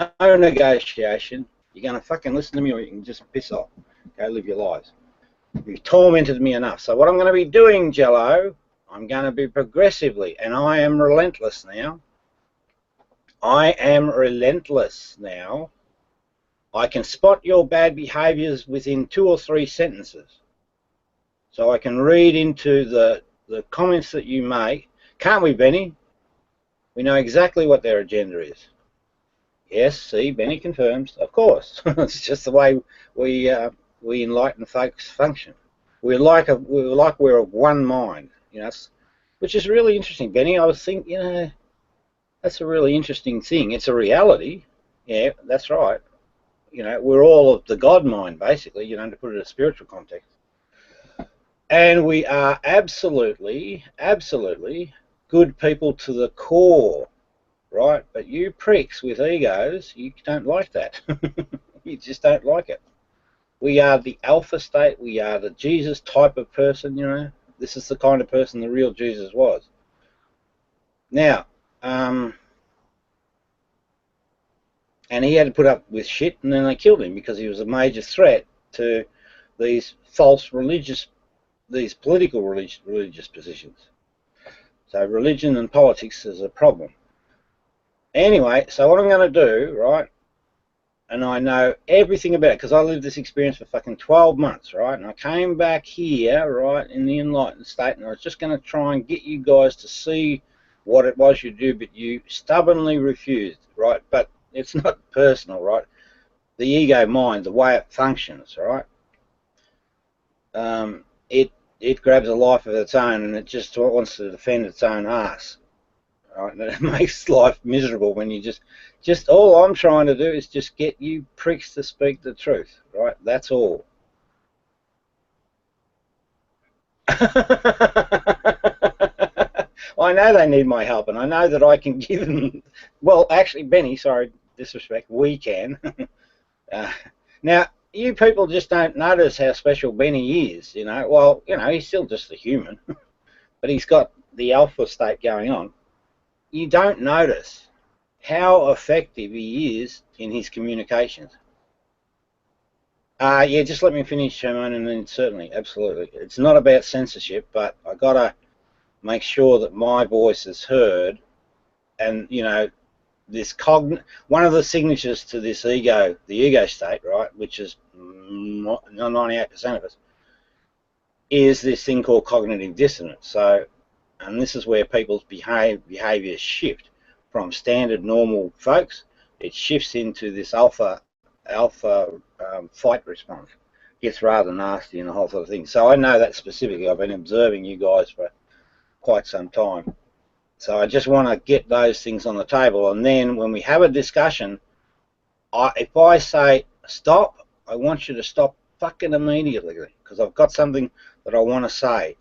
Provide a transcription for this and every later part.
no negotiation. You're going to fucking listen to me or you can just piss off. Go live your lives. You've tormented me enough. So what I'm going to be doing, Jello, I'm going to be progressively, and I am relentless now. I am relentless now. I can spot your bad behaviours within 2 or 3 sentences. So I can read into the comments that you make. Can't we, Benny? We know exactly what their agenda is. Yes, see, Benny confirms. Of course. It's just the way we enlightened folks function. We're like we're of one mind, you know, which is really interesting, Benny. I was thinking, you know, that's a really interesting thing. It's a reality. Yeah, that's right. You know, we're all of the God mind, basically, you know, to put it in a spiritual context. And we are absolutely, absolutely good people to the core, right? But you pricks with egos, you don't like that. You just don't like it. We are the alpha state. We are the Jesus type of person, you know. This is the kind of person the real Jesus was. Now, and he had to put up with shit, and then they killed him because he was a major threat to these false these political religious positions. So religion and politics is a problem. Anyway, so what I'm going to do, right, and I know everything about it because I lived this experience for fucking 12 months, right, and I came back here, right, in the enlightened state, and I was just going to try and get you guys to see what it was you do, but you stubbornly refused, right, but it's not personal, right, the ego mind, the way it functions, right, it grabs a life of its own and it just wants to defend its own ass. Right? And it makes life miserable when you just all I'm trying to do is just get you pricks to speak the truth, right? That's all. I know they need my help, and I know that I can give them. Well, actually, Benny, sorry, disrespect. We can. Now, you people just don't notice how special Benny is. You know, well, you know, he's still just a human, but he's got the alpha state going on. You don't notice how effective he is in his communications. Yeah, just let me finish, Sherman, and then certainly, absolutely. It's not about censorship, but I gotta make sure that my voice is heard, and you know, one of the signatures to this ego, the ego state, right, which is 98% of us, is this thing called cognitive dissonance. So, and this is where people's behaviours shift from standard normal folks. It shifts into this alpha fight response. Gets rather nasty and the whole sort of thing. So I know that specifically. I've been observing you guys for quite some time. So I just want to get those things on the table, and then when we have a discussion, if I say stop, I want you to stop fucking immediately because I've got something that I want to say.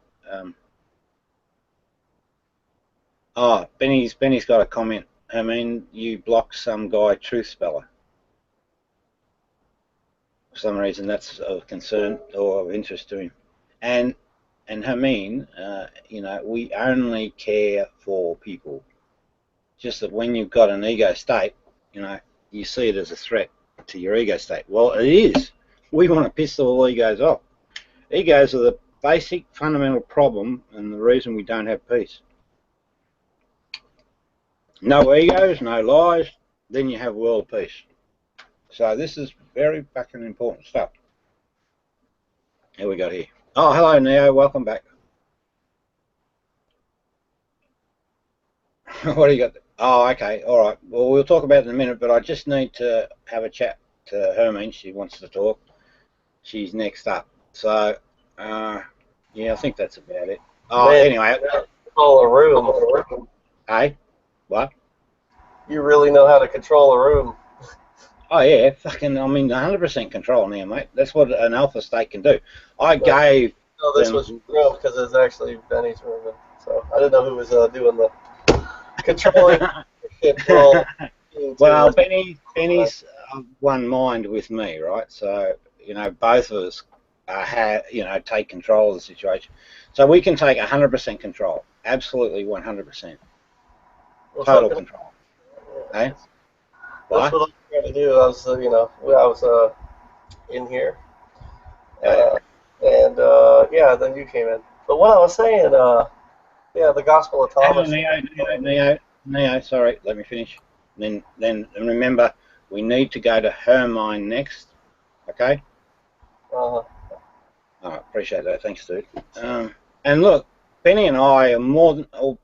Oh, Benny's got a comment. I mean, you blocked some guy, truth speller. For some reason, that's of concern or of interest to him. And Hermine, you know, we only care for people. Just that when you've got an ego state, you know, you see it as a threat to your ego state. Well, it is. We want to piss all egos off. Egos are the basic fundamental problem and the reason we don't have peace. No egos, no lies, then you have world peace. So this is very fucking important stuff. Here we got here. Oh, hello, Neo. Welcome back. What do you got? Oh, okay. All right. Well, we'll talk about it in a minute, but I just need to have a chat to Hermine. She wants to talk. She's next up. So, yeah, I think that's about it. Oh, Man, anyway. control a room. Hey? What? You really know how to control a room. Oh, yeah. Fucking, I mean, 100% control now, mate. That's what an alpha state can do. I gave No, this was your room because it's actually Benny's room. So I didn't know who was doing the controlling role. Well, Benny's one mind with me, right? So, you know, both of us take control of the situation. So we can take 100% control. Absolutely 100%. Total control. Hey? That's what I'm trying to do. I was, I was in here, Okay. and yeah, then you came in. But what I was saying, yeah, the Gospel of Hang on, Thomas. Neo, sorry, let me finish. And remember, we need to go to her mind next, okay? Uh, All right, appreciate that. Thanks, dude. And look, Benny and I are more than... Oh.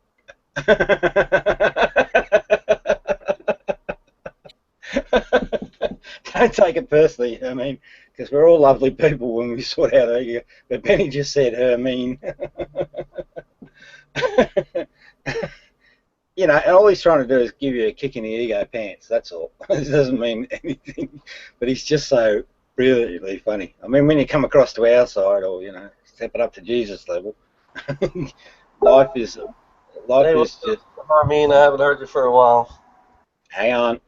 Don't take it personally, I mean, because we're all lovely people when we sort out our ego. But Benny just said her mean. You know, and all he's trying to do is give you a kick in the ego pants. That's all. It doesn't mean anything. But he's just so brilliantly funny. I mean, when you come across to our side, or step it up to Jesus level, life is hey, what's just. up, Harmeen? I haven't heard you for a while. Hang on.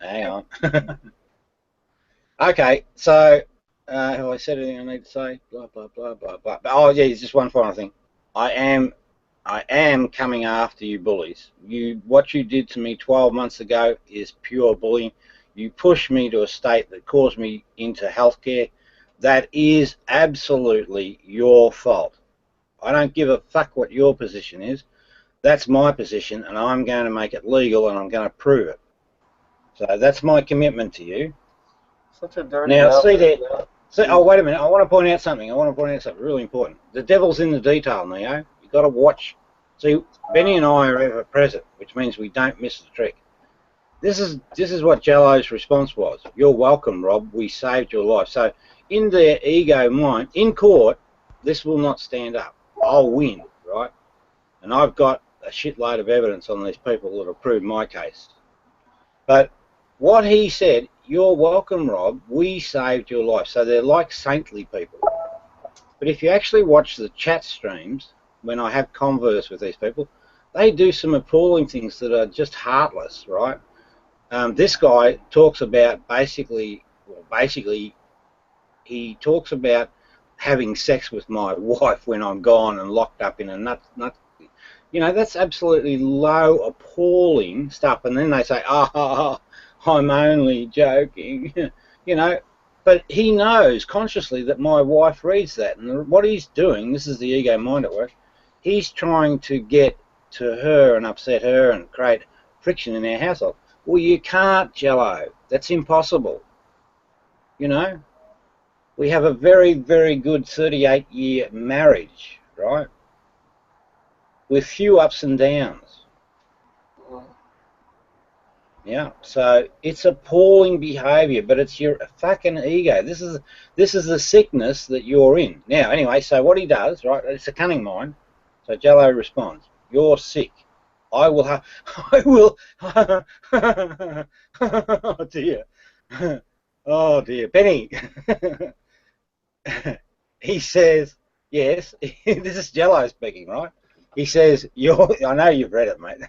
Okay, so have I said anything I need to say? Blah blah blah blah blah. Oh yeah, it's just one final thing. I am coming after you bullies. What you did to me 12 months ago is pure bullying. You pushed me to a state that caused me into healthcare. That is absolutely your fault. I don't give a fuck what your position is. That's my position, and I'm going to make it legal, and I'm going to prove it. So that's my commitment to you. Such a dirty Now, mouth. see there. Oh, wait a minute. I want to point out something. Really important. The devil's in the detail, Neo. You've got to watch. See, Benny and I are ever present, which means we don't miss the trick. This is what Jello's response was. You're welcome, Rob. We saved your life. So, in their ego mind, in court, this will not stand up. I'll win, right? And I've got a shitload of evidence on these people that have proved my case. But what he said, you're welcome, Rob, we saved your life. So they're like saintly people. But if you actually watch the chat streams, when I have converse with these people, they do some appalling things that are just heartless, right? This guy talks about basically, he talks about having sex with my wife when I'm gone and locked up in a nut. That's absolutely low, appalling stuff. And then they say, oh, I'm only joking, But he knows consciously that my wife reads that. And what he's doing, this is the ego mind at work, he's trying to get to her and upset her and create friction in our household. Well, you can't, Jello. That's impossible. We have a very, very good 38-year marriage, right? With few ups and downs. Yeah, so it's appalling behaviour, but it's your fucking ego. This is the sickness that you're in. Now, anyway, so what he does, right? It's a cunning mind. So Jello responds, "You're sick. I will have. I will. Oh dear. Oh dear, Benny." He says, "Yes." This is Jello speaking, right? He says, I know you've read it, mate.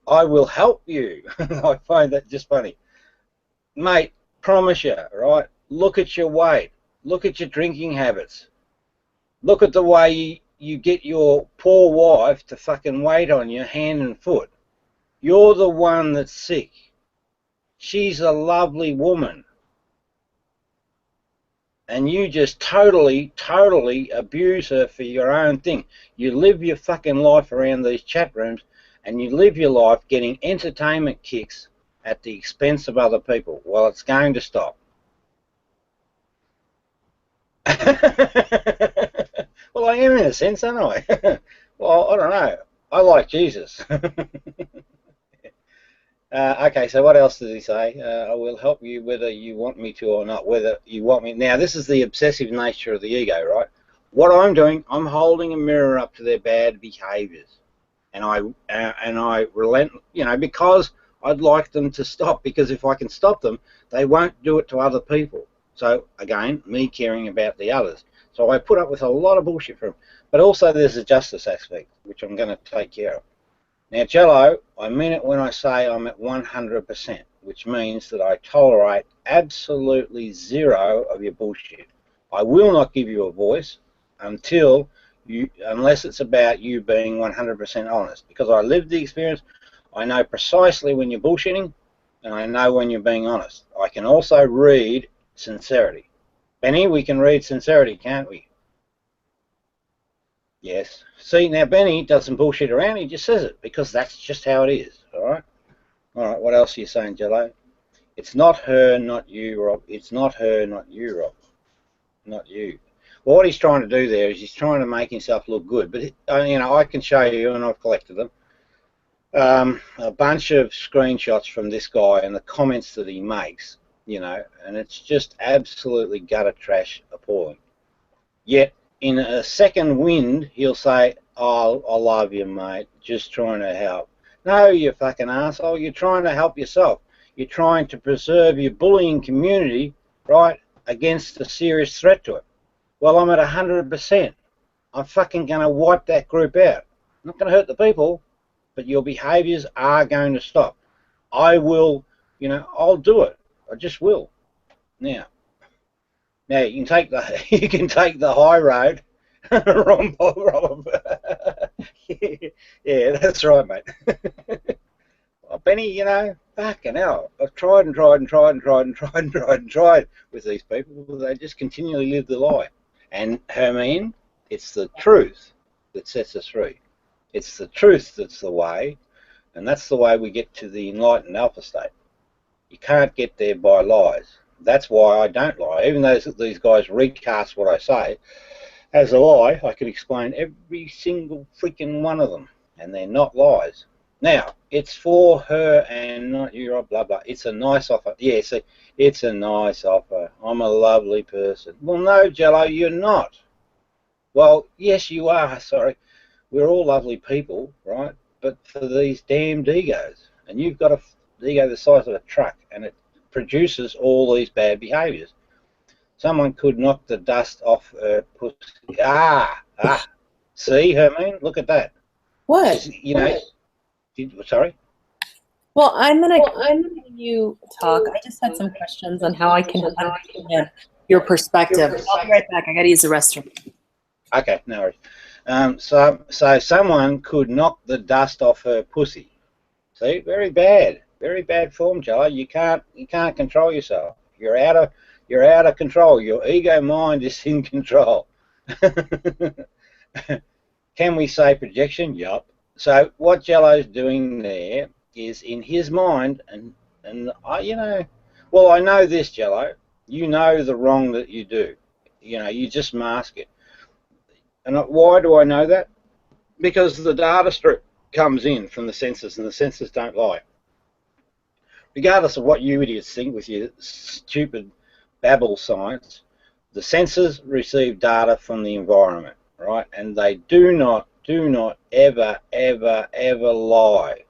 I will help you. I find that just funny. Mate, promise you, right? Look at your weight. Look at your drinking habits. Look at the way you get your poor wife to fucking wait on you hand and foot. You're the one that's sick. She's a lovely woman. And you just totally abuse her for your own thing. You live your fucking life around these chat rooms, and you live your life getting entertainment kicks at the expense of other people. Well, it's going to stop. Well, I am in a sense, aren't I? Well, I don't know. I like Jesus. Okay, so what else does he say? I will help you whether you want me to or not, whether you want me. Now, this is the obsessive nature of the ego, right? What I'm doing, I'm holding a mirror up to their bad behaviours. And I relent, because I'd like them to stop, because if I can stop them, they won't do it to other people. So, again, me caring about the others. So I put up with a lot of bullshit from them. But also there's a justice aspect, which I'm going to take care of. Now, Jello, I mean it when I say I'm at 100%, which means that I tolerate absolutely zero of your bullshit. I will not give you a voice unless it's about you being 100% honest, because I lived the experience. I know precisely when you're bullshitting, and I know when you're being honest. I can also read sincerity. Benny, we can read sincerity, can't we? Yes. See, now Benny doesn't bullshit around, he just says it, because that's just how it is, all right? All right, what else are you saying, Jello? It's not her, not you, Rob. It's not her, not you, Rob. Not you. Well, what he's trying to do there is he's trying to make himself look good. But, you know, I can show you, and I've collected them, a bunch of screenshots from this guy and the comments that he makes, you know, and it's just absolutely gutter trash appalling. Yet, in a second wind, he'll say, oh, I love you, mate, just trying to help. No, you fucking asshole, you're trying to help yourself. You're trying to preserve your bullying community, right, against a serious threat to it. Well, I'm at 100%. I'm fucking going to wipe that group out. I'm not going to hurt the people, but your behaviours are going to stop. I will, you know, I'll do it. I just will. Now you can take the high road, Rob. Yeah, that's right, mate. Well, Benny, you know, fucking hell. I've tried and tried and tried and tried and tried and tried and tried with these people. They just continually live the lie. And Hermine, it's the truth that sets us free. It's the truth that's the way, and that's the way we get to the enlightened alpha state. You can't get there by lies. That's why I don't lie. Even though these guys recast what I say as a lie, I can explain every single freaking one of them, and they're not lies. Now, it's for her and not you, blah, blah. It's a nice offer. Yeah, see, it's a nice offer. I'm a lovely person. Well, no, Jello, you're not. Well, yes, you are, sorry. We're all lovely people, right? But for these damned egos. And you've got an ego the size of a truck, and it produces all these bad behaviours. Someone could knock the dust off her pussy. See, Hermine? Look at that. What? You know, sorry? Well, I'm gonna you talk. I just had some questions on how I can understand your perspective. I'll be right back. I gotta use the restroom. Okay, no worries. So someone could knock the dust off her pussy. See, very bad form, Jello. You can't control yourself. You're out of control. Your ego mind is in control. Can we say projection? Yup. So what Jello's doing there is in his mind, and I, you know, well, I know this, Jello. You know the wrong that you do. You know, you just mask it. And why do I know that? Because the data strip comes in from the sensors, and the sensors don't lie. Regardless of what you idiots think with your stupid babble science, the sensors receive data from the environment, right? And they do not ever lie.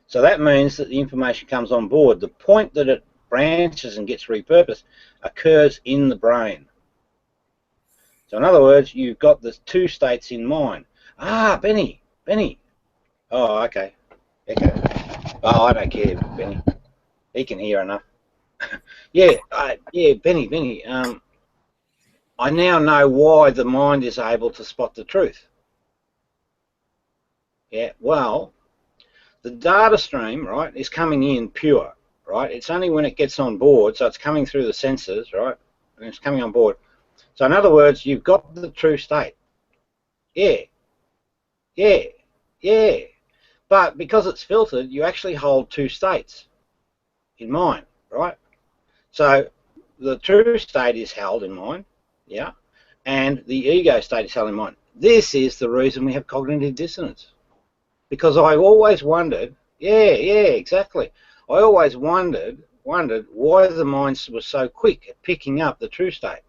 So that means that the information comes on board. The point that it branches and gets repurposed occurs in the brain. So in other words, you've got the two states in mind. Benny. Oh, okay. Oh, I don't care, Benny. He can hear enough. Yeah, Benny. I now know why the mind is able to spot the truth. Yeah, well, the data stream, right, is coming in pure, right? It's only when it gets on board, so it's coming through the sensors, right, and it's coming on board. So in other words, you've got the true state. Yeah. But because it's filtered, you actually hold two states in mind, right? So the true state is held in mind, yeah, and the ego state is held in mind. This is the reason we have cognitive dissonance. Because I always wondered, exactly. I always wondered why the mind was so quick at picking up the true state.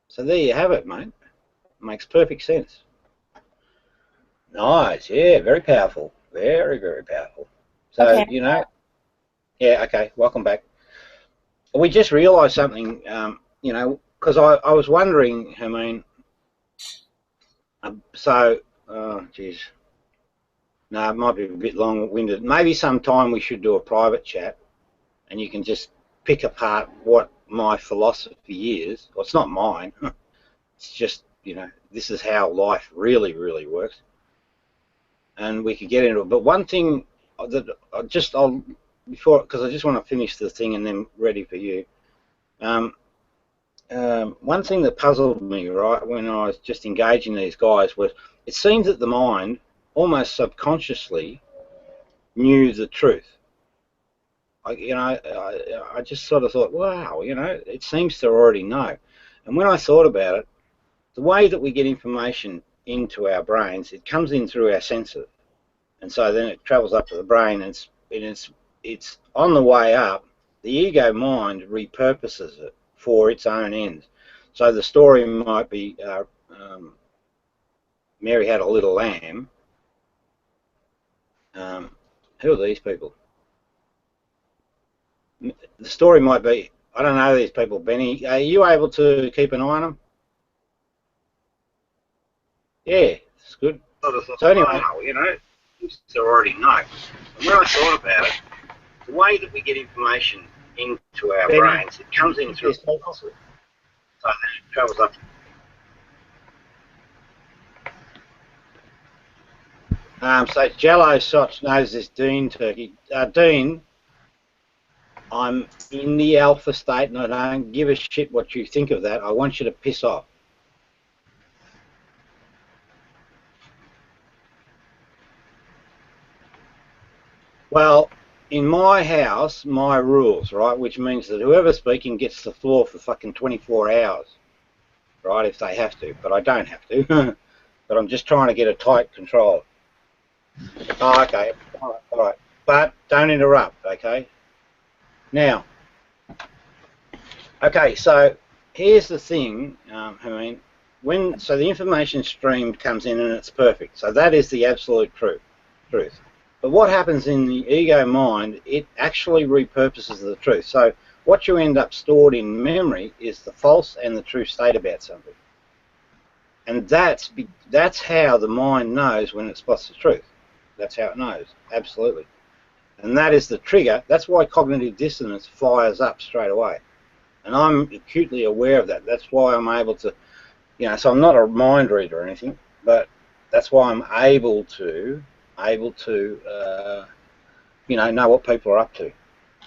So there you have it, mate. Makes perfect sense. Nice, yeah, very powerful. Very powerful. So, okay. You know, yeah, okay, welcome back. We just realised something, you know, because I was wondering, Hermine, oh, geez. No, it might be a bit long-winded. Maybe sometime we should do a private chat and you can just pick apart what my philosophy is. Well, it's not mine. It's just, you know, this is how life really works. And we could get into it. But one thing I'll before, because I just want to finish the thing and then ready for you. One thing that puzzled me, right, when I was just engaging these guys was it seems that the mind almost subconsciously knew the truth. I just sort of thought, wow, it seems to already know. And when I thought about it, the way that we get information into our brains, it comes in through our senses, and so then it travels up to the brain, and it's on the way up. The ego mind repurposes it for its own ends. So the story might be Mary had a little lamb. Who are these people? The story might be, I don't know these people. Benny, are you able to keep an eye on them? Yeah, it's good. So anyway, they already know. And when I thought about it, the way that we get information into our brains, it comes in through so it travels up. So Jello Sots knows this Dean turkey. Dean, I'm in the alpha state and I don't give a shit what you think of that. I want you to piss off. Well, in my house, my rules, right, which means that whoever's speaking gets the floor for fucking 24 hours, right, if they have to, but I don't have to. But I'm just trying to get a tight control. Oh, okay, all right. But don't interrupt, okay? Now, okay, so here's the thing, so the information stream comes in and it's perfect. So that is the absolute truth. But what happens in the ego mind, it actually repurposes the truth. So what you end up stored in memory is the false and the true state about something. And that's how the mind knows when it spots the truth. That's how it knows, absolutely. And that is the trigger. That's why cognitive dissonance fires up straight away. And I'm acutely aware of that. That's why I'm able to, so I'm not a mind reader or anything, but that's why I'm able to know what people are up to.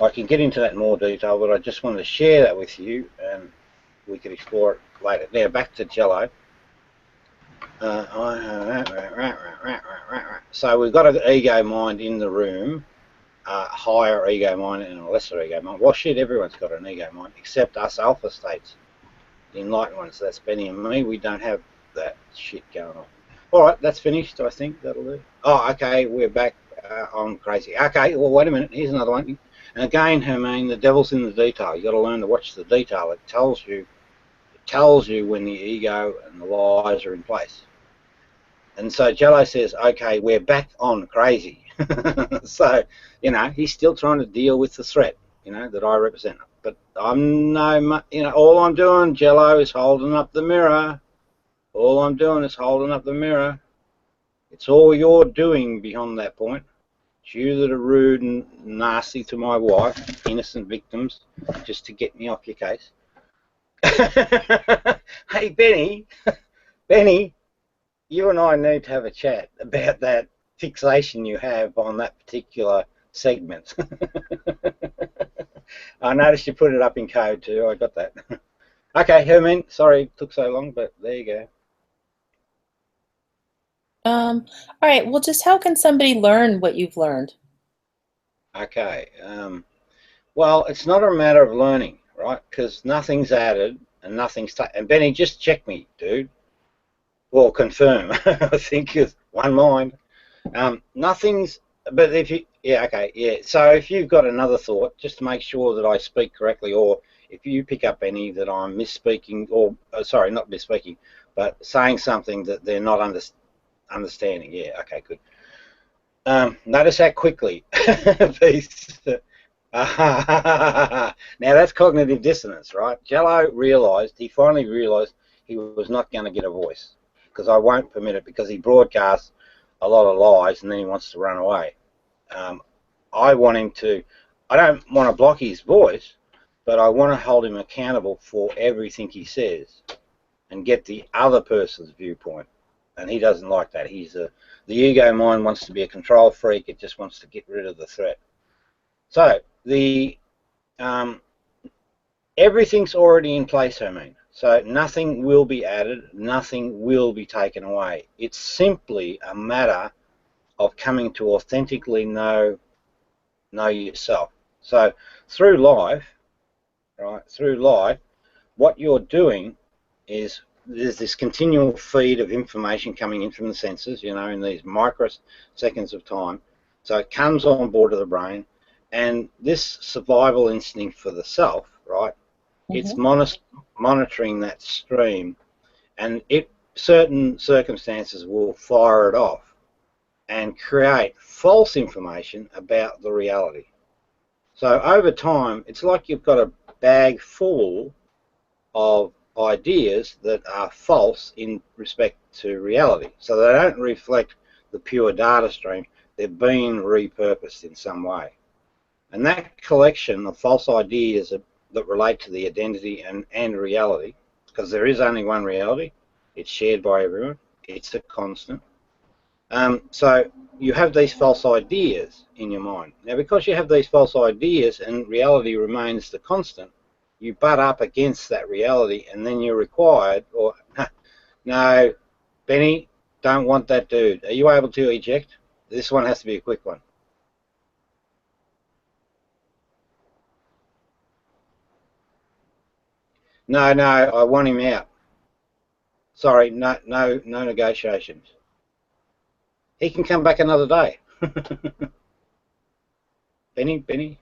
I can get into that in more detail, but I just wanted to share that with you, and we could explore it later. Now back to Jello. So we've got an ego mind in the room, a higher ego mind and a lesser ego mind. Well, shit, everyone's got an ego mind except us alpha states, the enlightened ones. That's Benny and me. We don't have that shit going on. All right, that's finished. I think that'll do. Oh, okay, we're back on crazy. Okay, well, wait a minute. Here's another one. And again, Hermine, the devil's in the detail. You got to learn to watch the detail. It tells you when the ego and the lies are in place. And so Jello says, okay, we're back on crazy. So, he's still trying to deal with the threat, that I represent. But I'm all I'm doing, Jello, is holding up the mirror. All I'm doing is holding up the mirror. It's all you're doing beyond that point. It's you that are rude and nasty to my wife, innocent victims, just to get me off your case. Hey, Benny, you and I need to have a chat about that fixation you have on that particular segment. I noticed you put it up in code too. I got that. Okay, Herman, sorry it took so long, but there you go. All right, well, just how can somebody learn what you've learned? Okay, well, it's not a matter of learning, right? Because nothing's added and nothing's and Benny, just check me, dude. Well, confirm. I think it's one mind. Nothing's, but if you, so if you've got another thought, just to make sure that I speak correctly, or if you pick up any that I'm misspeaking, or sorry, not misspeaking, but saying something that they're not understanding. Yeah, okay, good. Notice how quickly these. Now that's cognitive dissonance, right? Jello he finally realised he was not going to get a voice, because I won't permit it, because he broadcasts a lot of lies and then he wants to run away. I want him to, I don't want to block his voice, but I want to hold him accountable for everything he says and get the other person's viewpoint. and he doesn't like that. The ego mind wants to be a control freak. It just wants to get rid of the threat. So everything's already in place, Hermine. So nothing will be added, nothing will be taken away. It's simply a matter of coming to authentically know yourself. So through life, right, what you're doing is there's this continual feed of information coming in from the senses, you know, in these microseconds of time. So it comes on board of the brain, and this survival instinct for the self, right, it's monitoring that stream, and certain circumstances will fire it off and create false information about the reality. So over time, it's like you've got a bag full of ideas that are false in respect to reality. So they don't reflect the pure data stream. They've been repurposed in some way. And that collection of false ideas that relate to the identity and reality, because there is only one reality, it's shared by everyone, it's a constant. So you have these false ideas in your mind. Now, because you have these false ideas and reality remains the constant, you butt up against that reality, and then you're required, or no, Benny, don't want that dude. Are you able to eject? This one has to be a quick one. No, I want him out. Sorry, no negotiations. He can come back another day. Benny.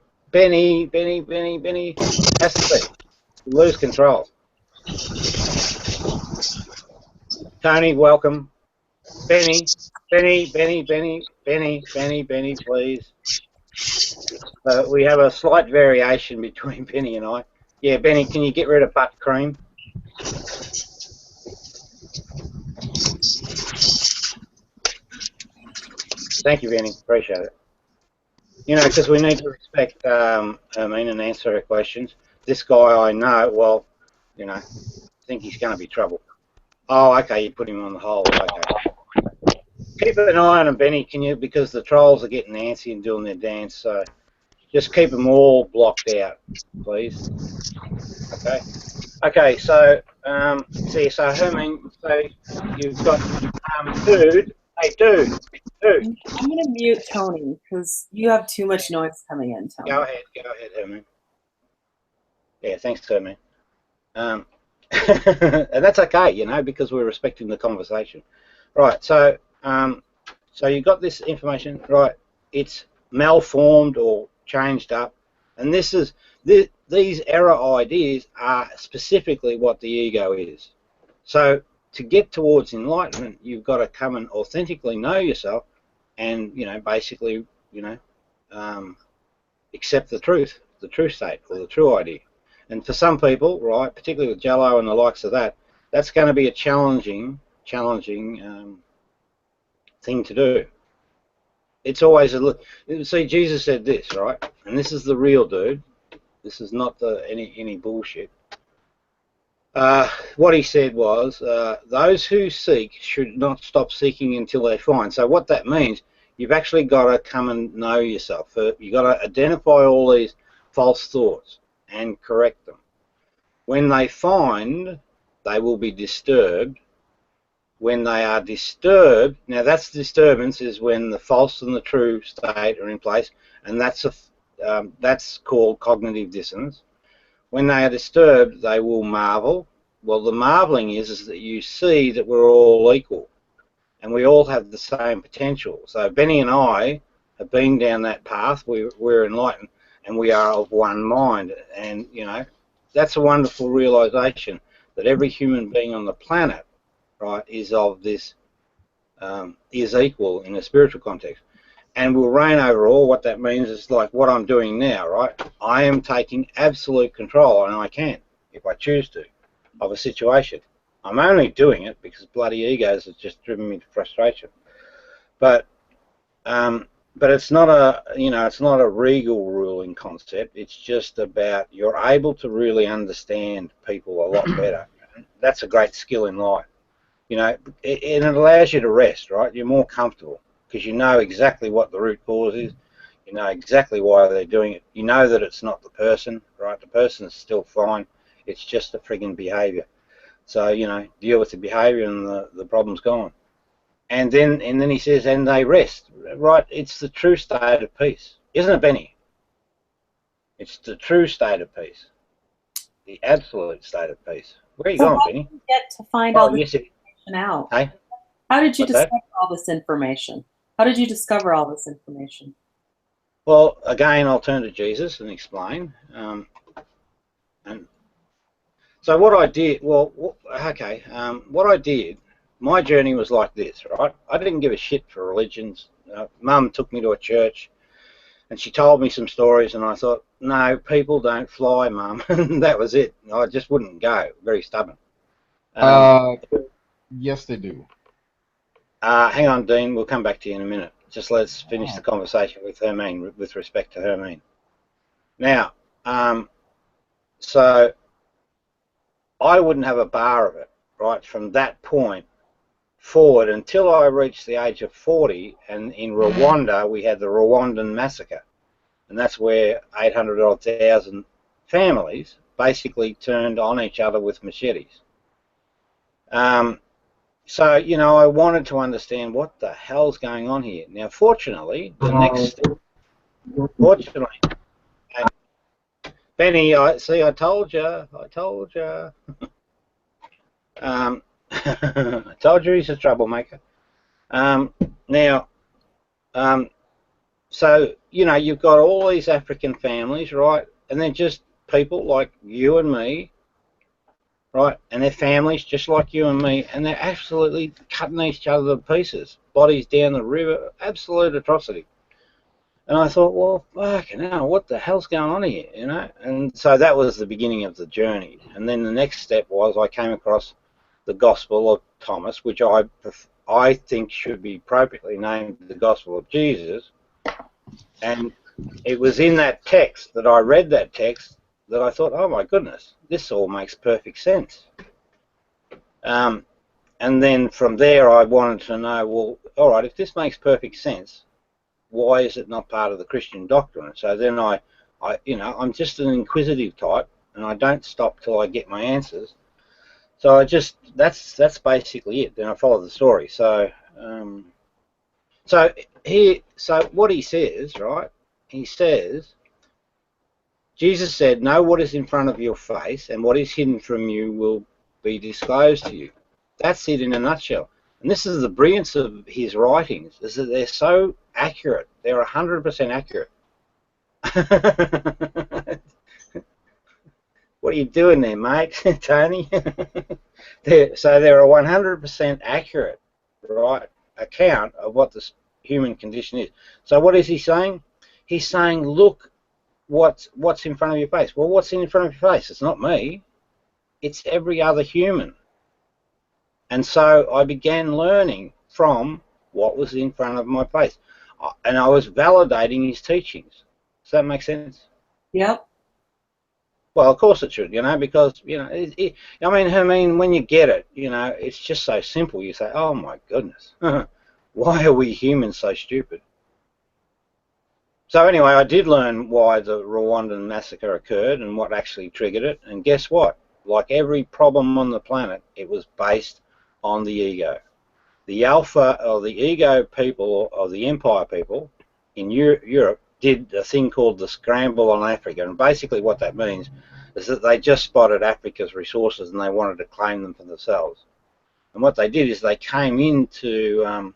Has to be. You lose control. Tony, welcome. Benny, please. We have a slight variation between Benny and I. Yeah, Benny, can you get rid of butt cream? Thank you, Benny. Appreciate it. You know, because we need to respect Hermine and answer her questions. This guy I know, well, you know, I think he's going to be trouble. Oh, okay, you put him on the hold. Okay. Keep an eye on him, Benny, can you? Because the trolls are getting antsy and doing their dance, so just keep them all blocked out, please. Okay. Okay, so, see, so Hermine, so you've got, dude, hey, dude. I'm going to mute Tony because you have too much noise coming in, Tony. Go ahead, Hermine. Yeah, thanks, Hermine. And that's okay, you know, because we're respecting the conversation. Right, so so you got this information, right? It's malformed or changed up, and these error ideas are specifically what the ego is. So to get towards enlightenment, you've got to come and authentically know yourself, and you know, basically, you know, accept the truth state or the true idea. And for some people, right, particularly with Jello and the likes of that, that's going to be a challenging thing to do. It's always see, Jesus said this, right, and this is the real dude. This is not any bullshit. What he said was, those who seek should not stop seeking until they find. So what that means, you've actually got to come and know yourself. You've got to identify all these false thoughts and correct them. When they find, they will be disturbed. When they are disturbed, now that's disturbance is when the false and the true state are in place, and that's called cognitive dissonance. When they are disturbed, they will marvel. Well, the marveling is that you see that we're all equal, and we all have the same potential. So Benny and I have been down that path. We're enlightened, and we are of one mind. And you know, that's a wonderful realization that every human being on the planet, right, is of this, is equal in a spiritual context, and will reign over all. What that means is like what I'm doing now, right? I am taking absolute control, and I can, if I choose to, of a situation. I'm only doing it because bloody egos have just driven me to frustration. But it's not it's not a regal ruling concept. It's just about you're able to really understand people a lot better. That's a great skill in life. You know, and it allows you to rest, right? You're more comfortable because you know exactly what the root cause is. You know exactly why they're doing it. You know that it's not the person, right? The person's still fine. It's just the frigging behaviour. So, you know, deal with the behaviour and the problem's gone. And then he says, and they rest, right? It's the true state of peace, isn't it, Benny? It's the true state of peace, the absolute state of peace. Where are you going, Benny? How did you get to find all this yes, information out? Hey? How did you What's discover that? all this information? How did you discover all this information? Well, again, I'll turn to Jesus and explain. And so what I did, well, okay, what I did, my journey was like this, right? I didn't give a shit for religions. Mum took me to a church and she told me some stories and I thought, no, people don't fly, Mum. And that was it. I just wouldn't go. Very stubborn. Yes, they do. Hang on, Dean. We'll come back to you in a minute. Just let's finish the conversation with Hermine with respect to Hermine. Now, so I wouldn't have a bar of it, right, from that point forward until I reached the age of 40, and in Rwanda we had the Rwandan massacre, and that's where 800,000 families basically turned on each other with machetes. So, you know, I wanted to understand what the hell's going on here. Now, fortunately, the next step, fortunately, Benny, I told you. I told you he's a troublemaker. Now, so, you know, you've got all these African families, right? And they're just people like you and me, right? And they're families just like you and me, and they're absolutely cutting each other to pieces. Bodies down the river, absolute atrocity. And I thought, well, fucking hell, what the hell's going on here, you know? And so that was the beginning of the journey. And then the next step was I came across the Gospel of Thomas, which I think should be appropriately named the Gospel of Jesus. And it was in that text that I read that text that I thought, oh my goodness, this all makes perfect sense. And then from there I wanted to know, well, all right, if this makes perfect sense, why is it not part of the Christian doctrine? So then I you know, I'm just an inquisitive type, and I don't stop till I get my answers. So I just, that's basically it. Then I follow the story. So so what he says, right? He says, Jesus said, know what is in front of your face, and what is hidden from you will be disclosed to you. That's it in a nutshell. And this is the brilliance of his writings, is that they're so accurate. They're 100% accurate. What are you doing there, mate, Tony? So they're a 100% accurate, right, account of what the human condition is. So what is he saying? He's saying, look, what's in front of your face. Well, what's in front of your face? It's not me. It's every other human. And so I began learning from what was in front of my face. And I was validating his teachings. Does that make sense? Yep. Well, of course it should, you know, because, you know, I mean, when you get it, you know, it's just so simple. You say, oh, my goodness, why are we humans so stupid? So anyway, I did learn why the Rwandan massacre occurred and what actually triggered it. And guess what? Like every problem on the planet, it was based on the ego. The alpha or the ego people or the empire people in Europe did a thing called the scramble on Africa, and basically what that means is that they just spotted Africa's resources and they wanted to claim them for themselves. And what they did is they came into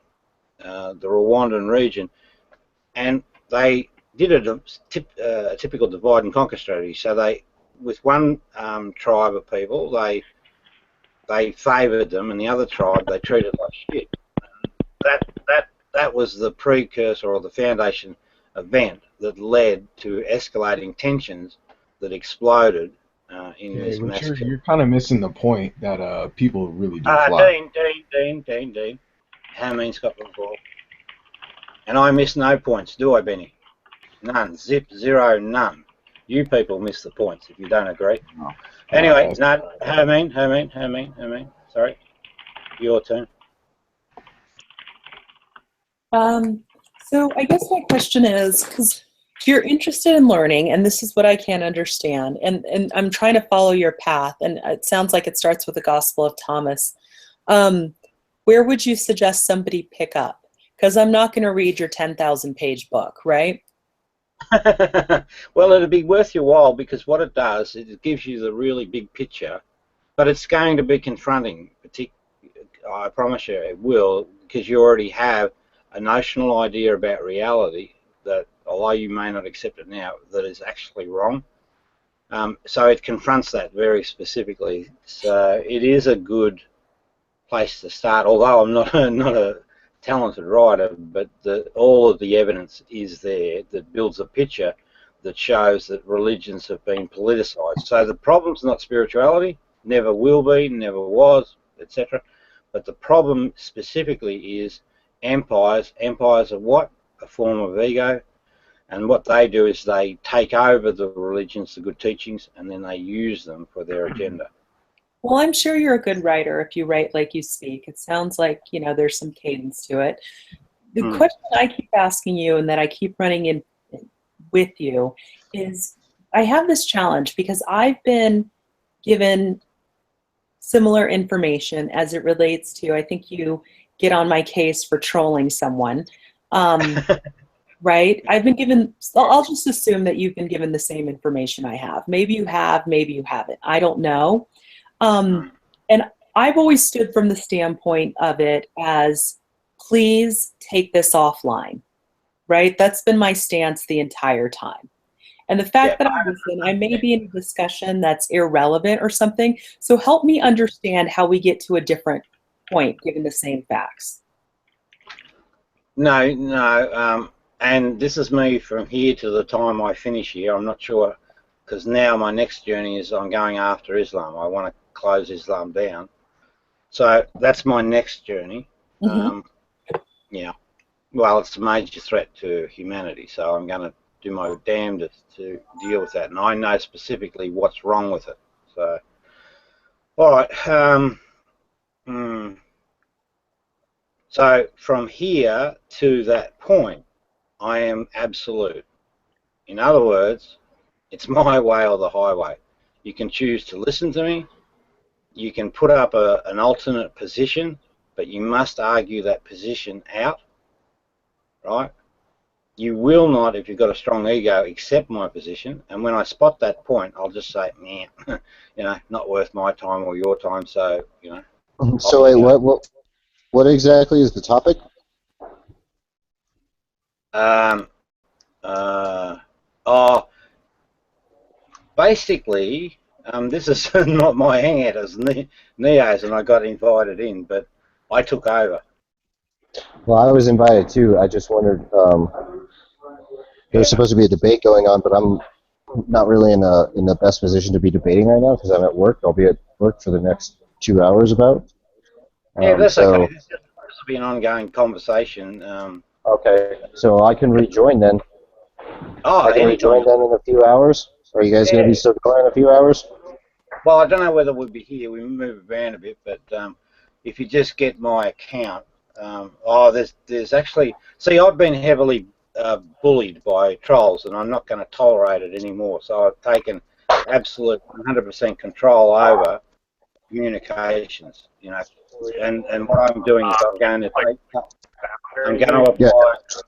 the Rwandan region and they did a typical divide and conquer strategy. So they, with one tribe of people, they favoured them, and the other tribe they treated like shit. That was the precursor or the foundation event that led to escalating tensions that exploded in this massacre. You're kind of missing the point that people really do fly. Dean. How mean Scotland ball? And I miss no points, do I, Benny? None. Zip, zero, none. You people miss the points if you don't agree. No. Anyway, no, Hermine, sorry. Your turn. So I guess my question is, because you're interested in learning, and this is what I can't understand, and I'm trying to follow your path, and it sounds like it starts with the Gospel of Thomas. Where would you suggest somebody pick up? Because I'm not going to read your 10,000 page book, right? Well, it'll be worth your while, because what it does is it gives you the really big picture, but it's going to be confronting. I promise you it will, because you already have a notional idea about reality that, although you may not accept it now, that is actually wrong. So it confronts that very specifically. So it is a good place to start, although I'm not a talented writer, but all of the evidence is there that builds a picture that shows that religions have been politicized. So the problem's not spirituality, never will be, never was, etc. But the problem specifically is empires. Empires are what? A form of ego. And what they do is they take over the religions, the good teachings, and then they use them for their agenda. Well, I'm sure you're a good writer if you write like you speak. It sounds like, there's some cadence to it. The question I keep asking you and that I keep running in with you is, I have this challenge because I've been given similar information as it relates to, I think you get on my case for trolling someone, right? I've been given, I'll just assume that you've been given the same information I have. Maybe you have, maybe you haven't. I don't know. And I've always stood from the standpoint of it as, please take this offline, right? That's been my stance the entire time. And the fact that I may be in a discussion that's irrelevant or something, so help me understand how we get to a different point given the same facts. No, and this is me from here to the time I finish here. I'm not sure, because now my next journey is I'm going after Islam. I want to close Islam down. So that's my next journey. Yeah. Well, it's a major threat to humanity, so I'm going to do my damnedest to deal with that. And I know specifically what's wrong with it. So, all right. So from here to that point, I am absolute. In other words, it's my way or the highway. You can choose to listen to me. You can put up an alternate position, but you must argue that position out, right? You will not, if you've got a strong ego, accept my position. And when I spot that point, I'll just say, man, not worth my time or your time. So, So wait, what exactly is the topic? Basically, this is not my hangout as Neo's, and I got invited in, but I took over. Well, I was invited too. I just wondered, there's supposed to be a debate going on, but I'm not really in the best position to be debating right now because I'm at work. I'll be at work for the next 2 hours about. Yeah, that's okay. This will be an ongoing conversation. Okay, so I can rejoin then. Oh, I can rejoin then in a few hours. Are you guys going to be still going in a few hours? Well, I don't know whether we'll be here. We move around a bit, but if you just get my account, there's actually, see, I've been heavily bullied by trolls, and I'm not going to tolerate it anymore. So I've taken absolute 100% control over communications, and what I'm doing is I'm going to apply justice.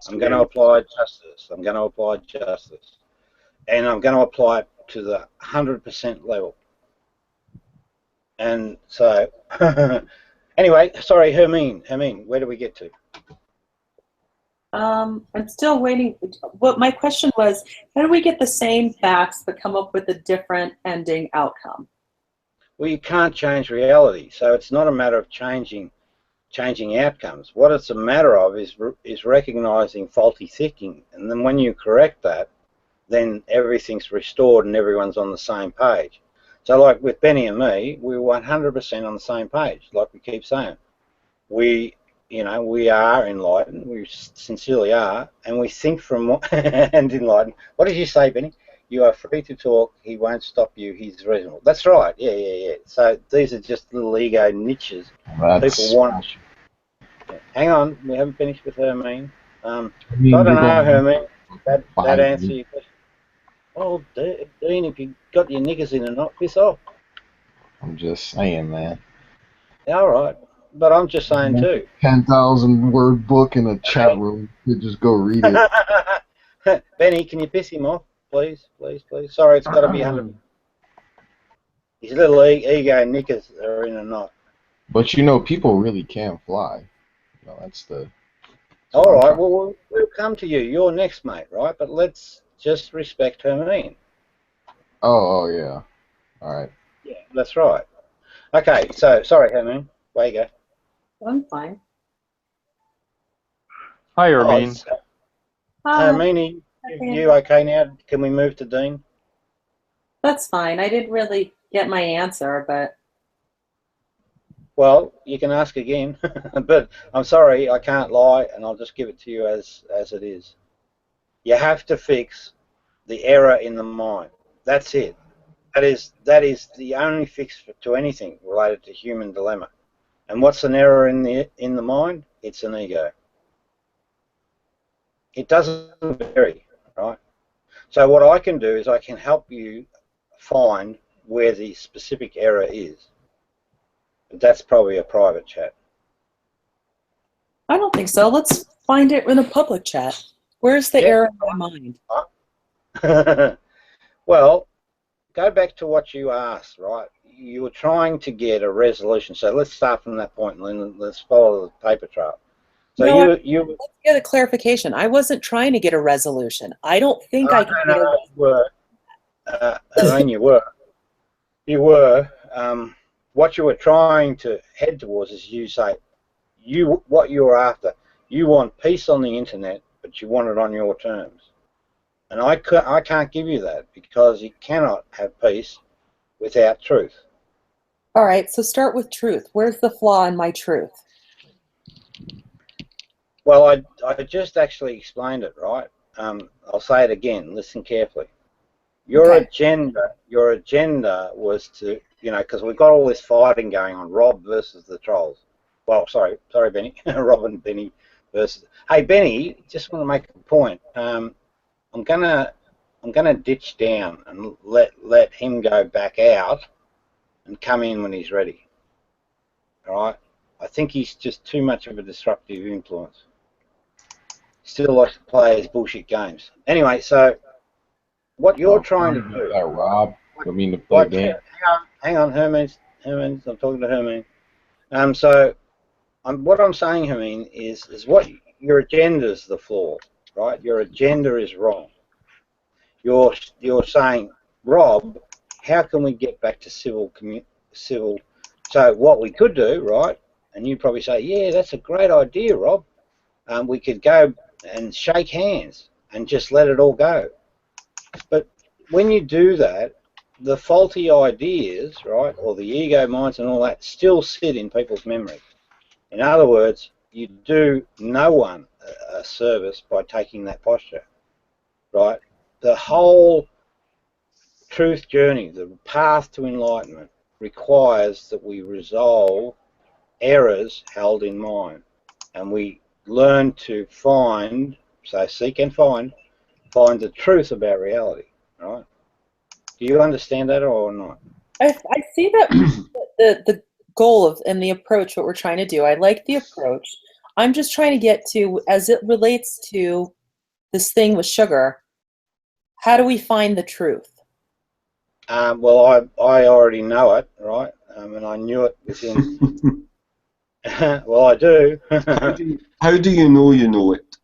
I'm going to apply justice, and I'm going to apply it to the 100% level. And so, anyway, sorry, Hermine, where do we get to? I'm still waiting. What my question was, how do we get the same facts but come up with a different ending outcome? Well, you can't change reality, so it's not a matter of changing outcomes. What it's a matter of is recognizing faulty thinking, and then when you correct that, then everything's restored and everyone's on the same page. So like with Benny and me, we're 100% on the same page, like we keep saying. We are enlightened, we sincerely are, and we think from and enlightened. What did you say, Benny? You are free to talk. He won't stop you. He's reasonable. That's right. Yeah. So these are just little ego niches. People want. Hang on, we haven't finished with Hermine. So I don't know, Hermine. That answer your question. Oh, Dean, if you got your knickers in or not, piss off. I'm just saying, man. Yeah, all right. But I'm just saying too. 10,000 word book in a chat room. You just go read it. Benny, can you piss him off, please? Sorry, it's got to be 100. His little ego knickers are in a knot. But you know, people really can fly. You know, that's the. All right. Well, we'll come to you. You're next, mate. Right? But let's just respect Hermine. Oh yeah. All right. Yeah, that's right. Okay. So sorry, Hermine. Way you go. I'm fine. Hi, Hermine. Hermine, you okay now? Can we move to Dean? That's fine. I didn't really get my answer, but... Well, you can ask again, but I'm sorry, I can't lie, and I'll just give it to you as it is. You have to fix the error in the mind. That's it. That is the only fix to anything related to human dilemma. And what's an error in the mind? It's an ego. It doesn't vary, right? So what I can do is I can help you find where the specific error is. But that's probably a private chat. I don't think so. Let's find it in a public chat. Where's the error in my mind? Well, go back to what you asked, right? You were trying to get a resolution. So let's start from that point and let's follow the paper trail. So no, let's get a clarification. I wasn't trying to get a resolution. I don't think I can get a resolution. I mean, you were. You were. What you were trying to head towards is you say, what you're after. You want peace on the internet, but you want it on your terms. And I can't give you that because you cannot have peace without truth. All right, so start with truth. Where's the flaw in my truth? Well, I just actually explained it, right? I'll say it again. Listen carefully. Your agenda was to, because we've got all this fighting going on, Rob versus the trolls. Well, sorry, Benny, Rob and Benny versus. Hey, Benny, just want to make a point. I'm gonna ditch down and let him go back out and come in when he's ready. All right. I think he's just too much of a disruptive influence. Still likes to play his bullshit games. Anyway, so what you're trying to do... Rob, I mean to play a game. Hang on, Hermine, I'm talking to Hermine. What I'm saying, Hermine, is what your agenda is the flaw, right? Your agenda is wrong. You're saying, Rob, how can we get back to civil? So what we could do, right? And you'd probably say, yeah, that's a great idea, Rob. We could go and shake hands and just let it all go. But when you do that, the faulty ideas, right, or the ego minds and all that still sit in people's memory. In other words, you do no one a service by taking that posture, right? The whole truth journey, the path to enlightenment, requires that we resolve errors held in mind, and we learn to find, so seek and find the truth about reality, right? Do you understand that or not? I see that the goal of and the approach, what we're trying to do. I like the approach. I'm just trying to get to, as it relates to this thing with sugar, how do we find the truth? Well, I already know it, right? And I knew it within... Well, I do. How do you know it?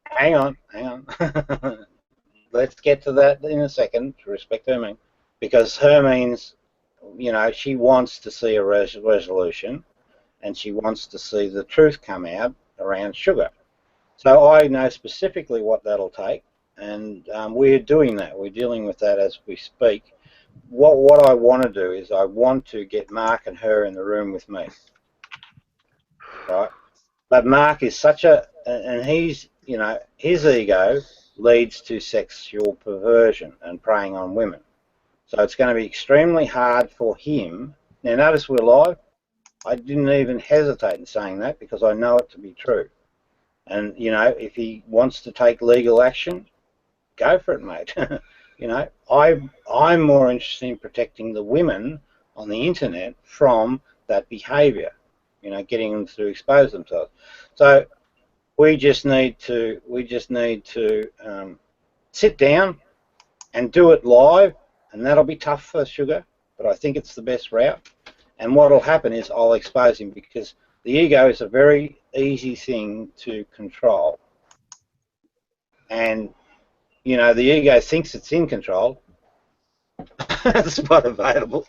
Hang on. Let's get to that in a second, to respect Hermine. Because Hermine's, she wants to see a resolution, and she wants to see the truth come out around sugar. So I know specifically what that'll take, and we're doing that. We're dealing with that as we speak. What I want to do is I want to get Mark and her in the room with me. Right, but Mark is and he's, his ego leads to sexual perversion and preying on women. So it's going to be extremely hard for him. Now notice we're live. I didn't even hesitate in saying that because I know it to be true. And, you know, if he wants to take legal action, go for it, mate. You know, I'm more interested in protecting the women on the internet from that behaviour, you know, getting them to expose themselves. So we just need to sit down and do it live, and that'll be tough for Sugar, but I think it's the best route. And what'll happen is I'll expose him, because the ego is a very easy thing to control. And, you know, the ego thinks it's in control. Spot available.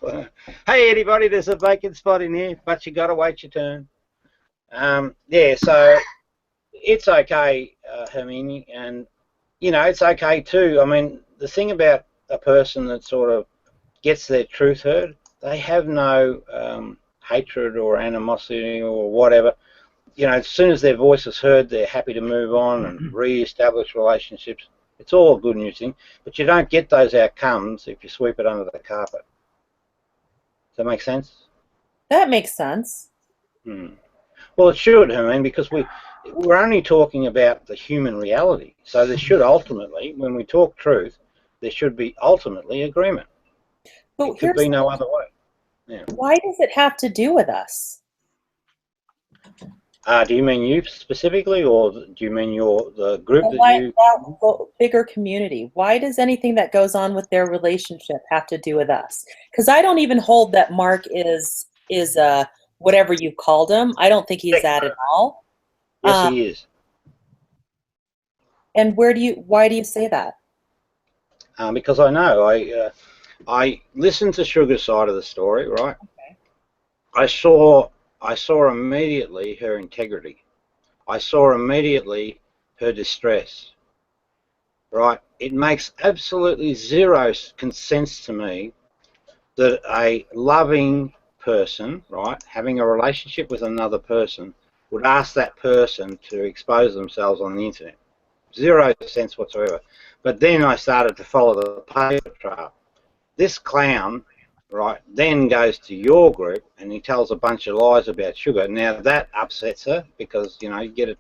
Hey, anybody, there's a vacant spot in here, but you got to wait your turn. Yeah, so it's okay, Hermine, and, you know, it's okay too. I mean, the thing about a person that sort of gets their truth heard, they have no hatred or animosity or whatever. You know, as soon as their voice is heard, they're happy to move on and re-establish relationships. It's all a good news thing, but you don't get those outcomes if you sweep it under the carpet. Does that make sense? That makes sense. Well, it should, I mean, because we're only talking about the human reality. So there should ultimately, when we talk truth, there should be ultimately agreement. But it could be no other way. Yeah. Why does it have to do with us? Do you mean you specifically, or do you mean the group that bigger community? Why does anything that goes on with their relationship have to do with us? Because I don't even hold that Mark is whatever you called him. I don't think he's that at all. Yes, he is. And why do you say that? Because I know I listened to Sugar's side of the story, right? Okay. I saw immediately her integrity. I saw immediately her distress, right? It makes absolutely zero sense to me that a loving person, right, having a relationship with another person, would ask that person to expose themselves on the internet. Zero sense whatsoever. But then I started to follow the paper trail. This clown, right, then goes to your group and he tells a bunch of lies about Sugar. Now that upsets her because, you know, you get it.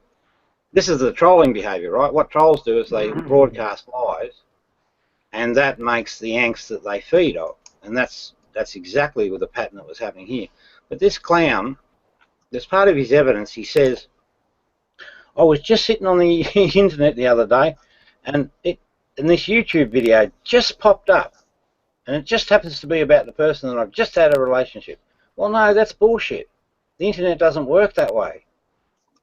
This is the trolling behaviour, right? What trolls do is they broadcast lies, and that makes the angst that they feed off. And that's exactly with the pattern that was happening here. But this clown, as part of his evidence, he says, I was just sitting on the internet the other day, and this YouTube video just popped up. And it just happens to be about the person that I've just had a relationship. Well, no, that's bullshit. The internet doesn't work that way.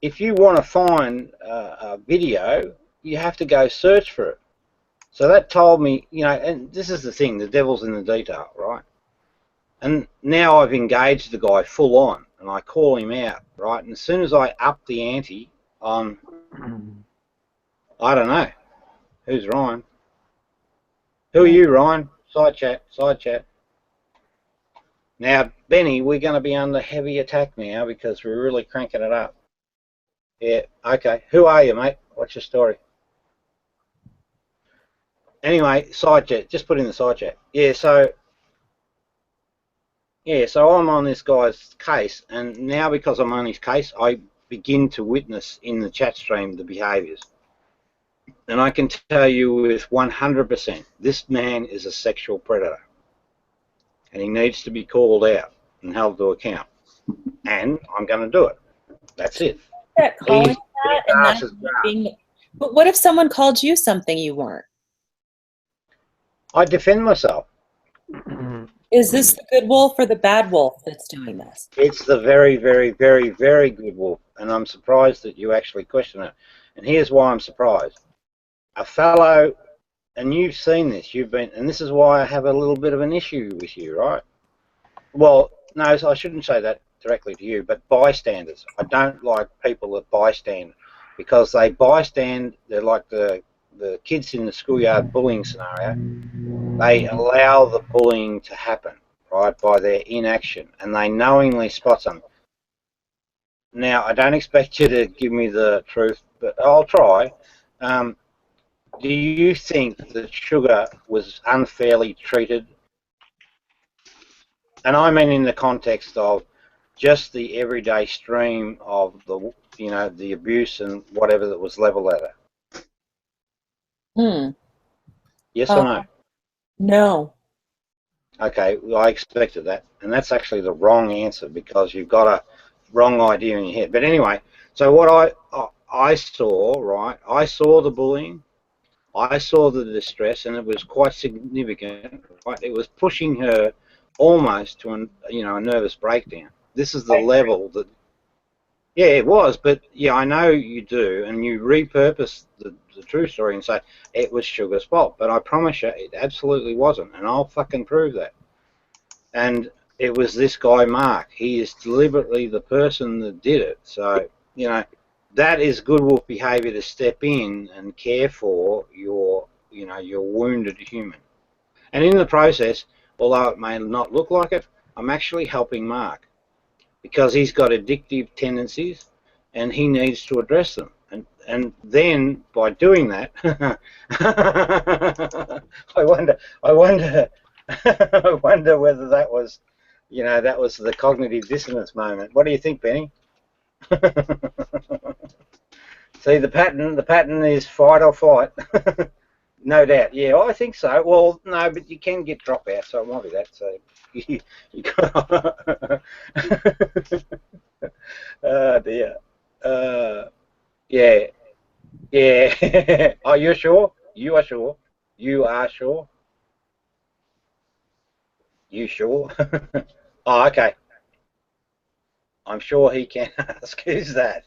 If you want to find a video, you have to go search for it. So that told me, you know, and this is the thing, the devil's in the detail, right? And now I've engaged the guy full on, and I call him out, right? And as soon as I up the ante on, I don't know, who's Ryan? Who are you, Ryan? Side chat. Now, Benny, we're going to be under heavy attack now because we're really cranking it up. Yeah, okay. Who are you, mate? What's your story? Anyway, side chat. Just put in the side chat. Yeah, so I'm on this guy's case, and now because I'm on his case, I begin to witness in the chat stream the behaviours. And I can tell you with 100%, this man is a sexual predator. And he needs to be called out and held to account. And I'm going to do it. That's it. But what if someone called you something you weren't? I defend myself. Is this the good wolf or the bad wolf that's doing this? It's the very, very, very, very good wolf. And I'm surprised that you actually question it. And here's why I'm surprised. A fellow, and you've seen this, and this is why I have a little bit of an issue with you, right? Well, no, I shouldn't say that directly to you, but bystanders. I don't like people that bystand because they bystand. They're like the kids in the schoolyard bullying scenario. They allow the bullying to happen, right, by their inaction, and they knowingly spot them. Now, I don't expect you to give me the truth, but I'll try. do you think that sugar was unfairly treated? And I mean in the context of just the everyday stream of the, you know, the abuse and whatever that was leveled at her. Hmm. Yes or no? No. Okay, well, I expected that, and that's actually the wrong answer because you've got a wrong idea in your head. But anyway, so what I saw, right? I saw the bullying, I saw the distress, and it was quite significant. Right? It was pushing her almost to a nervous breakdown. This is the level that. Yeah, it was, but yeah, I know you do, and you repurpose the true story and say it was Sugar's fault, but I promise you it absolutely wasn't, and I'll fucking prove that. And it was this guy, Mark. He is deliberately the person that did it. So, you know, that is good wolf behaviour to step in and care for your wounded human. And in the process, although it may not look like it, I'm actually helping Mark because he's got addictive tendencies and he needs to address them. And then by doing that, I wonder I wonder whether that was, that was the cognitive dissonance moment. What do you think, Benny? See, the pattern is fight or flight. No doubt. Yeah, I think so. Well, no, but you can get dropout, so it might be that. So you got. Oh dear. Yeah. Yeah. Oh, you're sure? You are sure? You are sure? You sure? Oh, okay. I'm sure he can ask. Who's that?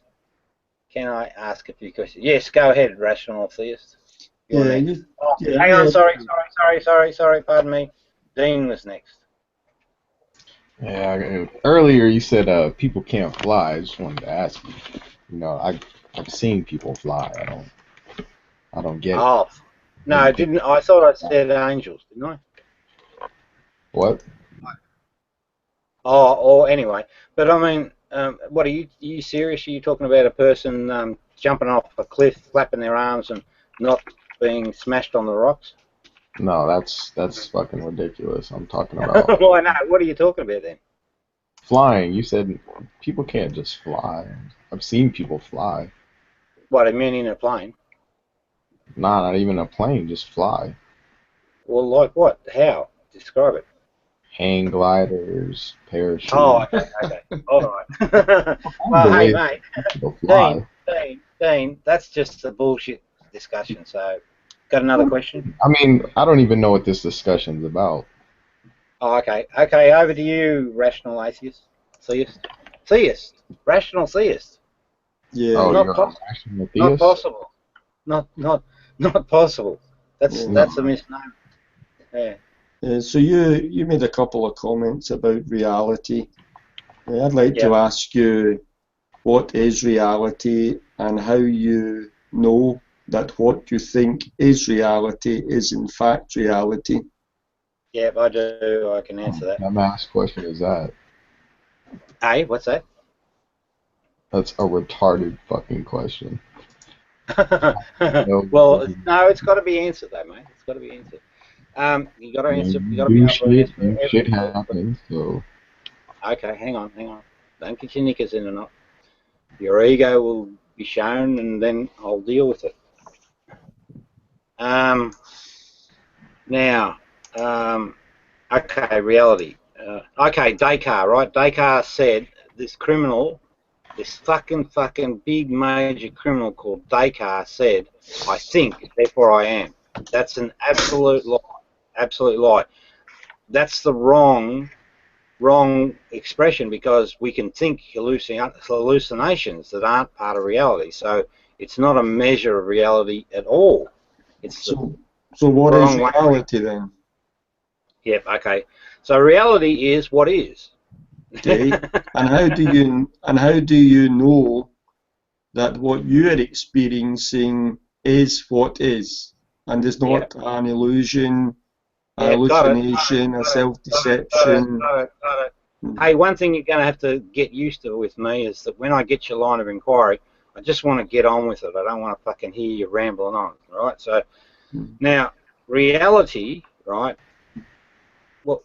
Can I ask a few questions? Yes, go ahead, rational theist. Yeah, Hang on, sorry, pardon me. Dean was next. Yeah, earlier you said people can't fly. I just wanted to ask you. I've seen people fly. I don't get it. Oh, no, I didn't. I thought I said angels, didn't I? What? Oh, or anyway. But I mean, what are you serious? Are you talking about a person jumping off a cliff, flapping their arms, and not being smashed on the rocks? No, that's fucking ridiculous. I'm talking about Why not? What are you talking about then? flying. You said people can't just fly. I've seen people fly. What, I mean in a plane? Nah, not even a plane, just fly. Well, like what? How? Describe it. Hang gliders, parachute. Oh, okay. All right. Well, hey, mate. People fly. Dean, that's just a bullshit discussion. So, got another question? I mean, I don't even know what this discussion's about. Oh, okay. Okay, over to you, rational atheist. Theist. Rational theist. yeah. Oh, Not you're possible. a rational Not theist? possible. Not possible. That's a misnomer. Yeah. So you made a couple of comments about reality. I'd like to ask you, what is reality, and how you know that what you think is reality is in fact reality? Yep, I do. I can answer that. What dumbass question is that? Hey, what's that? That's a retarded fucking question. Well, no, it's got to be answered though, mate. It's got to be answered. You got to answer. You got to be able to answer shit happens. So okay, hang on. Don't get your knickers in a knot. Your ego will be shown, and then I'll deal with it. Now, okay, reality. Okay, Descartes, right? Descartes said this criminal, this fucking big major criminal called Descartes said, "I think, therefore I am." That's an absolute lie. Absolute lie. That's the wrong expression, because we can think hallucinations that aren't part of reality. So it's not a measure of reality at all. It's so what is reality then? Yep. Okay. So reality is what is. Okay. And how do you know that what you are experiencing is what is, and is not an illusion, a hallucination, a self-deception? Got it. Hey, one thing you're going to have to get used to with me is that when I get your line of inquiry, I I just want to get on with it. I don't want to fucking hear you rambling on, right? So now, reality, right? Well,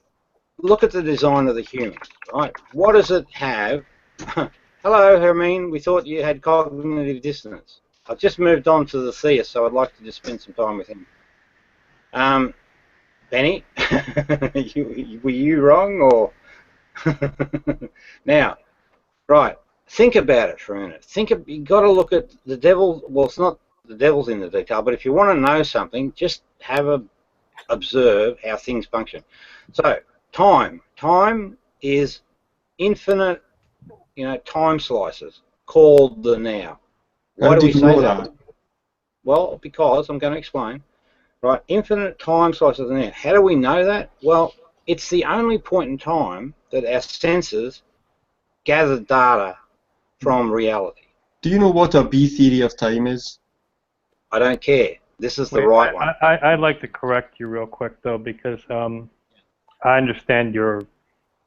look at the design of the human, right? What does it have? Hello, Hermine. We thought you had cognitive dissonance. I've just moved on to the theist, so I'd like to just spend some time with him. Benny, were you wrong or? Now, right. Think about it for a minute. You got to look at the devil. Well, it's not the devil's in the detail, but if you want to know something, just observe how things function. So, time is infinite, time slices called the now. Why do we say that? Well, because I'm going to explain. Right, infinite time slices of the now. How do we know that? Well, it's the only point in time that our senses gather data from reality. Do you know what a B theory of time is? I don't care. This is the right one. I'd like to correct you real quick, though, because I understand your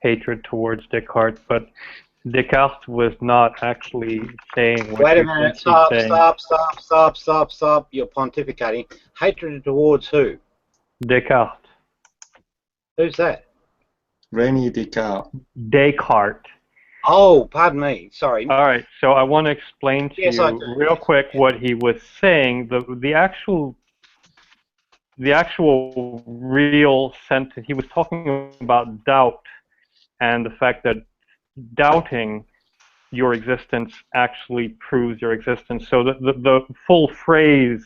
hatred towards Descartes, but Descartes was not actually saying what Wait a you minute. think he's saying. Stop. You're pontificating. Hatred towards who? Descartes. Who's that? René Descartes. Descartes. Oh, pardon me. Sorry. All right, so I want to explain to Yes, you I do. real quick what he was saying. The actual real sentence, he was talking about doubt and the fact that doubting your existence actually proves your existence. So the full phrase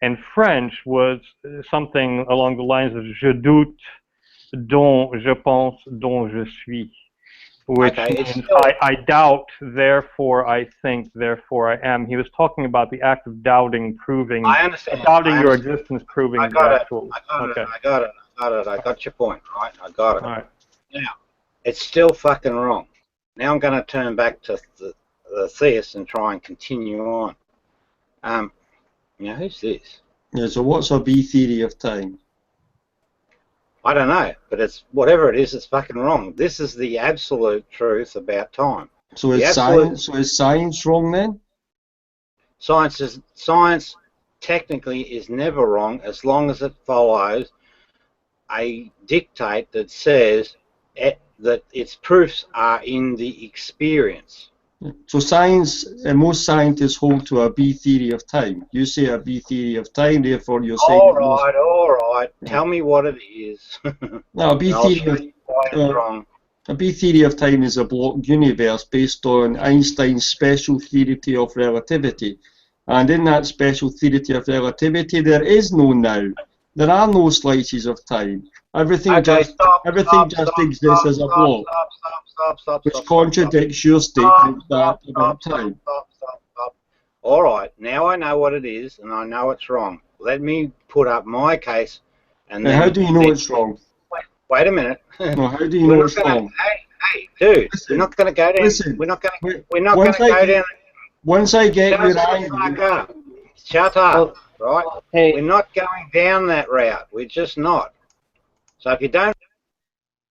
in French was something along the lines of "Je doute, donc je pense, donc je suis." Which means I doubt, therefore I think, therefore I am. He was talking about the act of doubting, proving, I understand. doubting your existence, proving I got the it. actual. I got it. I got your point, right? I got it. All right. Now, it's still fucking wrong. Now I'm going to turn back to the theist and try and continue on. Who's this? Yeah, so what's a B theory of time? I don't know, but it's whatever it is, it's fucking wrong. This is the absolute truth about time. So is science wrong then? Science technically is never wrong as long as it follows a dictate that says that its proofs are in the experience. So science, and most scientists hold to a B theory of time. You say a B theory of time, therefore you're saying... All right. Yeah. Tell me what it is. No, a B theory of time is a block universe based on Einstein's special theory of relativity. And in that special theory of relativity, there is no now. There are no slices of time. Everything just exists as a block. Which contradicts your statement about time. Stop. All right, now I know what it is, and I know it's wrong. Let me put up my case, and then... How do you know it's wrong? Wait a minute. No, how do you know it's wrong? Hey, dude, we're not going to go down... We're not going to go down... Once I get your angle... Shut up, right? Hey. We're not going down that route. We're just not. So if you don't...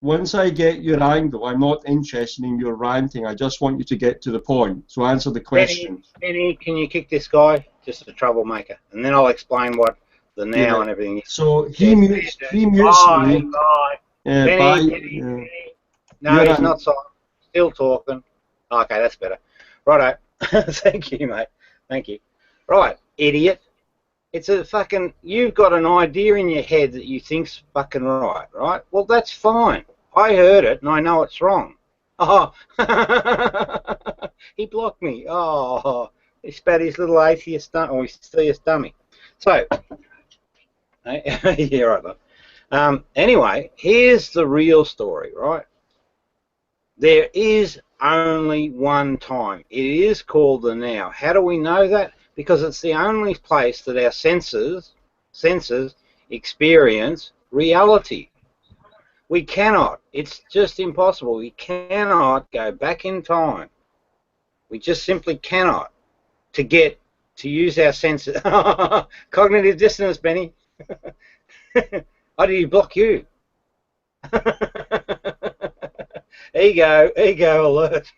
Once I get your angle, I'm not interested in your ranting. I just want you to get to the point. So answer the question. Benny, can you kick this guy? Just a troublemaker. And then I'll explain what the now and everything is. So he mutes me. Benny, no, he's not silent. Still talking. Okay, that's better. Righto. Thank you, mate. Thank you. Right, idiot. It's a fucking... You've got an idea in your head that you think's fucking right? Well, that's fine. I heard it and I know it's wrong. Oh, he blocked me. Oh, he spat his little atheist dummy. So, yeah, right. Anyway, here's the real story, right? There is only one time. It is called the now. How do we know that? Because it's the only place that our senses experience reality. We cannot. It's just impossible. We cannot go back in time. We just simply cannot to use our senses. Cognitive dissonance, Benny. How did he block you? Ego alert.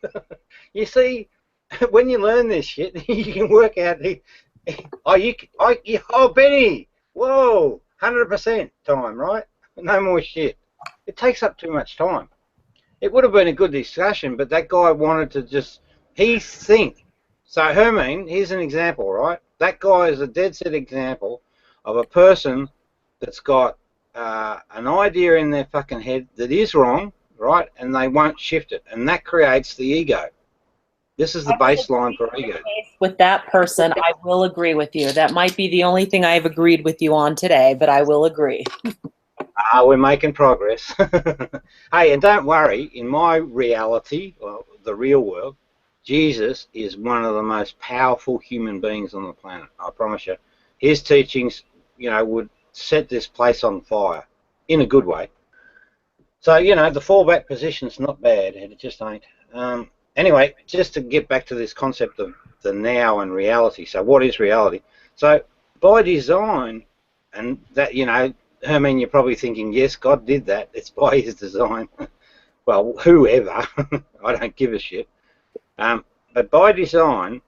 You see, when you learn this shit, you can work out oh, Benny, whoa, 100% time, right? No more shit. It takes up too much time. It would have been a good discussion, but that guy wanted to just, he think. So Hermine, here's an example, right? That guy is a dead set example of a person that's got an idea in their fucking head that is wrong, right? And they won't shift it. And that creates the ego. This is the baseline for ego. With that person, I will agree with you. That might be the only thing I've agreed with you on today, but I will agree. We're making progress. Hey, and don't worry, in my reality, well, the real world, Jesus is one of the most powerful human beings on the planet. I promise you. His teachings, would set this place on fire in a good way. So, the fallback position's not bad. It just ain't. Anyway, just to get back to this concept of the now and reality. So what is reality? So by design, and that, Hermine, you're probably thinking, yes, God did that. It's by his design. Well, whoever. I don't give a shit. But by design,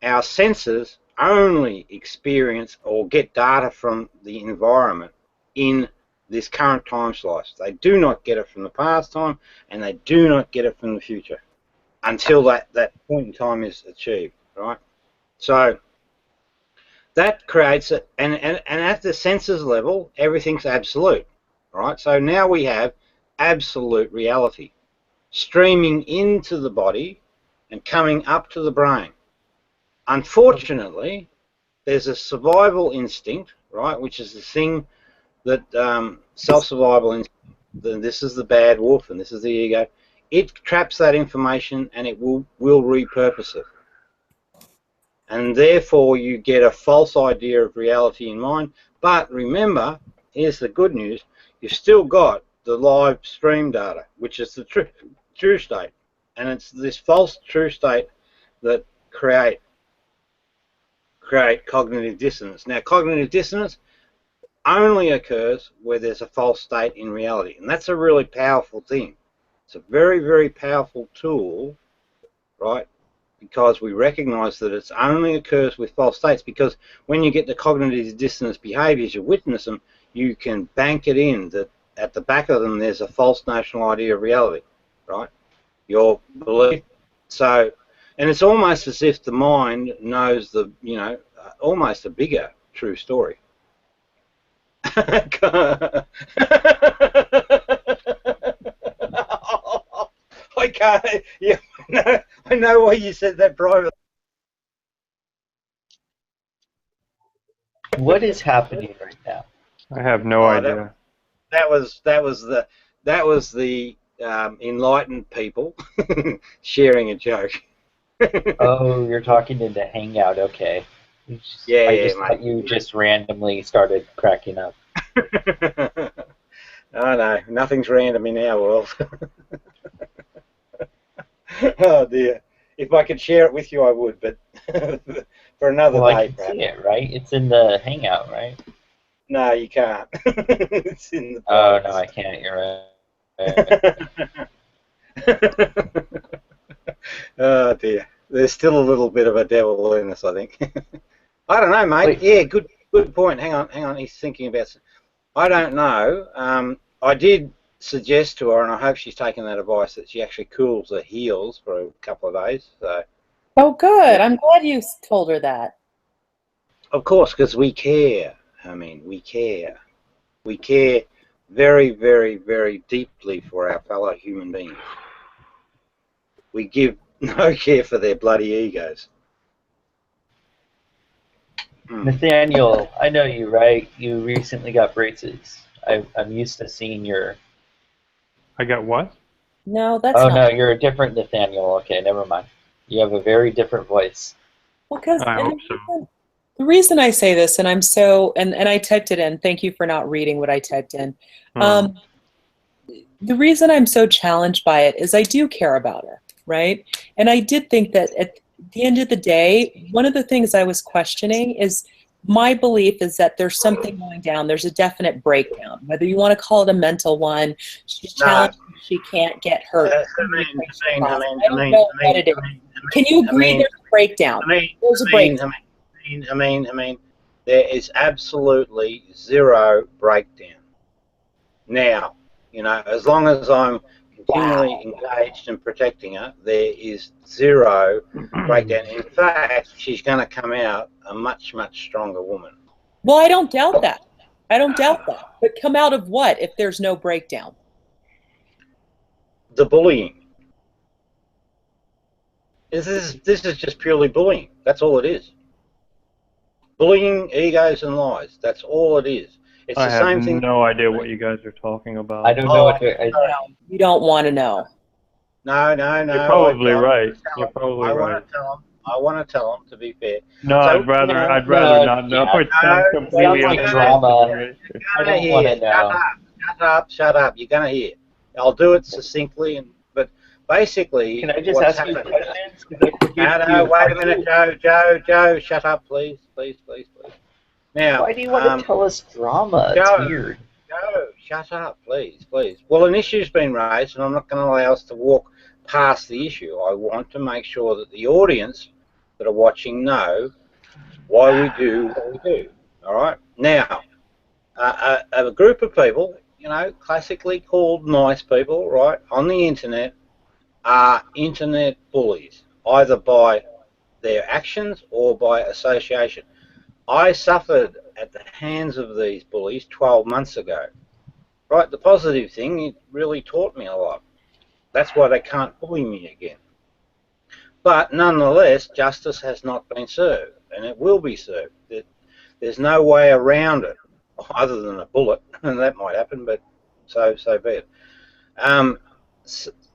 our senses only experience or get data from the environment in this current time slice. They do not get it from the past time, and they do not get it from the future until that point in time is achieved, right? So that creates it, and at the senses level, everything's absolute, right? So now we have absolute reality streaming into the body and coming up to the brain. Unfortunately, there's a survival instinct, right, which is the thing that self-survival instinct, this is the bad wolf and this is the ego. It traps that information and it will repurpose it. And therefore you get a false idea of reality in mind. But remember, here's the good news, you've still got the live stream data, which is the true state. And it's this false true state that create cognitive dissonance. Now, cognitive dissonance only occurs where there's a false state in reality. And that's a really powerful thing. It's a very, very powerful tool, right? Because we recognize that it only occurs with false states, because when you get the cognitive dissonance behaviors, you witness them, you can bank it in that at the back of them there's a false notional idea of reality, right? Your belief. So, and it's almost as if the mind knows the, almost a bigger true story. I can't. Yeah, I know why you said that privately. What is happening right now? I have no idea. That was the enlightened people sharing a joke. Oh, you're talking in the Hangout. Okay. I thought you just randomly started cracking up. Oh no, nothing's random in our world. Oh dear. If I could share it with you, I would, but for another day. I can see it, right? It's in the Hangout, right? No, you can't. It's in the Oh, no, I can't. You're right. Oh dear. There's still a little bit of a devil in us, I think. I don't know, mate. Wait. Yeah, good point. Hang on. He's thinking about. I don't know. I did suggest to her, and I hope she's taken that advice, that she actually cools her heels for a couple of days. So. Oh, good. I'm glad you told her that. Of course, because we care. I mean, we care. We care very, very, very deeply for our fellow human beings. We give no care for their bloody egos. Nathaniel, I know you, right? You recently got braces. I'm used to seeing your... I got what? No, that's not... Oh, no, you're a different Nathaniel. Okay, never mind. You have a very different voice. Well, because I hope so. The reason I say this, and I'm so... And I typed it in. Thank you for not reading what I typed in. The reason I'm so challenged by it is I do care about her, right? And I did think that at the end of the day, one of the things I was questioning is My belief is that there's something going down. There's a definite breakdown. Whether you want to call it a mental one, she's challenged. She can't get hurt. I don't know what it is. Can you agree there's a breakdown? There's a breakdown. I mean, there is absolutely zero breakdown. Now, you know, as long as I'm continually engaged in protecting her, there is zero breakdown. In fact, she's going to come out a much, much stronger woman. Well, I don't doubt that. I don't doubt that. But come out of what if there's no breakdown? The bullying. This is just purely bullying. That's all it is. Bullying, egos, and lies. That's all it is. It's the same thing. I have no idea what you guys are talking about. I don't know what you don't want to know. No. You're probably right. You're probably right. I want to tell them, to be fair. No, so, I'd rather not know. It sounds completely like drama. I don't want to know. Shut up. You're going to hear. I'll do it succinctly, but basically... Can I just ask you questions? No, wait a minute, Joe, shut up, please. Now, why do you want to tell us drama? It's weird. Joe, shut up, please. Well, an issue's been raised, and I'm not going to allow us to walk past the issue. I want to make sure that the audience that are watching know why we do what we do. All right? Now, a group of people, you know, classically called nice people, right, on the internet are internet bullies, either by their actions or by association. I suffered at the hands of these bullies 12 months ago. Right, the positive thing, it really taught me a lot. That's why they can't bully me again. But nonetheless, justice has not been served, and it will be served. There's no way around it, other than a bullet, and that might happen, but so be it.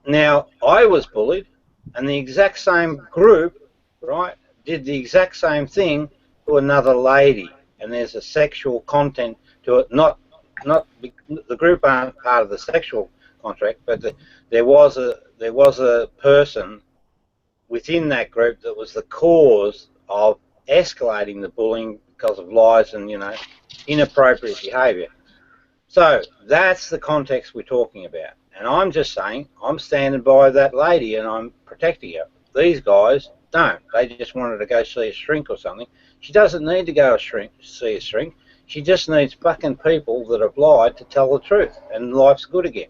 Now, I was bullied, and the exact same group, right, did the exact same thing to another lady, and there's a sexual content to it. Not the group aren't part of the sexual contract, but there was a person within that group that was the cause of escalating the bullying because of lies and, you know, inappropriate behaviour. So that's the context we're talking about, and I'm just saying I'm standing by that lady and I'm protecting her. These guys don't. They just wanted to go see a shrink or something. She doesn't need to go see a shrink. She just needs fucking people that have lied to tell the truth, and life's good again.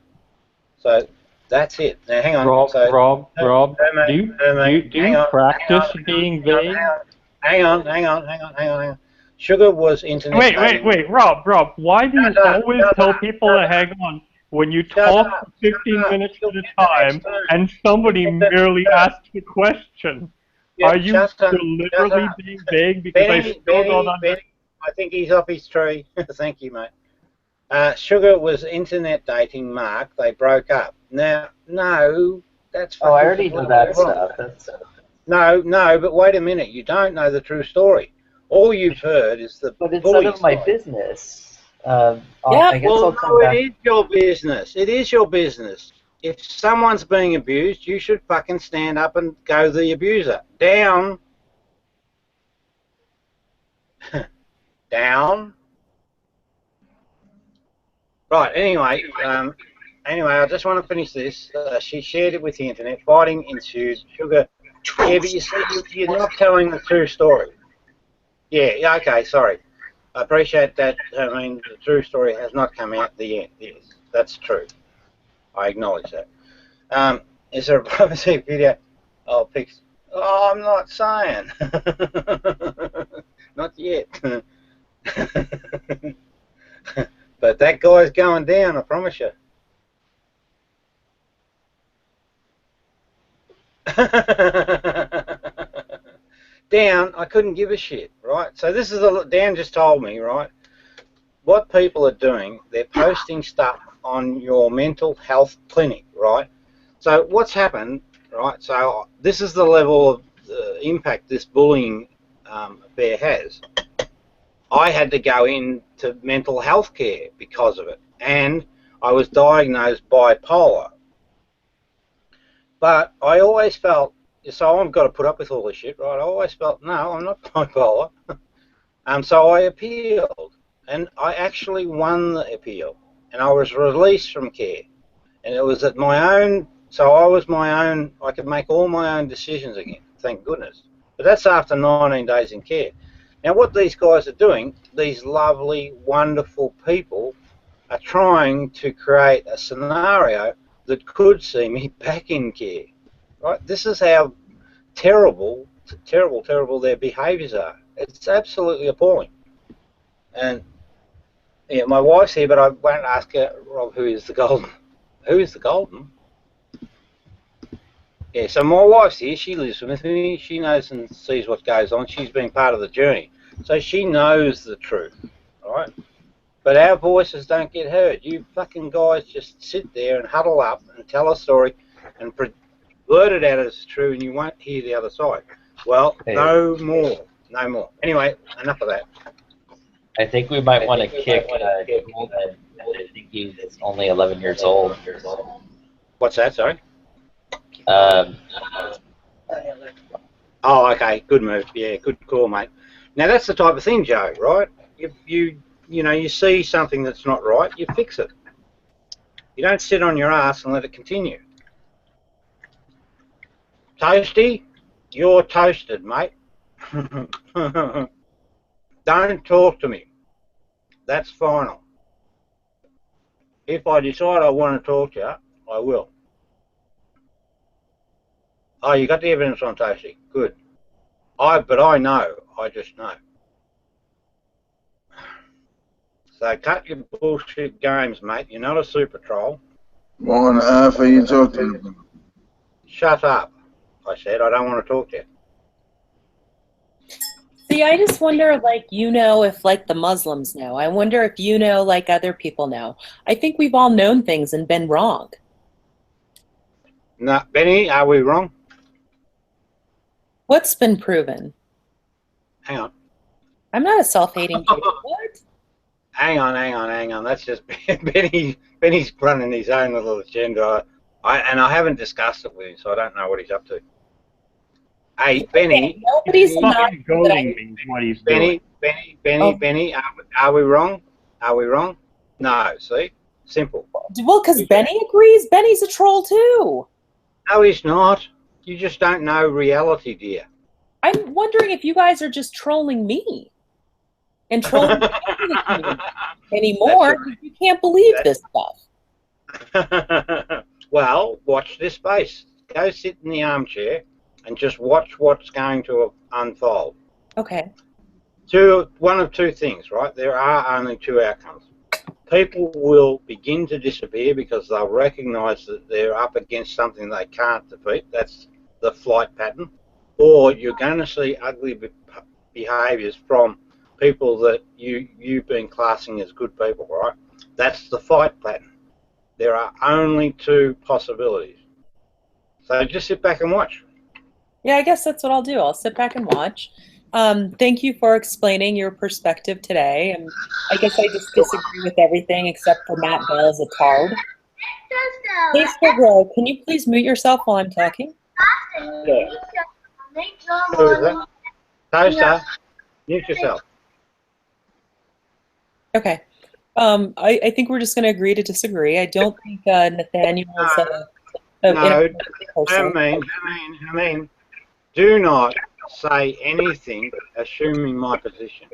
So that's it. Now hang on. Rob, do you practice being vague? Hang on. Sugar was internet. Wait, Rob. Why do you always tell people to hang on when you talk for 15 minutes at a time and somebody merely asks a question? Are you deliberately being vague because I still don't understand? I think he's off his tree. Thank you, mate. Sugar was internet dating Mark. They broke up. Now, no, that's... Oh, I already know that stuff. No, but wait a minute. You don't know the true story. All you've heard is the But it's none of my business. I guess well, no, it is your business. It is your business. If someone's being abused, you should fucking stand up and go the abuser. Down. Down. Right, anyway, I just want to finish this. She shared it with the internet. Fighting ensued. Sugar. Yeah, but you see, you're not telling the true story. Yeah, okay, sorry. I appreciate that. I mean, the true story has not come out at the end. Yes, that's true. I acknowledge that. Is there a privacy video? Oh, pics. Oh, I'm not saying. Not yet. But that guy's going down, I promise you. Dan, I couldn't give a shit, right? So this is Dan just told me, right? What people are doing, they're posting stuff on your mental health clinic, right? So what's happened, right? So this is the level of impact this bullying affair has. I had to go into mental health care because of it, and I was diagnosed bipolar. But I always felt, so I've got to put up with all this shit, right? I always felt, no, I'm not bipolar. So I appealed, and I actually won the appeal, and I was released from care. And it was at my own, so I was my own, I could make all my own decisions again, thank goodness. But that's after 19 days in care. Now what these guys are doing, these lovely, wonderful people, are trying to create a scenario that could see me back in care. Right? This is how terrible their behaviours are. It's absolutely appalling. And yeah, my wife's here, but I won't ask her, Rob, who is the golden? Who is the golden? Yeah, so my wife's here. She lives with me. She knows and sees what goes on. She's been part of the journey. So she knows the truth, all right? But our voices don't get heard. You fucking guys just sit there and huddle up and tell a story and blurt it out as true, and you won't hear the other side. Well, no more. No more. Anyway, enough of that. I think we might want to kick Golden. I think he's only 11 years old. What's that, sorry? Oh, okay. Good move. Yeah, good call, mate. Now, that's the type of thing, Joe, right? You know, you see something that's not right, you fix it. You don't sit on your ass and let it continue. Toasty, you're toasted, mate. Don't talk to me. That's final. If I decide I want to talk to you, I will. Oh, you got the evidence on Toasty. Good. But I know. I just know. So cut your bullshit games, mate. You're not a super troll. What on earth are you talking about? Shut up. I said I don't want to talk to you. See, I just wonder, like, you know, if, like, the Muslims know. I wonder if you know, like, other people know. I think we've all known things and been wrong. No, Benny, are we wrong? What's been proven? Hang on. I'm not a self-hating Jew. What? Hang on. That's just Benny's running his own little agenda. And I haven't discussed it with him, so I don't know what he's up to. Hey, Benny. Nobody's not. Benny, are we wrong? Are we wrong? No, see? Simple. Well, because Beni agrees. Benny's a troll, too. No, he's not. You just don't know reality, dear. I'm wondering if you guys are just trolling me. And trolling the community anymore. Right. You can't believe this stuff. Well, watch this space. Go sit in the armchair and just watch what's going to unfold. Okay. One of two things, right? There are only two outcomes. People will begin to disappear because they'll recognise that they're up against something they can't defeat. That's the flight pattern. Or you're going to see ugly behaviours from people that you've been classing as good people, right? That's the fight pattern. There are only two possibilities. So just sit back and watch. Yeah, I guess that's what I'll do. I'll sit back and watch. Thank you for explaining your perspective today. And I guess I just disagree with everything except for Matt Bell's a tard. Hey, Squirrel, can you please mute yourself while I'm talking? Yeah. Who is that? Toaster, mute yourself. Okay. I think we're just going to agree to disagree. I don't think Nathaniel is no, I mean, do not say anything assuming my position.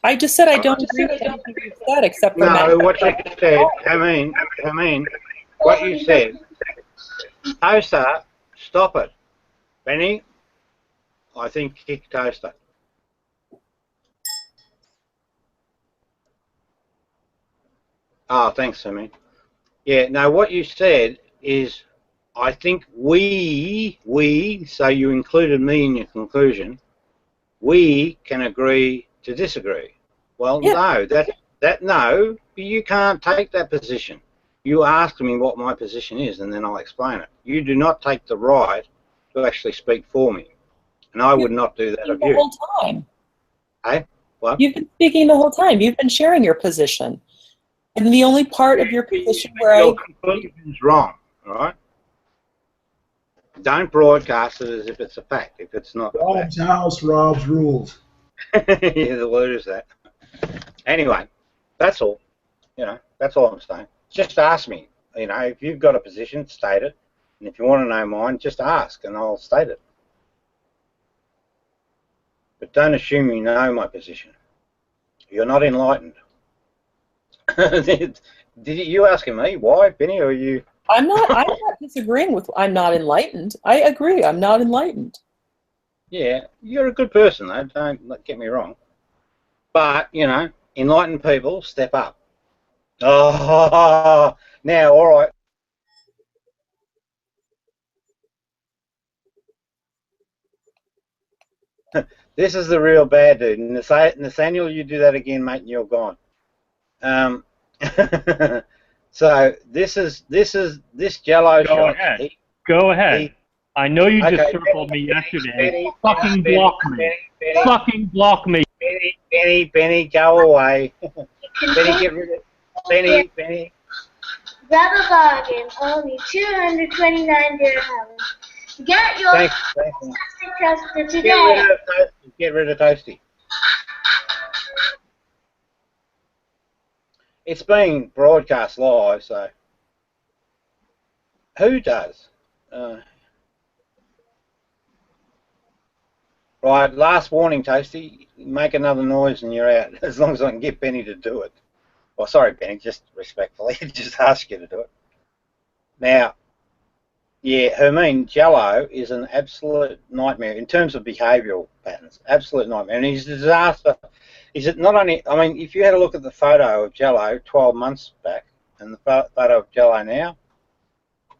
I just said I don't agree with anything you said except for no, what you said, I mean, what you said. Toaster, stop it. Benny, I think kick Toaster. Oh, thanks, Sammy. Yeah, no, what you said is, I think we, so you included me in your conclusion, we can agree to disagree. Well, yeah. No, you can't take that position. You ask me what my position is, and then I'll explain it. You do not take the right to actually speak for me, and I would not do that of you. The whole time. Hey, what? You've been speaking the whole time. You've been sharing your position. And the only part of your position where your conclusion is wrong, all right? Don't broadcast it as if it's a fact, if it's not. Rob's house, Rob's rules. Yeah, the word is that. Anyway, that's all. You know, that's all I'm saying. Just ask me. You know, if you've got a position, state it. And if you want to know mine, just ask and I'll state it. But don't assume you know my position. You're not enlightened. Did you asking me why, Benny, or are you? I'm not disagreeing with. I'm not enlightened. I agree. I'm not enlightened. Yeah, you're a good person, though. Don't get me wrong. But you know, enlightened people step up. Oh, now, all right. This is the real bad dude. Nathaniel, you do that again, mate, and you're gone. So this Jello Go shot. ahead. Go ahead. I know you just circled me yesterday. Fucking block me. Fucking block me. Benny, go away. Benny, get rid of Benny. Grab a bargain, only 229 dirhams. Get your plastic toaster today. Get rid of Toasty. It's being broadcast live, so who does? Right, last warning, Toasty. Make another noise and you're out. As long as I can get Benny to do it. Well, sorry, Benny, just respectfully, just ask you to do it. Now, yeah, Hermine, Jello is an absolute nightmare in terms of behavioural patterns. Absolute nightmare. And he's a disaster. Is it not only, I mean, if you had a look at the photo of Jello 12 months back and the photo of Jello now,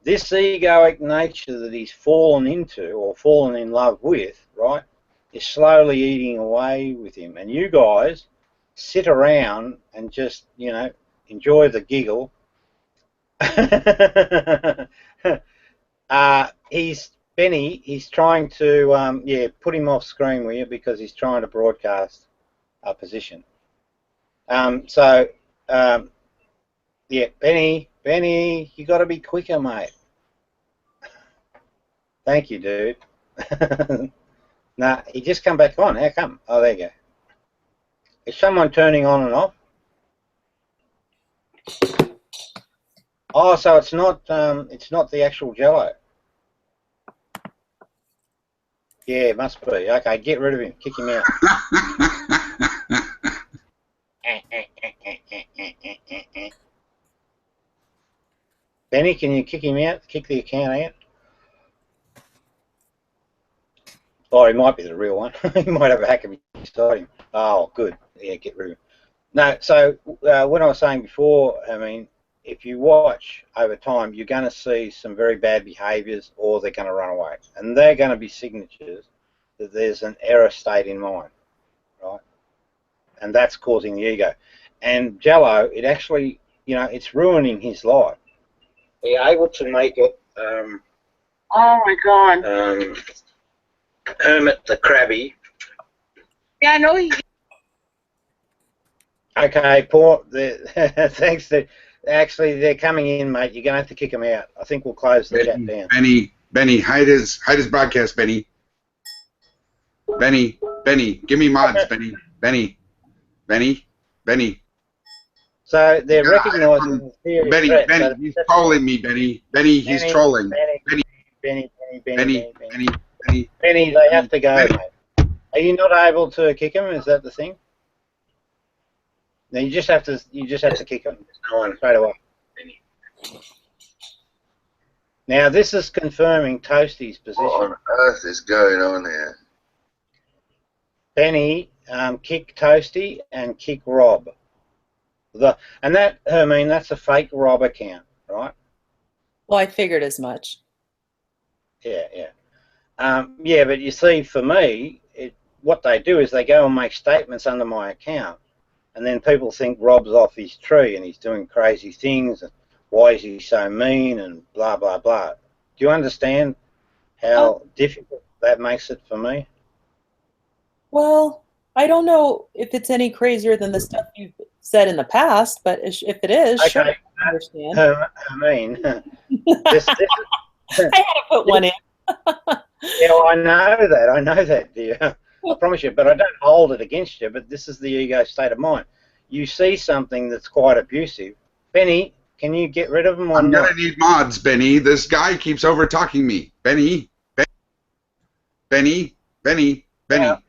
this egoic nature that he's fallen into or fallen in love with, right, is slowly eating away with him. And you guys sit around and just, you know, enjoy the giggle. Benny, he's trying to, put him off screen with you because he's trying to broadcast a position. Benny, you got to be quicker, mate. Thank you, dude. Nah, he just come back on. How come? Oh, there you go. Is someone turning on and off? Oh, so it's not the actual Jello. Yeah, it must be. Okay, get rid of him. Kick him out. Benny, can you kick him out? Kick the account out? Oh, he might be the real one. He might have a hacker beside him. Oh, good. Yeah, get rid of him. No, so what I was saying before, I mean, if you watch over time, you're going to see some very bad behaviours or they're going to run away. And they're going to be signatures that there's an error state in mind, right? And that's causing the ego. And Jello, it actually, you know, it's ruining his life. Be able to make it, oh my God. Hermit the Crabby. Yeah, I know he. Okay, Paul, thanks. Actually, they're coming in, mate. You're going to have to kick them out. I think we'll close the chat down. Benny, hide his broadcast, Benny. Benny, give me mods, Benny. So they're recognising Benny, he's trolling me, Benny. Benny, he's trolling. Benny, they have to go, mate. Are you not able to kick him? Is that the thing? No, you just have to kick him straight away. Now this is confirming Toasty's position. What on earth is going on here? Benny, kick Toasty and kick Rob. And that, Hermine, that's a fake Rob account, right? Well, I figured as much. Yeah. Yeah, but you see, for me, what they do is they go and make statements under my account, and then people think Rob's off his tree and he's doing crazy things, and why is he so mean and blah, blah, blah. Do you understand how difficult that makes it for me? Well, I don't know if it's any crazier than the stuff you've said in the past, but if it is, okay. Sure, I understand. I mean, this I had to put one in. Yeah, well, I know that, dear. I promise you. But I don't hold it against you. But this is the ego state of mind. You see something that's quite abusive. Benny, can you get rid of him or I'm not? gonna need mods, Benny. This guy keeps over talking me. Benny. Now,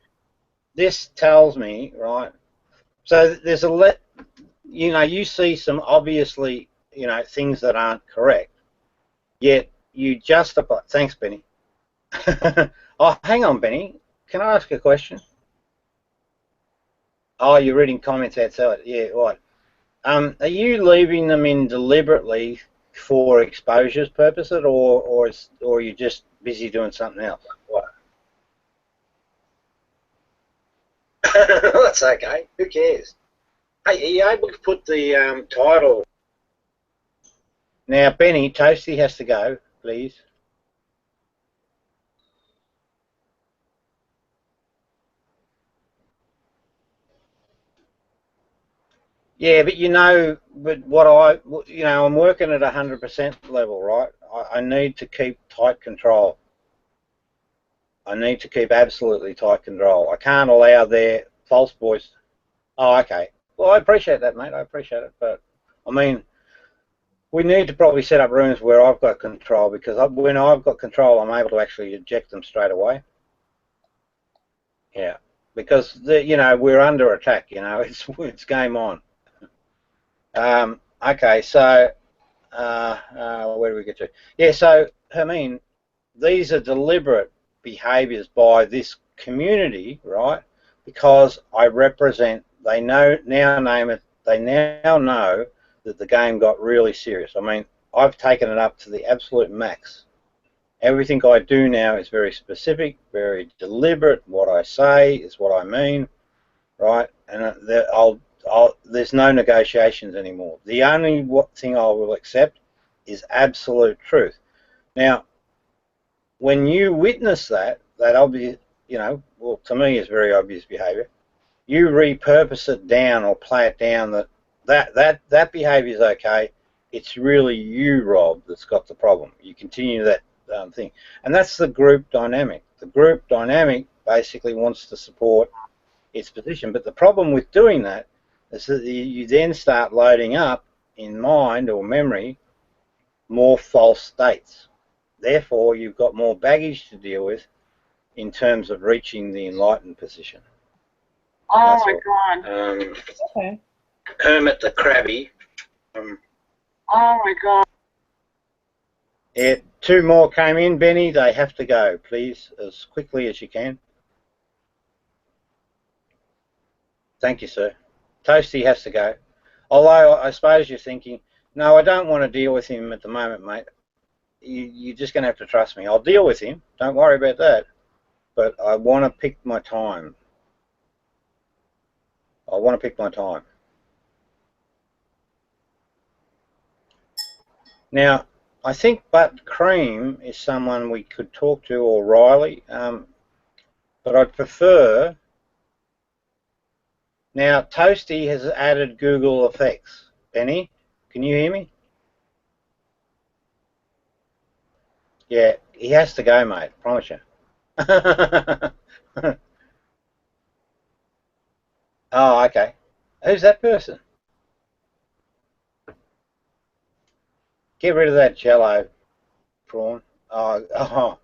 this tells me, right? So there's you see some obviously, things that aren't correct. Yet you justify. Thanks, Benny. Oh, hang on, Benny. Can I ask a question? Oh, you're reading comments outside. Yeah, right. Are you leaving them in deliberately for exposure's purposes, or are you just busy doing something else? What? That's okay. Who cares? Hey, are you able to put the title? Now, Benny, Toasty has to go, please. Yeah, but I'm working at 100% level, right? I need to keep tight control. I need to keep absolutely tight control. I can't allow their false voice. Oh, okay. Well, I appreciate that, mate. I appreciate it. But, I mean, we need to probably set up rooms where I've got control, because when I've got control, I'm able to actually eject them straight away. Yeah. Because, we're under attack, it's game on. Okay, so where do we get to? Yeah, so Hermine, these are deliberate behaviours by this community, right? Because I represent. They now know that the game got really serious. I mean, I've taken it up to the absolute max. Everything I do now is very specific, very deliberate. What I say is what I mean, right? And there's no negotiations anymore. The only thing I will accept is absolute truth. Now, when you witness that obvious, well, to me is very obvious behaviour, you repurpose it down or play it down that behaviour is okay. It's really you, Rob, that's got the problem. You continue that thing. And that's the group dynamic. The group dynamic basically wants to support its position. But the problem with doing that is that you then start loading up in mind or memory more false states. Therefore, you've got more baggage to deal with in terms of reaching the enlightened position. Oh my God. Okay. Hermit the Crabby. Oh my God. Yeah, 2 more came in, Benny. They have to go, please, as quickly as you can. Thank you, sir. Toasty has to go. Although I suppose you're thinking, no, I don't want to deal with him at the moment, mate. You're just going to have to trust me. I'll deal with him. Don't worry about that. But I want to pick my time. I want to pick my time. Now, I think Butt Cream is someone we could talk to, or Riley, but I'd prefer. Now, Toasty has added Google Effects. Benny, can you hear me? Yeah, he has to go, mate. Promise you. Oh, okay. Who's that person? Get rid of that jello prawn. Oh,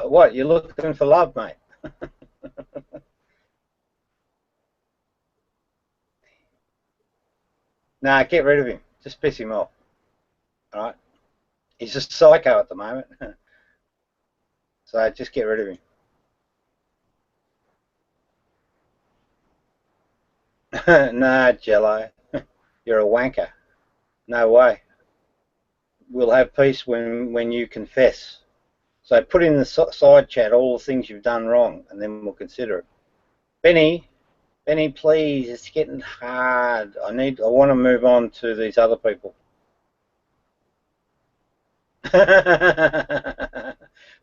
what? You're looking for love, mate? Nah, get rid of him. Just piss him off. All right? He's a psycho at the moment. So just get rid of him. Nah, jello. You're a wanker. No way. We'll have peace when you confess. So put in the side chat all the things you've done wrong, and then we'll consider it. Benny, please, it's getting hard. I want to move on to these other people.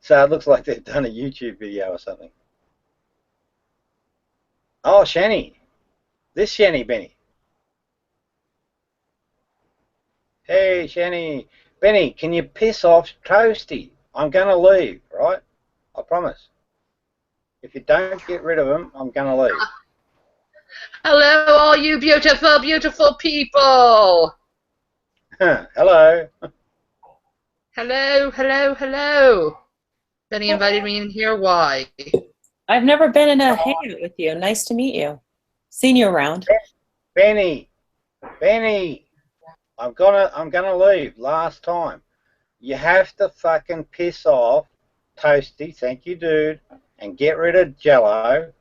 So it looks like they've done a YouTube video or something. Oh, Shani. This Shani, Benny. Hey, Shani. Benny, can you piss off Toasty? I'm going to leave, right? I promise. If you don't get rid of them, I'm going to leave. Hello, all you beautiful, beautiful people. Hello. Hello, hello, hello. Benny invited me in here. Why? I've never been in a hangout with you. Nice to meet you. Seen you around. Benny, I'm gonna leave. Last time. You have to fucking piss off Toasty, thank you, dude, and get rid of Jello.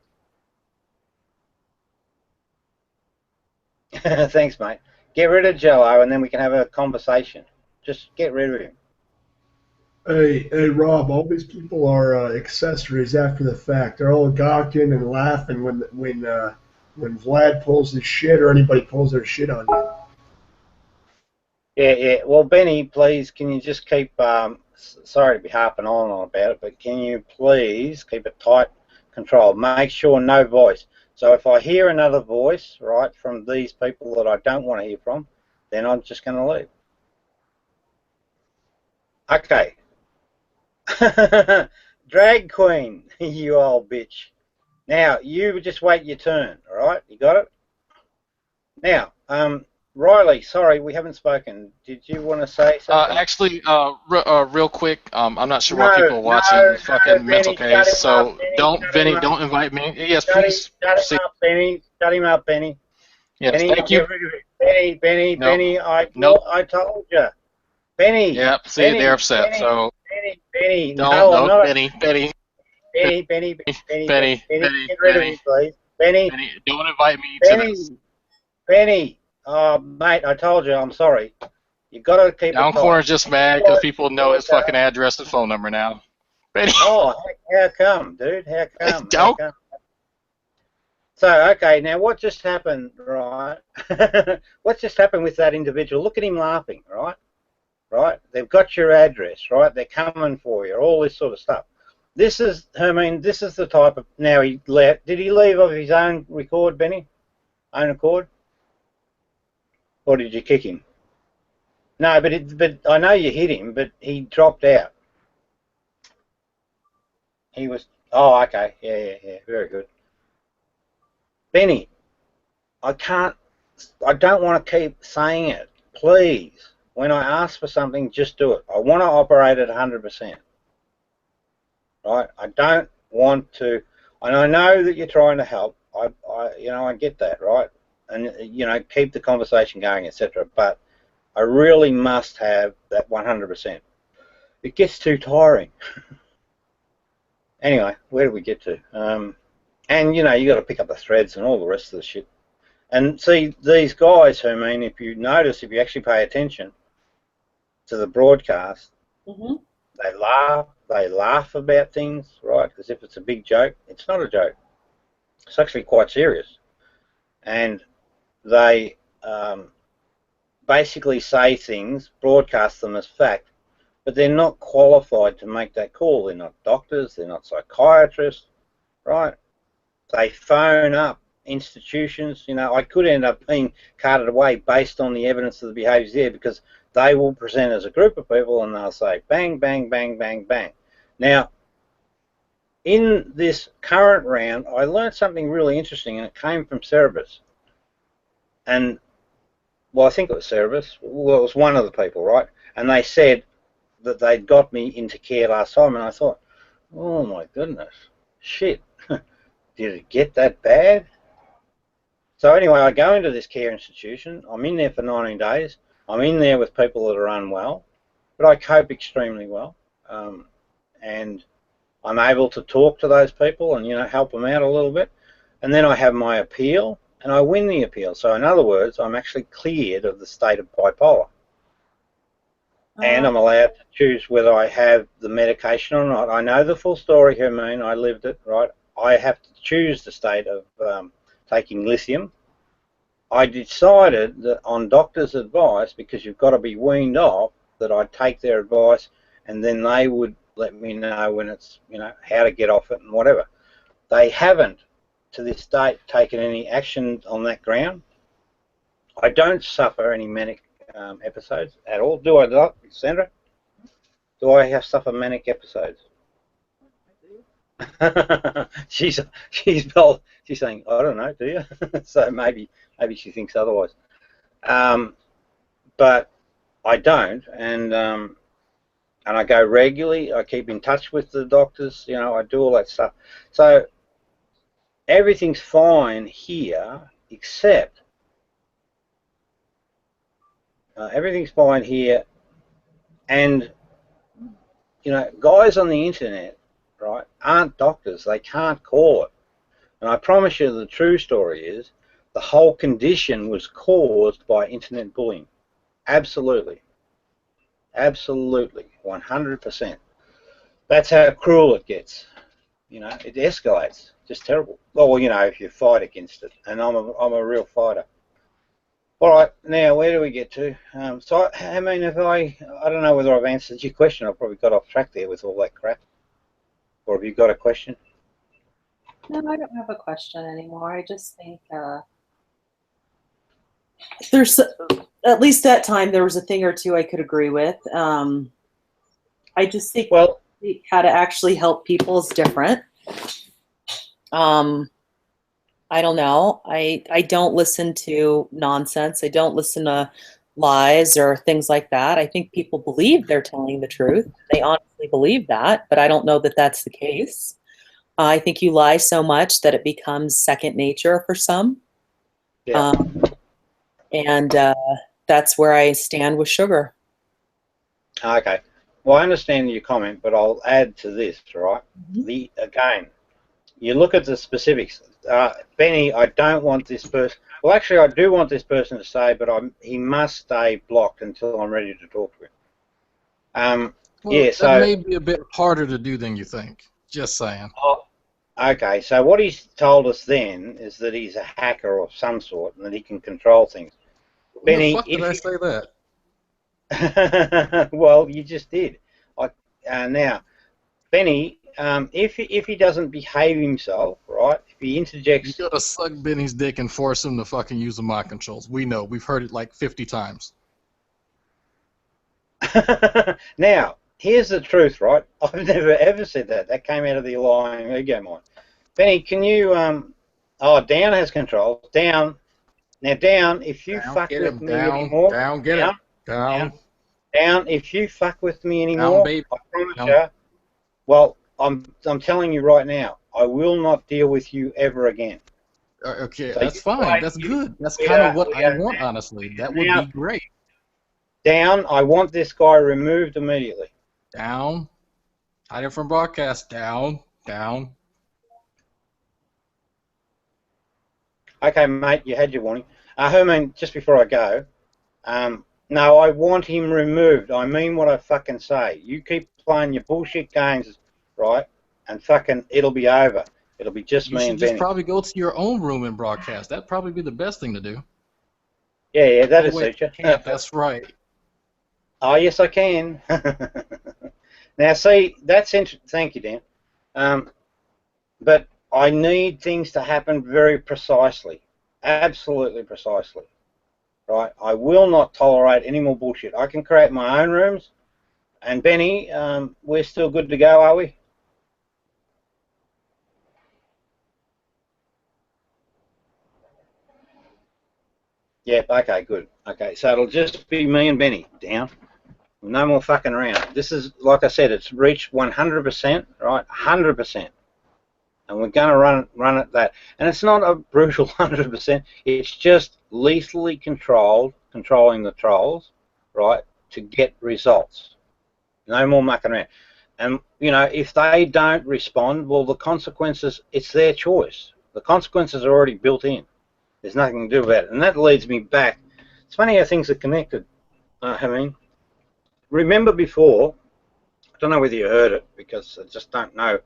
Thanks, mate. Get rid of Jello, and then we can have a conversation. Just get rid of him. Hey, Rob! All these people are accessories after the fact. They're all gawking and laughing when Vlad pulls his shit or anybody pulls their shit on you. Yeah. Well, Benny, please, can you just keep? Sorry to be harping on about it, but can you please keep a tight control? Make sure no voice. So if I hear another voice, right, from these people that I don't want to hear from, then I'm just going to leave. Okay. Drag queen, you old bitch. Now, you just wait your turn, all right? You got it? Now, Riley, sorry, we haven't spoken. Did you want to say something? Actually, real quick, I'm not sure why people are watching fucking mental case, so don't invite me. Yes, please. Shut him up, Benny. Yes, Benny, thank you. Benny, I told you. Benny. Yep, see, Benny, they're upset, Benny, so. Benny, No, Benny. Benny, get rid of him, please. Benny, don't invite me to this. Benny, oh, mate, I told you, I'm sorry. You got to keep Down it tight. corner's just mad because people know his fucking address and phone number now. Benny. Oh, how come, dude? How come? So, okay, now what just happened, right? What just happened with that individual? Look at him laughing, right? Right? They've got your address, right? They're coming for you, all this sort of stuff. This is, I mean, this is the type of, now he left, did he leave of his own record, Benny? Own accord? Or did you kick him? No, but I know you hit him, but he dropped out. He was, oh, okay, yeah, very good. Benny, I don't want to keep saying it. Please, when I ask for something, just do it. I want to operate at 100%. Right? I don't want to, and I know that you're trying to help. I get that, right? And keep the conversation going, etc. But I really must have that 100%. It gets too tiring. Anyway, where did we get to? And you got to pick up the threads and all the rest of the shit. And see, these guys, who, I mean, if you notice, if you actually pay attention to the broadcast, they laugh about things, right? As if it's a big joke. It's not a joke. It's actually quite serious. And they basically say things, broadcast them as fact, but they're not qualified to make that call. They're not doctors, they're not psychiatrists, right? They phone up institutions. I could end up being carted away based on the evidence of the behaviours there, because they will present as a group of people and they'll say bang, bang, bang, bang, bang. Now, in this current round, I learned something really interesting, and it came from Cerebus. And, well, I think it was Cerebus. Well, it was one of the people, right? And they said that they'd got me into care last time, and I thought, oh my goodness, shit, did it get that bad? So anyway, I go into this care institution. I'm in there for 19 days. I'm in there with people that are unwell, but I cope extremely well. And I'm able to talk to those people and, help them out a little bit. And then I have my appeal, and I win the appeal. So in other words, I'm actually cleared of the state of bipolar. And I'm allowed to choose whether I have the medication or not. I know the full story, Hermine. I lived it, right? I have to choose the state of taking lithium. I decided that on doctor's advice, because you've got to be weaned off, that I'd take their advice, and then they would let me know when it's, how to get off it and whatever. They haven't, to this date, taken any action on that ground. I don't suffer any manic episodes at all. Do I, Sandra? Do I suffer manic episodes? she's saying, I don't know, do you? So maybe she thinks otherwise. But I don't, and I go regularly. I keep in touch with the doctors. You know, I do all that stuff. So everything's fine here, except everything's fine here, and you know, guys on the internet, right, aren't doctors. They can't call it. And I promise you, the true story is the whole condition was caused by internet bullying. Absolutely. Absolutely. 100%. That's how cruel it gets. You know, it escalates. Just terrible. Well, you know, if you fight against it. And I'm a real fighter. All right, now where do we get to? So, I mean, I don't know whether I've answered your question. I probably got off track there with all that crap. Or have you got a question? No, I don't have a question anymore. I just think there's, at least that time, there was a thing or two I could agree with. I just think how to actually help people is different. I don't know. I don't listen to nonsense. I don't listen to lies or things like that. I think people believe they're telling the truth. They honestly believe that, but I don't know that that's the case. I think you lie so much that it becomes second nature for some. Yeah. And that's where I stand with sugar. Okay. Well, I understand your comment, but I'll add to this, right? Again, you look at the specifics. Beni, I don't want this person. Well, actually, I do want this person to stay, but he must stay blocked until I'm ready to talk to him. Well, yeah, so that may be a bit harder to do than you think. Just saying. Oh, okay, so what he's told us then is that he's a hacker of some sort and that he can control things. When Beni, the fuck did I say that? well, you just did. Now, Beni, if he doesn't behave himself, right? If he interjects, You gotta suck Benny's dick and force him to fucking use the mind controls. We know. We've heard it like 50 times. Now, here's the truth, right? I've never ever said that. That came out of the lying ego mind. Beni, can you? Oh, Down has control. Down. Now, Down. If you fuck with me anymore, Down. If you fuck with me anymore, baby. I promise you. Well, I'm telling you right now, I will not deal with you ever again. Okay, So that's fine. That's good. That's kind of what I want, honestly. That would be great. Down. I want this guy removed immediately. Down. Hide it from broadcast. Down. Okay, mate, you had your warning. Herman, just before I go, no, I want him removed. I mean what I fucking say. You keep playing your bullshit games, right? And fucking, it'll be over. It'll be just You me should and just Beni. probably go to your own room and broadcast. That'd probably be the best thing to do. Yeah, that'll wait, suit you. Can't. That's right. Oh, yes, I can. Now, see, that's interesting. Thank you, Dan. But I need things to happen very precisely. Absolutely precisely. Right? I will not tolerate any more bullshit. I can create my own rooms. And Beni, we're still good to go, are we? Yep, okay, good. Okay, so it'll just be me and Beni. Down. No more fucking around. This is, like I said, it's reached 100%, right? 100%. And we're going to run at that. And it's not a brutal 100%. It's just lethally controlling the trolls, right, to get results. No more mucking around. And, you know, if they don't respond, well, the consequences, it's their choice. The consequences are already built in. There's nothing to do about it. And that leads me back. It's funny how things are connected. I mean, remember before, I don't know whether you heard it because I just don't know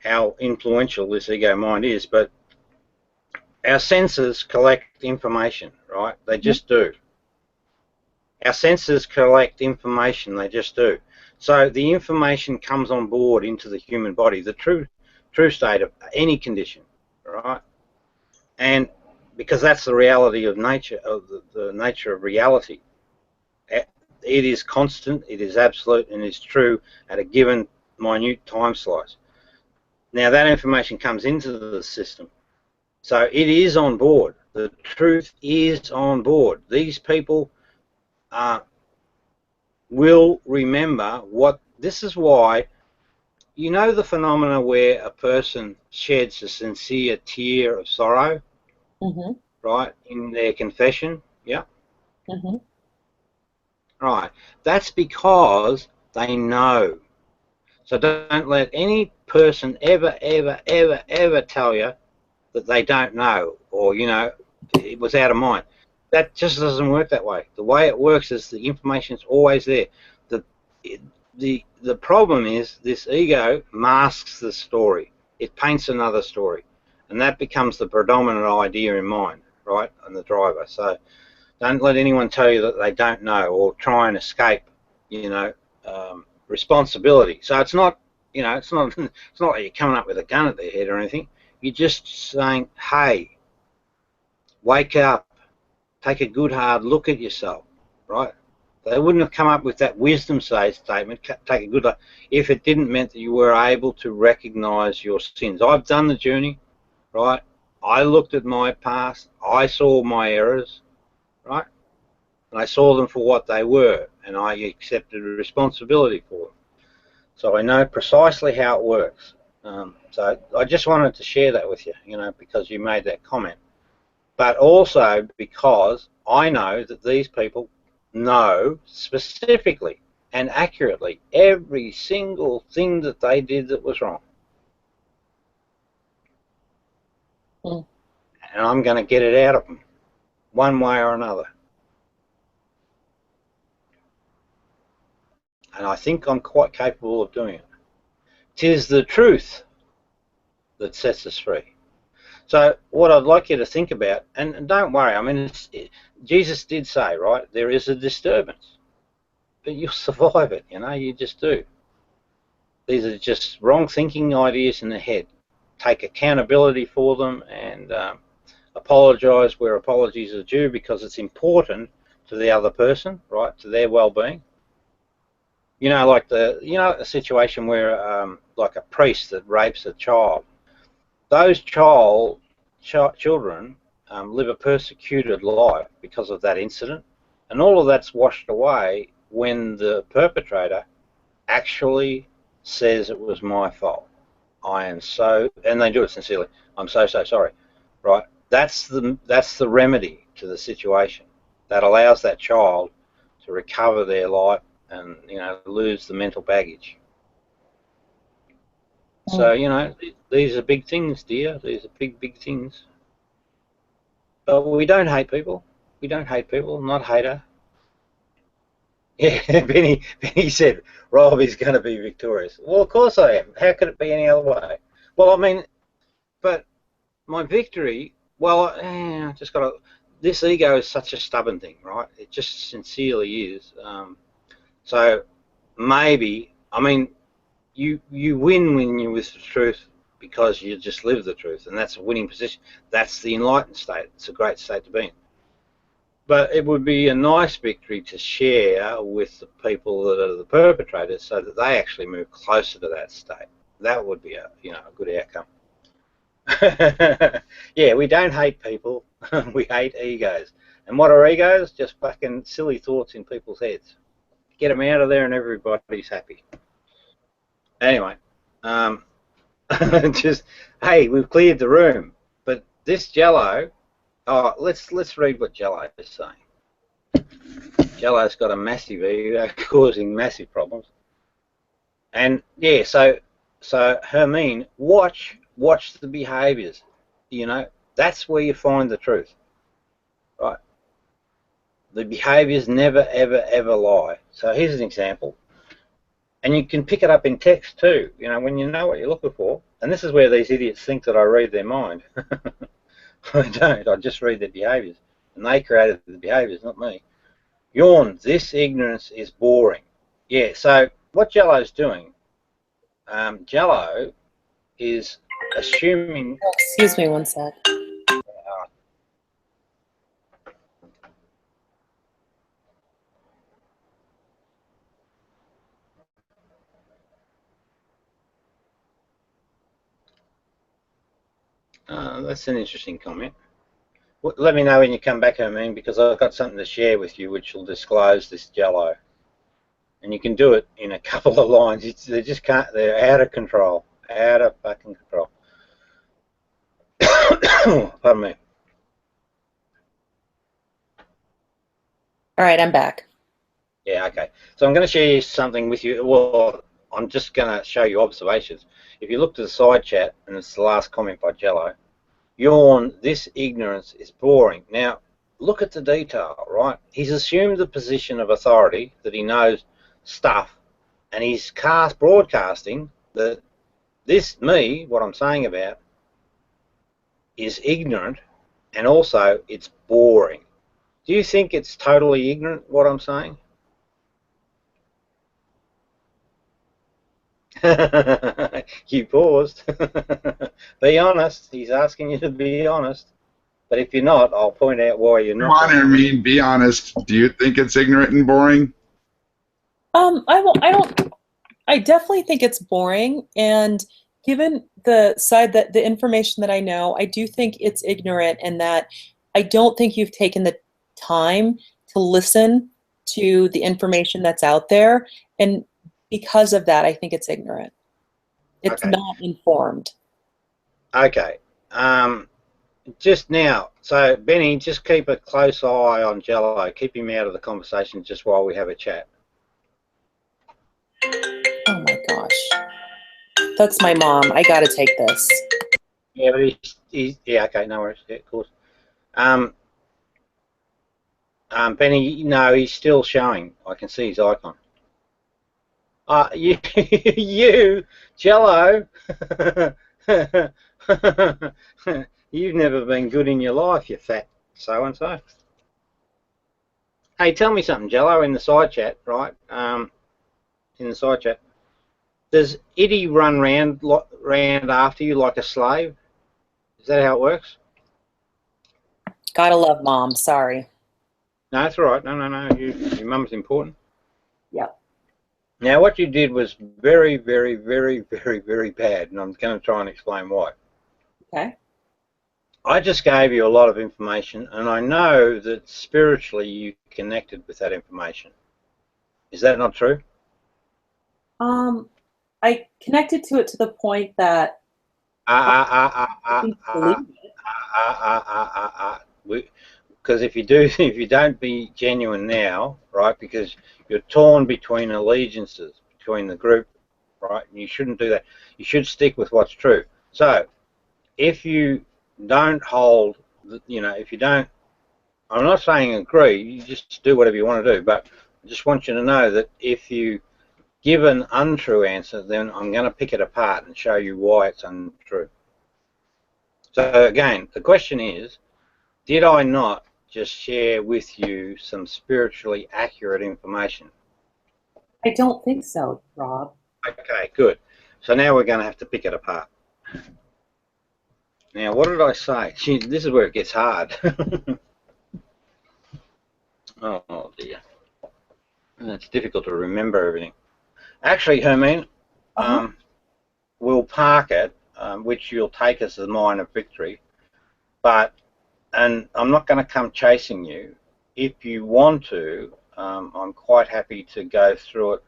how influential this ego mind is, but our senses collect information, right? They just do. Our senses collect information, they just do. So the information comes on board into the human body, the true state of any condition, right? And because that's the reality of nature, of the nature of reality. It is constant, it is absolute, and it's true at a given minute time slice. Now that information comes into the system. So it is on board. The truth is on board. These people will remember what, this is why, you know the phenomena where a person sheds a sincere tear of sorrow, right, in their confession, yeah? Right, that's because they know. So don't let any person ever tell you that they don't know, or, you know, it was out of mind. That just doesn't work that way. The way it works is the information's always there. The problem is this ego masks the story. It paints another story, and that becomes the predominant idea in mind, right, and the driver. So don't let anyone tell you that they don't know or try and escape, you know, responsibility. So it's not, you know, it's not like you're coming up with a gun at their head or anything. You're just saying, hey, wake up, take a good hard look at yourself, right? They wouldn't have come up with that wisdom statement, take a good look, if it didn't mean that you were able to recognize your sins. I've done the journey, right? I looked at my past, I saw my errors, right? And I saw them for what they were, and I accepted responsibility for them. So I know precisely how it works. So I just wanted to share that with you, you know, because you made that comment. But also because I know that these people know specifically and accurately every single thing that they did that was wrong. And I'm going to get it out of them, one way or another. And I think I'm quite capable of doing it. 'Tis the truth that sets us free. So what I'd like you to think about, and don't worry, I mean, Jesus did say, right, there is a disturbance, but you'll survive it, you know, you just do. These are just wrong thinking ideas in the head. Take accountability for them and apologise where apologies are due, because it's important to the other person, right, to their well-being. You know, like a situation where like a priest that rapes a child. Those children live a persecuted life because of that incident, and all of that's washed away when the perpetrator actually says it was my fault. I am so, and they do it sincerely, I'm so sorry, right? That's the remedy to the situation that allows that child to recover their life and, you know, lose the mental baggage. So, you know, these are big things, dear. These are big things. But we don't hate people. We don't hate people. Not hater. Yeah, Benny said, Rob is going to be victorious. Well, of course I am. How could it be any other way? Well, I mean, but my victory, well, I just got to, this ego is such a stubborn thing, right? It just sincerely is. So maybe, I mean, you win when you're with the truth because you just live the truth, and that's a winning position. That's the enlightened state. It's a great state to be in. But it would be a nice victory to share with the people that are the perpetrators, so that they actually move closer to that state. That would be a good outcome. Yeah, we don't hate people. We hate egos. And what are egos? Just fucking silly thoughts in people's heads. Get them out of there and everybody's happy. Anyway, just, hey, we've cleared the room. But this Jello, let's read what Jello is saying. Jello's got a massive ego, causing massive problems. And yeah, so Hermine, watch the behaviours. You know, that's where you find the truth, right? The behaviours never ever lie. So here's an example, and you can pick it up in text too. You know, when you know what you're looking for. And this is where these idiots think that I read their mind. I don't. I just read their behaviours, and they created the behaviours, not me. Yawn. This ignorance is boring. Yeah. So what Jello's doing, Jello is assuming. Excuse me one sec. That's an interesting comment. Let me know when you come back, Hermine, because I've got something to share with you which will disclose this jello. And you can do it in a couple of lines. They just can't. They're out of control. Out of fucking control. Pardon me. All right, I'm back. Yeah, okay. So I'm going to share something with you. Well, I'm just going to show you observations. If you look to the side chat, and it's the last comment by Jello, yawn, this ignorance is boring. Now, look at the detail, right? He's assumed the position of authority, that he knows stuff, and he's broadcasting that what I'm saying about, is ignorant, and also it's boring. Do you think it's totally ignorant, what I'm saying? You paused. Be honest. He's asking you to be honest. But if you're not, I'll point out why you're not. Come on, Hermine, be honest. Do you think it's ignorant and boring? I definitely think it's boring, and given the side that the information that I know, I do think it's ignorant, and that I don't think you've taken the time to listen to the information that's out there, and because of that, I think it's ignorant. It's not informed. Okay. Just now, so Benny, just keep a close eye on Jello. Keep him out of the conversation just while we have a chat. Oh my gosh. That's my mom. I gotta take this. Yeah, but he's yeah, okay, no worries. Yeah, of course. Benny, no, he's still showing. I can see his icon. You, Jello. You've never been good in your life, you fat so-and-so. Hey, tell me something, Jello, in the side chat, right? In the side chat. Does Itty run round after you like a slave? Is that how it works? Gotta love mom, sorry. No, that's all right. No. Your mum's important. Yep. Now, what you did was very, very, very, very, very bad, and I'm going to try and explain why. Okay. I just gave you a lot of information, and I know that spiritually you connected with that information. Is that not true? I connected to it to the point that because if you don't be genuine now, right, because you're torn between allegiances, between the group, right, and you shouldn't do that. You should stick with what's true. So if you don't hold, if you don't, I'm not saying agree, you just do whatever you want to do, but I just want you to know that if you give an untrue answer, then I'm going to pick it apart and show you why it's untrue. So again, the question is, did I not just share with you some spiritually accurate information? I don't think so, Rob. Okay, good. So now we're going to have to pick it apart. Now, what did I say? Gee, this is where it gets hard. Oh dear. It's difficult to remember everything. Actually, Hermine, we'll park it, which you'll take as a sign of victory. And I'm not going to come chasing you. If you want to, I'm quite happy to go through it.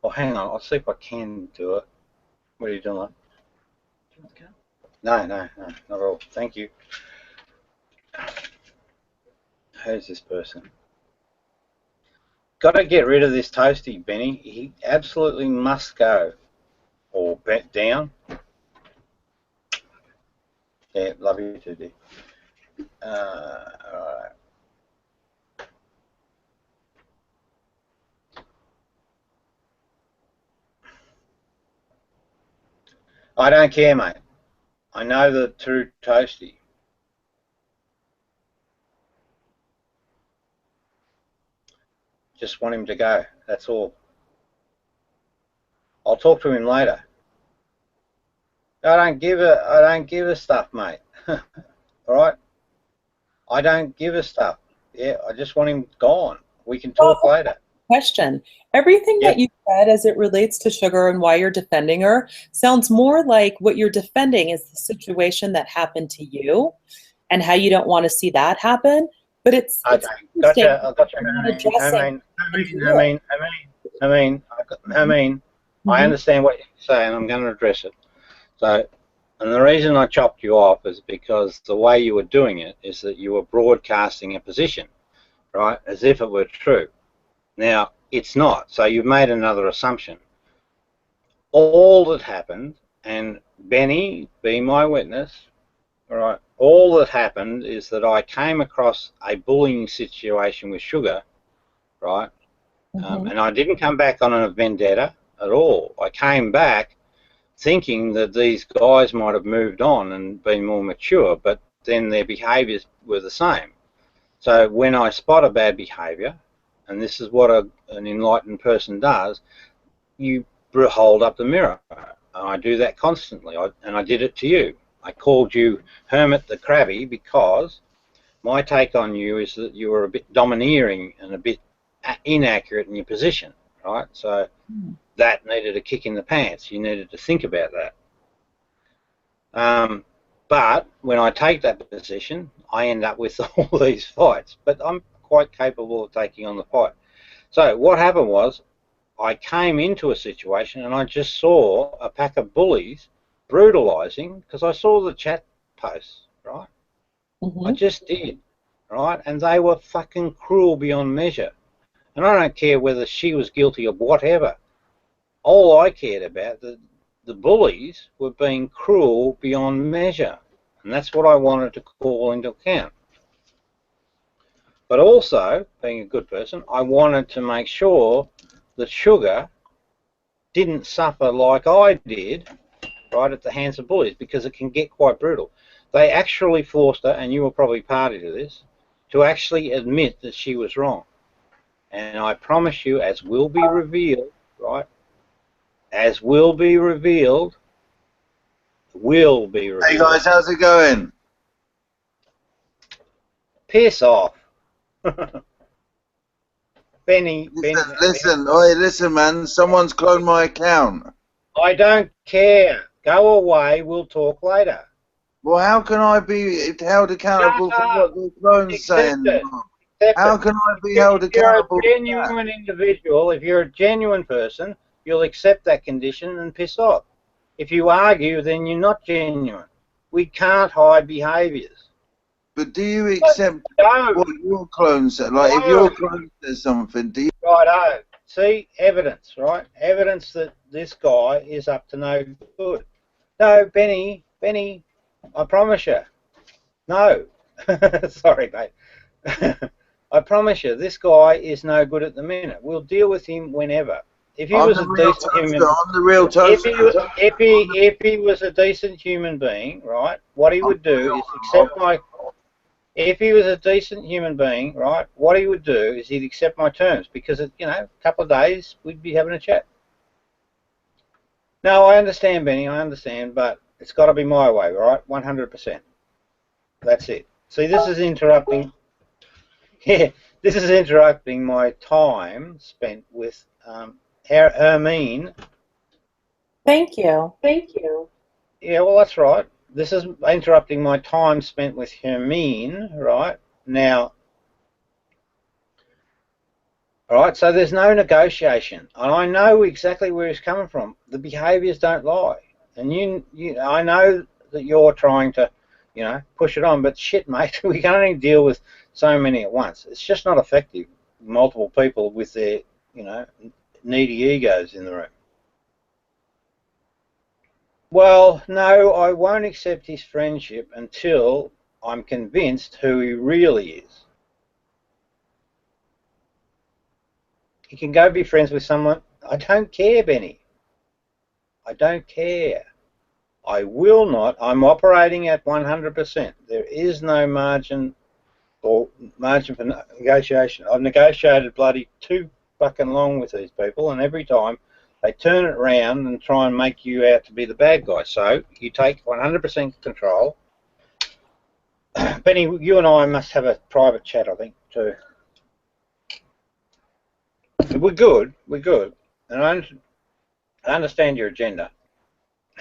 Oh, hang on, I'll see if I can do it. What are you doing? No, not at all. Thank you. Who's this person? Got to get rid of this toasty, Benny. He absolutely must go. Or bet down. Yeah, love you too, dear. All right. I don't care, mate. I know the true toasty. Just want him to go. That's all. I'll talk to him later. I don't give a stuff, mate. All right. I don't give a stuff. Yeah, I just want him gone. We can talk later. question. Everything that you said as it relates to Sugar and why you're defending her sounds more like what you're defending is the situation that happened to you and how you don't want to see that happen. But it's gotcha. I understand what you're saying. I'm going to address it. So, and the reason I chopped you off is because the way you were doing it is that you were broadcasting a position, right, as if it were true. Now, it's not. So you've made another assumption. All that happened, and Benny, be my witness, all right, all that happened is that I came across a bullying situation with Sugar, right, and I didn't come back on a vendetta at all. I came back thinking that these guys might have moved on and been more mature, but then their behaviours were the same. So when I spot a bad behaviour, and this is what an enlightened person does, you hold up the mirror. And I do that constantly, and I did it to you. I called you Hermit the Crabby because my take on you is that you were a bit domineering and a bit inaccurate in your position, right? So that needed a kick in the pants. You needed to think about that. But when I take that position, I end up with all these fights. But I'm quite capable of taking on the fight. So what happened was I came into a situation and I just saw a pack of bullies brutalising because I saw the chat posts, right? I just did, right? And they were fucking cruel beyond measure. And I don't care whether she was guilty of whatever. All I cared about, the bullies were being cruel beyond measure. And that's what I wanted to call into account. But also, being a good person, I wanted to make sure that Sugar didn't suffer like I did, right, at the hands of bullies, because it can get quite brutal. They actually forced her, and you were probably party to this, to actually admit that she was wrong. And I promise you, as will be revealed, right, as will be revealed. Hey guys, how's it going? Piss off. Benny, listen, man. Someone's cloned my account. I don't care. Go away. We'll talk later. Well, how can I be held accountable for what the clone's saying? How can I be held accountable? If you're a genuine individual, if you're a genuine person, you'll accept that condition and piss off. If you argue, then you're not genuine. We can't hide behaviours. But do you accept what your clone said? Like, if your clone says something, do you? Righto. See, evidence, right? Evidence that this guy is up to no good. No, Benny, I promise you. No. Sorry, mate. I promise you, this guy is no good at the minute. We'll deal with him whenever. If he was a decent human, if he was a decent human being, right? What he would do is accept my. If he was a decent human being, right? What he would do is he'd accept my terms because, a couple of days we'd be having a chat. No, I understand, Benny. I understand, but it's got to be my way, right? 100%. That's it. See, this is interrupting. Yeah, this is interrupting my time spent with Hermine. Thank you. Yeah, well, that's right. This is interrupting my time spent with Hermine, right? Now, all right, so there's no negotiation. And I know exactly where he's coming from. The behaviours don't lie. And I know that you're trying to, push it on, but shit, mate, we can only deal with so many at once. It's just not effective. Multiple people with their, needy egos in the room. Well, no, I won't accept his friendship until I'm convinced who he really is. He can go be friends with someone. I don't care, Benny. I don't care. I will not. I'm operating at 100%. There is no margin for negotiation. I've negotiated bloody too fucking long with these people, and every time they turn it around and try and make you out to be the bad guy. So you take 100% control. Benny, you and I must have a private chat, I think, too. We're good, and I understand your agenda,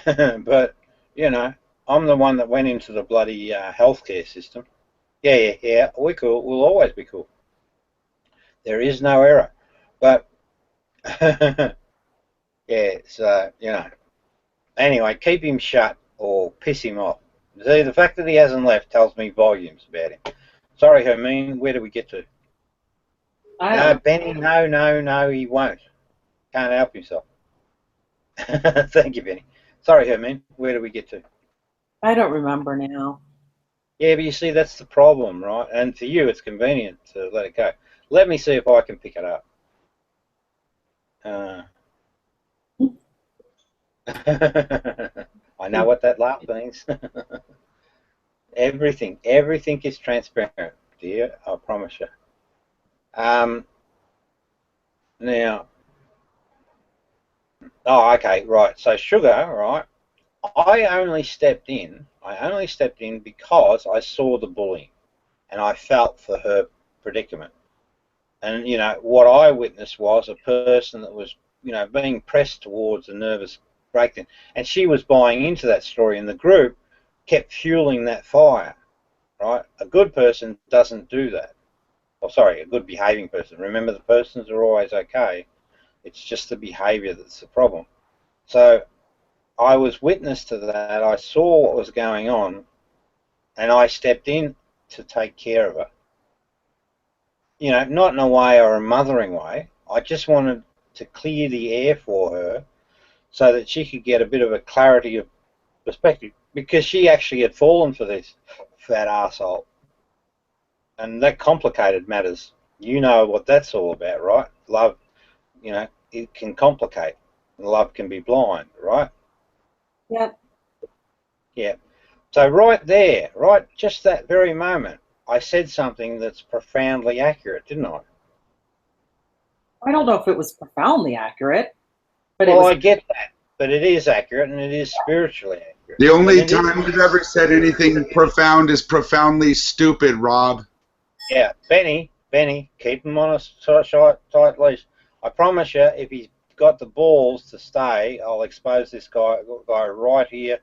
but you know, I'm the one that went into the bloody healthcare system. Yeah, we're cool. We'll always be cool. There is no error, but yeah. So you know. Anyway, keep him shut or piss him off. See, the fact that he hasn't left tells me volumes about him. Sorry, Hermine. Where do we get to? No, Benny. No. He won't. Can't help himself. Thank you, Benny. Sorry, Hermine. Where do we get to? I don't remember now. Yeah, but you see, that's the problem, right? And for you, it's convenient to let it go. Let me see if I can pick it up. I know what that laugh means. Everything is transparent, dear. I promise you. Now, okay, right. So sugar, right? I only stepped in because I saw the bullying, and I felt for her predicament. And you know what I witnessed was a person that was, you know, being pressed towards a nervous breakdown, and she was buying into that story, and the group kept fueling that fire. Right? A good person doesn't do that. Oh, sorry, a good behaving person. Remember, the persons are always okay. It's just the behavior that's the problem. So I was witness to that. I saw what was going on, and I stepped in to take care of her. You know, not in a way or a mothering way. I just wanted to clear the air for her so that she could get a bit of a clarity of perspective, because she actually had fallen for this fat arsehole. And that complicated matters. You know what that's all about, right? Love, you know, it can complicate. Love can be blind, right? Yep. Yeah. So right there, right, just that very moment, I said something that's profoundly accurate, didn't I? I don't know if it was profoundly accurate, but well, it was. I get that, but it is accurate, and it is spiritually accurate. The only time you've ever said anything profound is profoundly stupid, Rob. Yeah, Benny, keep him on a tight leash. I promise you, if he's got the balls to stay, I'll expose this guy right here,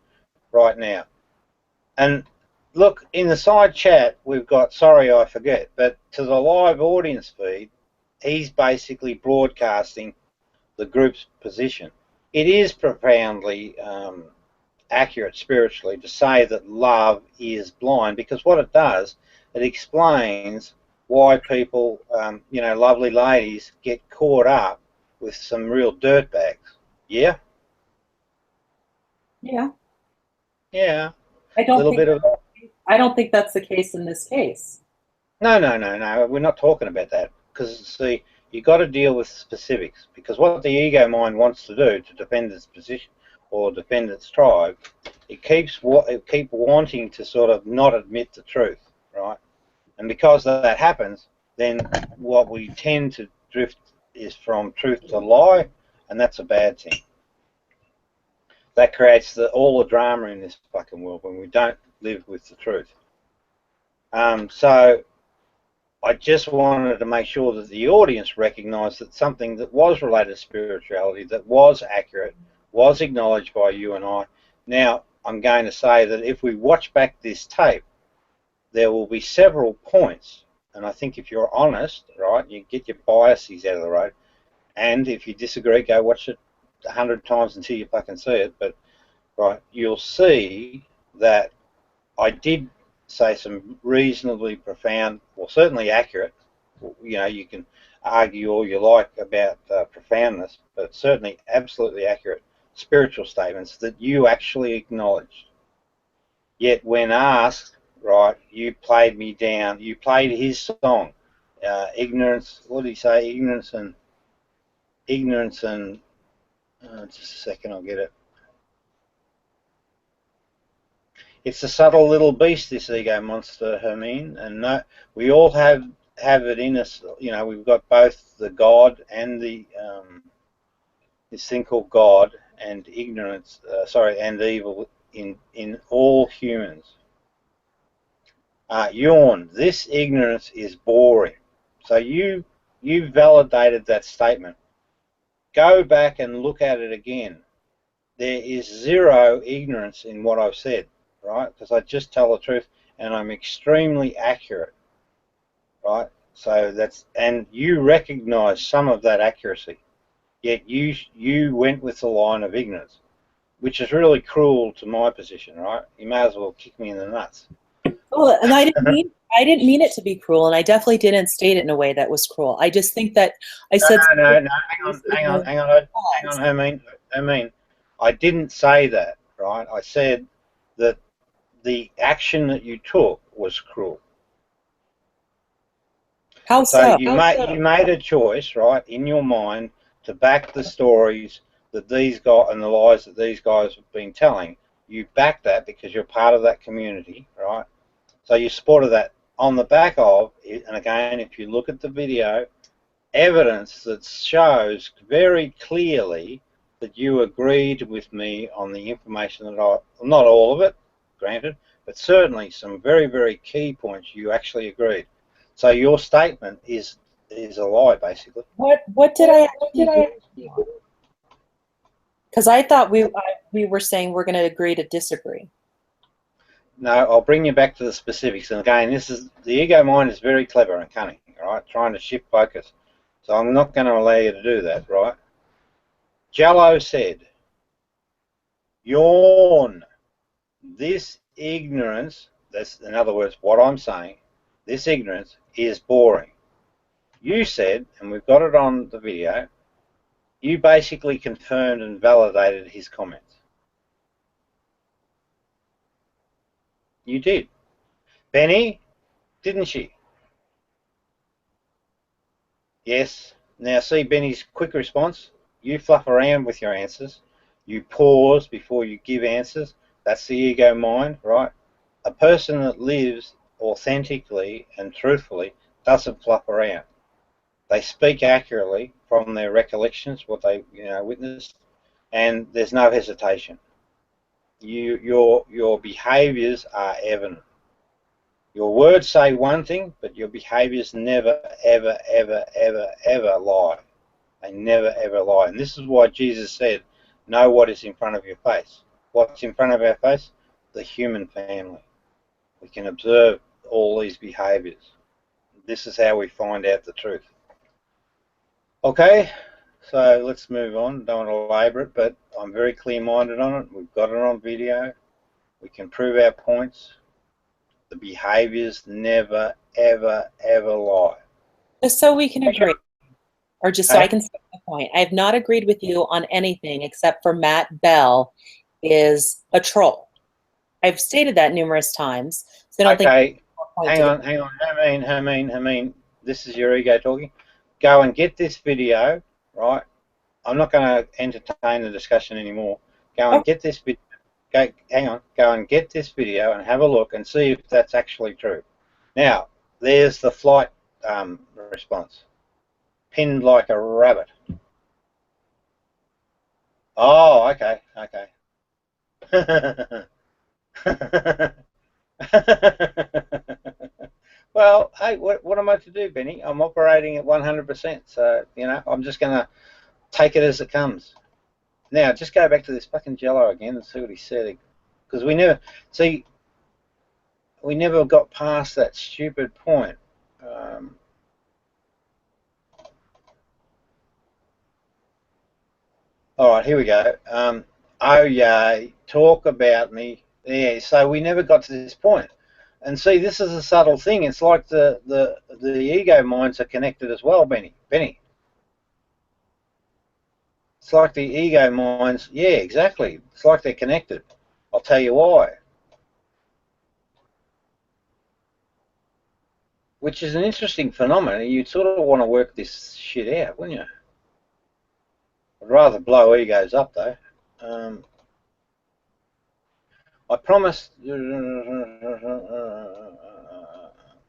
right now. And look, in the side chat, we've got, sorry I forget, but to the live audience feed, he's basically broadcasting the group's position. It is profoundly accurate spiritually to say that love is blind, because what it does, it explains why people, you know, lovely ladies get caught up with some real dirtbags. Yeah? Yeah. Yeah. I don't think that's the case in this case. No. We're not talking about that, because see, you got to deal with specifics, because what the ego mind wants to do to defend its position or defend its tribe, it keeps wanting to sort of not admit the truth, right? And because that happens, then what we tend to drift is from truth to lie, and that's a bad thing. That creates all the drama in this fucking world when we don't live with the truth. So I just wanted to make sure that the audience recognised that something that was related to spirituality, that was accurate, was acknowledged by you and I. Now, I'm going to say that if we watch back this tape, there will be several points, and I think if you're honest, right, you get your biases out of the road, and if you disagree, go watch it 100 times until you fucking see it, but right, you'll see that I did say some reasonably profound, well, certainly accurate, you know, you can argue all you like about profoundness, but certainly absolutely accurate spiritual statements that you actually acknowledged. Yet when asked, right, you played me down, you played his song, ignorance, what did he say, ignorance and, just a second, I'll get it. It's a subtle little beast, this ego monster, Hermine, and no, we all have it in us. You know, we've got both the God and the this thing called God and ignorance, and evil in all humans. Yawn. This ignorance is boring. So you you validated that statement. Go back and look at it again. There is zero ignorance in what I've said, right? Because I just tell the truth and I'm extremely accurate, right? So that's, and you recognize some of that accuracy, yet you went with the line of ignorance, which is really cruel to my position, right? You may as well kick me in the nuts. Well, and I didn't mean it to be cruel, and I definitely didn't state it in a way that was cruel. I just think that I said no, hang on, Hermine. I didn't say that, right? I said that the action that you took was cruel. How so? You made a choice, right, in your mind to back the stories that these guys and the lies that these guys have been telling. You back that because you're part of that community, right? So you supported that on the back of, and again, if you look at the video, evidence that shows very clearly that you agreed with me on the information that not all of it, granted, but certainly some very, very key points you actually agreed. So your statement is a lie, basically. What did I actually do? Because I thought we were saying we're going to agree to disagree. No, I'll bring you back to the specifics. And again, the ego mind is very clever and cunning, right? Trying to shift focus. So I'm not going to allow you to do that, right? Jello said, yawn. This ignorance, that's in other words what I'm saying, this ignorance is boring. You said, and we've got it on the video, you basically confirmed and validated his comments. You did. Beni, didn't she? Yes. Now see Benny's quick response. You fluff around with your answers. You pause before you give answers. That's the ego mind, right? A person that lives authentically and truthfully doesn't fluff around. They speak accurately from their recollections, what they witnessed, and there's no hesitation. Your behaviours are evident. Your words say one thing, but your behaviours never, ever, ever, ever, ever lie. They never, ever lie. And this is why Jesus said, know what is in front of your face. What's in front of our face? The human family. We can observe all these behaviours. This is how we find out the truth. Okay, so let's move on. Don't want to labour it, but I'm very clear-minded on it. We've got it on video. We can prove our points. The behaviours never, ever, ever lie. Just so we can agree, or just so I can say the point. I have not agreed with you on anything except for Matt Bell is a troll. I've stated that numerous times. So I don't think. Hang on. Hermine, this is your ego talking. Go and get this video, right? I'm not going to entertain the discussion anymore. Go and get this video. Go and get this video and have a look and see if that's actually true. Now, there's the flight response. Pinned like a rabbit. Oh, okay. Well, hey, what am I to do, Benny? I'm operating at 100%, so, I'm just going to take it as it comes. Now, just go back to this fucking Jello again and see what he said. Because we never got past that stupid point. All right, here we go. Oh, yeah, talk about me. Yeah, so we never got to this point. And see, this is a subtle thing. It's like the ego minds are connected as well, Benny. It's like the ego minds, yeah, exactly. It's like they're connected. I'll tell you why. Which is an interesting phenomenon. You'd sort of want to work this shit out, wouldn't you? I'd rather blow egos up, though. I promised...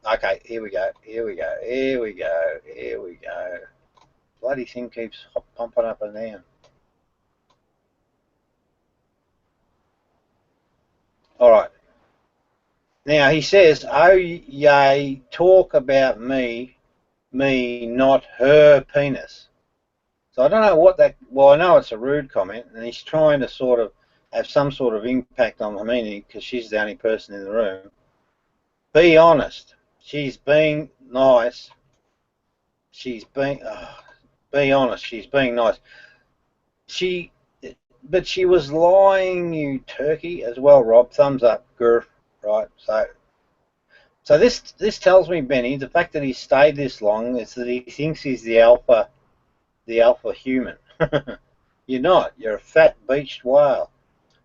Okay, here we go. Bloody thing keeps pumping up and down. All right. Now he says, "Oh, yay, talk about me, me not her penis. So I don't know what that, well, I know it's a rude comment, and he's trying to sort of have some sort of impact on Hermione because she's the only person in the room. Be honest. She's being nice. She's being, be honest, she's being nice. But she was lying, you turkey, as well, Rob. Thumbs up, Gurf. Right, so this tells me, Benny, the fact that he stayed this long is that he thinks he's the alpha human. You're not. You're a fat beached whale.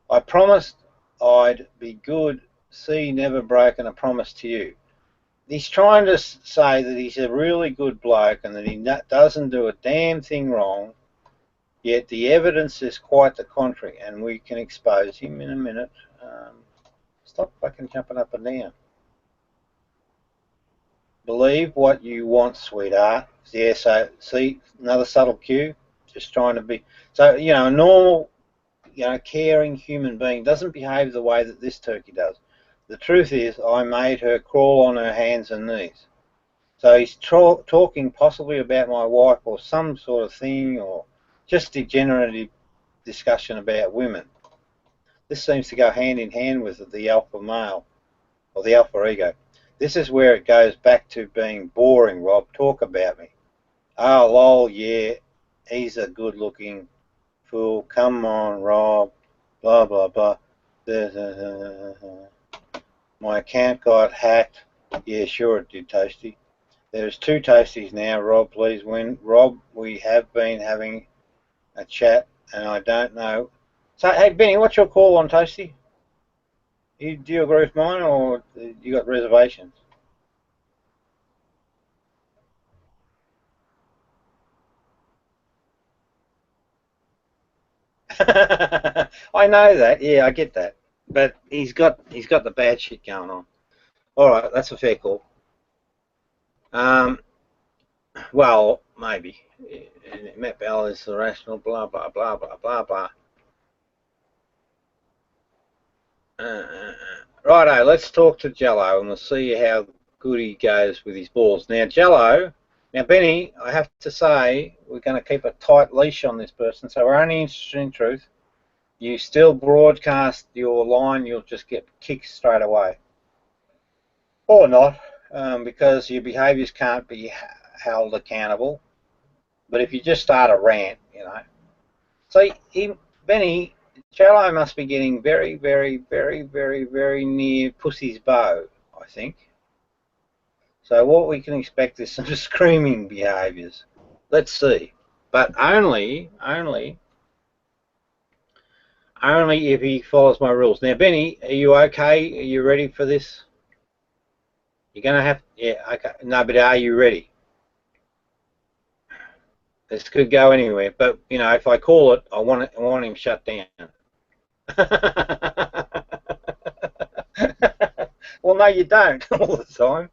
I promised I'd be good. See, never broken a promise to you. He's trying to say that he's a really good bloke and that he doesn't do a damn thing wrong, yet the evidence is quite the contrary, and we can expose him in a minute. Stop fucking jumping up and down. Believe what you want, sweetheart. Yeah, so see, another subtle cue. Just trying to be, so, you know, a normal, you know, caring human being doesn't behave the way that this turkey does. The truth is, I made her crawl on her hands and knees. So he's talking possibly about my wife or some sort of thing, or just degenerative discussion about women. This seems to go hand in hand with the alpha male, or the alpha ego. This is where it goes back to being boring, Rob. Talk about me. Oh, lol, yeah, he's a good-looking fool. Come on, Rob. Blah, blah, blah. My account got hacked. Yeah, sure it did, Toasty. There's 2 Toasties now, Rob. Please win. Rob, we have been having a chat, and I don't know. So, hey, Benny, what's your call on Toasty? Do you agree with mine, or you got reservations? I know that. Yeah, I get that. But he's got the bad shit going on. All right, that's a fair call. Well, maybe. Matt Bell is the rational. Blah blah blah blah blah blah. Righto, let's talk to Jello and we'll see how good he goes with his balls. Now, Jello. Now, Benny, I have to say we're going to keep a tight leash on this person, so we're only interested in truth. You still broadcast your line, you'll just get kicked straight away. Or not, because your behaviours can't be held accountable. But if you just start a rant, you know. So, Benny, Jello must be getting very, very, very, very, very near pussy's bow, I think. So what we can expect is some screaming behaviours. Let's see. But only if he follows my rules. Now, Benny, are you okay? Are you ready for this? You're going to have... Yeah, okay. No, but are you ready? This could go anywhere. But, you know, if I call it, I want him shut down. Well, no, you don't all the time.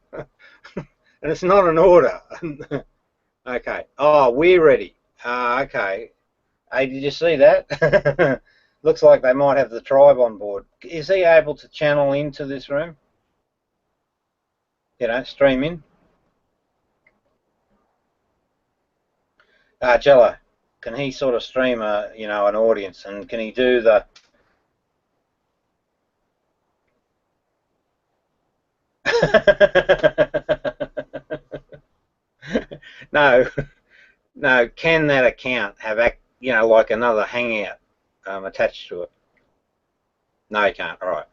And it's not an order. Okay. Oh, we're ready. Okay. Hey, did you see that? Looks like they might have the tribe on board. Is he able to channel into this room? You know, stream in? Jello, can he sort of stream you know, an audience, and can he do the... No, can that account have, you know, like another hangout attached to it? No, he can't. All right.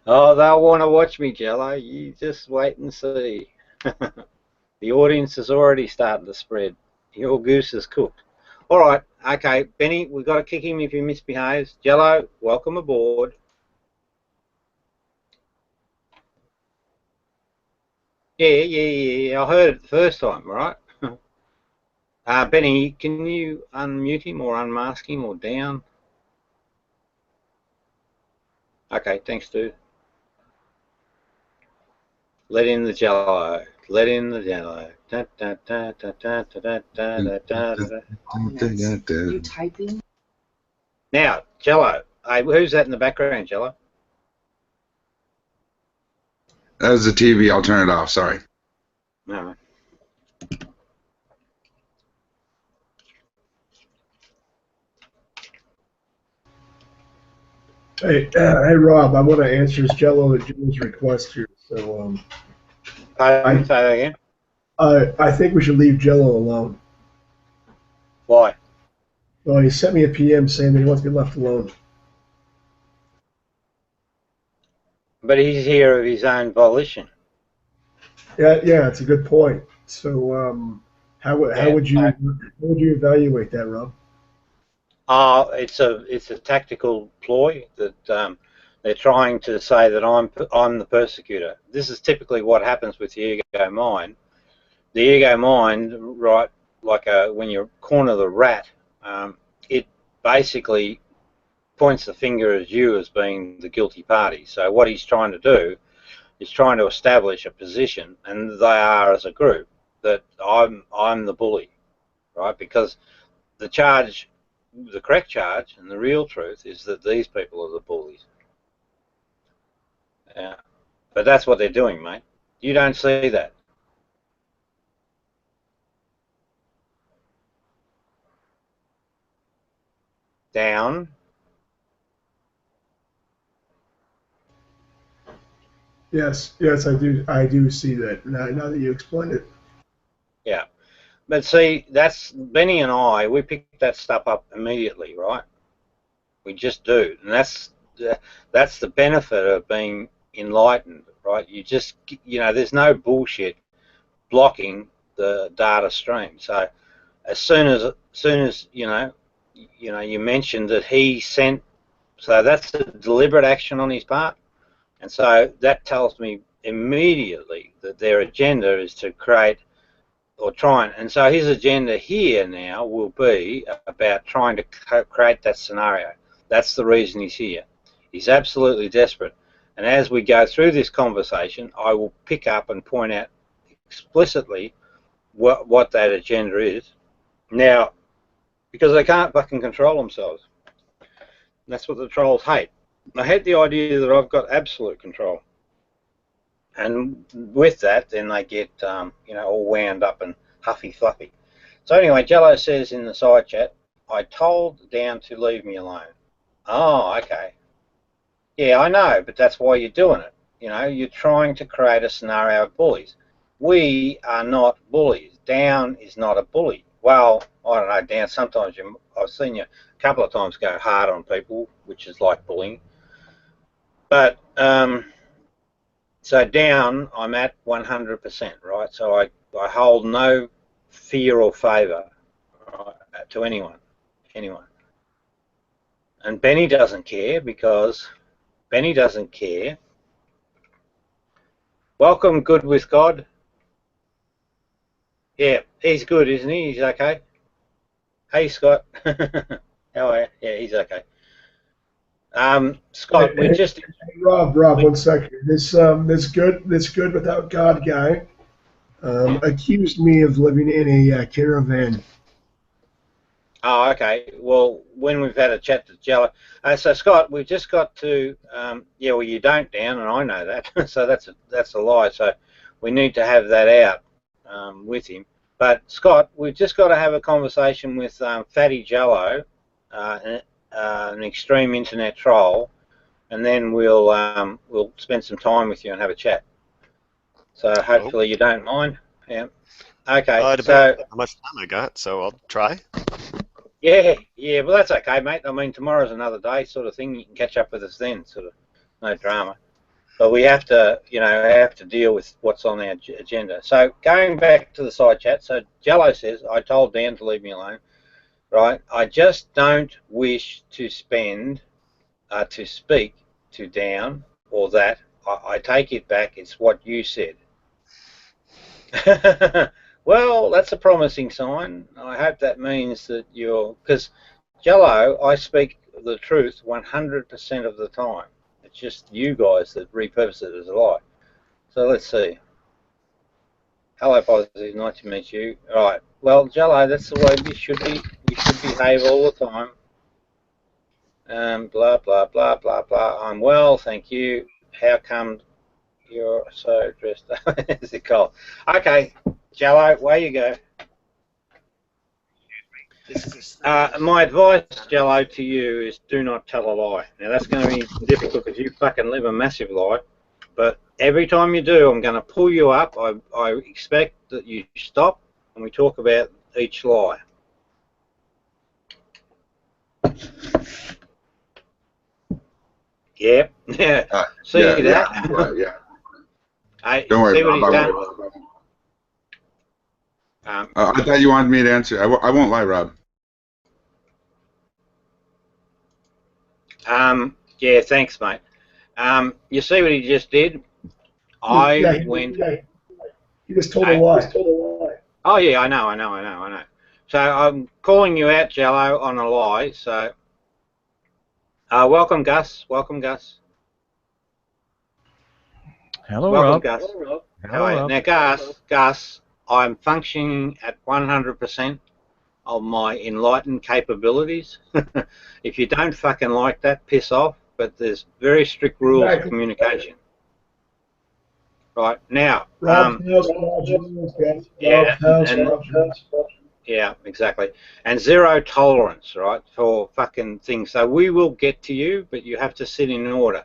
Oh, they'll want to watch me, Jello. You just wait and see. The audience is already starting to spread. Your goose is cooked. All right, okay, Benny, we've got to kick him if he misbehaves. Jello, welcome aboard. Yeah. I heard it the first time, right? Benny, can you unmute him or unmask him or down? Okay, thanks, dude. Let in the Jello. Let in the Jello. You typing? Now, Jello, who's that in the background, Jello? That was the TV. I'll turn it off. Sorry. No. Hey, Rob, I want to answer Jello and Jill's request here. So, Say that again. I think we should leave Jello alone. Why? Well, he sent me a PM saying that he wants to be left alone. But he's here of his own volition. Yeah, it's a good point. So, how would you evaluate that, Rob? It's a tactical ploy that they're trying to say that I'm the persecutor. This is typically what happens with the ego mind. The ego mind, right, like when you corner the rat, it basically points the finger at you as being the guilty party. So what he's trying to do is trying to establish a position, and they are as a group, that I'm the bully, right? Because the charge, the correct charge, and the real truth is that these people are the bullies. Yeah, but that's what they're doing, mate. You don't see that. Down. Yes, I do see that now that you explained it. Yeah, but see, that's Benny and I. We pick that stuff up immediately, right? We just do, and that's the benefit of being enlightened, right? You just, there's no bullshit blocking the data stream. So as soon as you mentioned that he sent, so that's a deliberate action on his part. And so that tells me immediately that their agenda is to create or try and so his agenda here now will be about trying to create that scenario. That's the reason he's here. He's absolutely desperate. And as we go through this conversation, I will pick up and point out explicitly what that agenda is. Now, because they can't fucking control themselves. That's what the trolls hate. I hate the idea that I've got absolute control. And with that, then they get, all wound up and huffy-fluffy. So anyway, Jello says in the side chat, I told Down to leave me alone. Oh, okay. Yeah, I know, but that's why you're doing it. You're trying to create a scenario of bullies. We are not bullies. Down is not a bully. Well, I don't know, Down, sometimes I've seen you a couple of times go hard on people, which is like bullying. But, so Down, I'm at 100%, right? So I hold no fear or favour to anyone. And Benny doesn't care because Benny doesn't care. Welcome, Good with God. Yeah, he's good, isn't he? He's okay. Hey, Scott. How are you? Yeah, he's okay. Scott, we just... Rob, 1 second. This good without God guy accused me of living in a caravan. Oh, okay. Well, when we've had a chat to Jello, so Scott, we've just got to, well, you don't, Down, and I know that, so that's a lie. So we need to have that out with him. But Scott, we've just got to have a conversation with Fatty Jello, an extreme internet troll, and then we'll spend some time with you and have a chat. So hopefully you don't mind. Yeah. Okay. So how much time I got, so I'll try. Yeah, well that's okay, mate. I mean, tomorrow's another day, sort of thing. You can catch up with us then, sort of, no drama. But we have to, deal with what's on our agenda. So going back to the side chat, so Jello says, I told Dan to leave me alone, right? I just don't wish to speak to Down or that. I take it back. It's what you said. Well, that's a promising sign. I hope that means that because Jello, I speak the truth 100% of the time. It's just you guys that repurpose it as a lie. So let's see. Hello, Positive. Nice to meet you. All right. Well, Jello, that's the way we should be. We should behave all the time. Blah, blah, blah, blah, blah. I'm well, thank you. How come you're so dressed up? Is it cold? Okay, Jello, away you go. My advice, Jello, to you is do not tell a lie. Now, that's going to be difficult because you fucking live a massive lie. But every time you do, I'm going to pull you up. I expect that you stop and we talk about each lie. Yep. Yeah. See yeah, that? yeah. Hey, Don't worry, see what Rob. he's done? I thought you wanted me to answer. I won't lie, Rob. Yeah, thanks, mate. You see what he just did? I went. He just told a lie. Oh yeah, I know. So I'm calling you out, Jello, on a lie. So, welcome, Gus. Welcome, Gus. Hello, Welcome, Rob. Gus. Hello, How are you? Rob. Now, Gus, I'm functioning at 100% of my enlightened capabilities. If you don't fucking like that, piss off. But there's very strict rules of communication. Right now, yeah, exactly, and zero tolerance, right, for fucking things. So we will get to you, but you have to sit in order.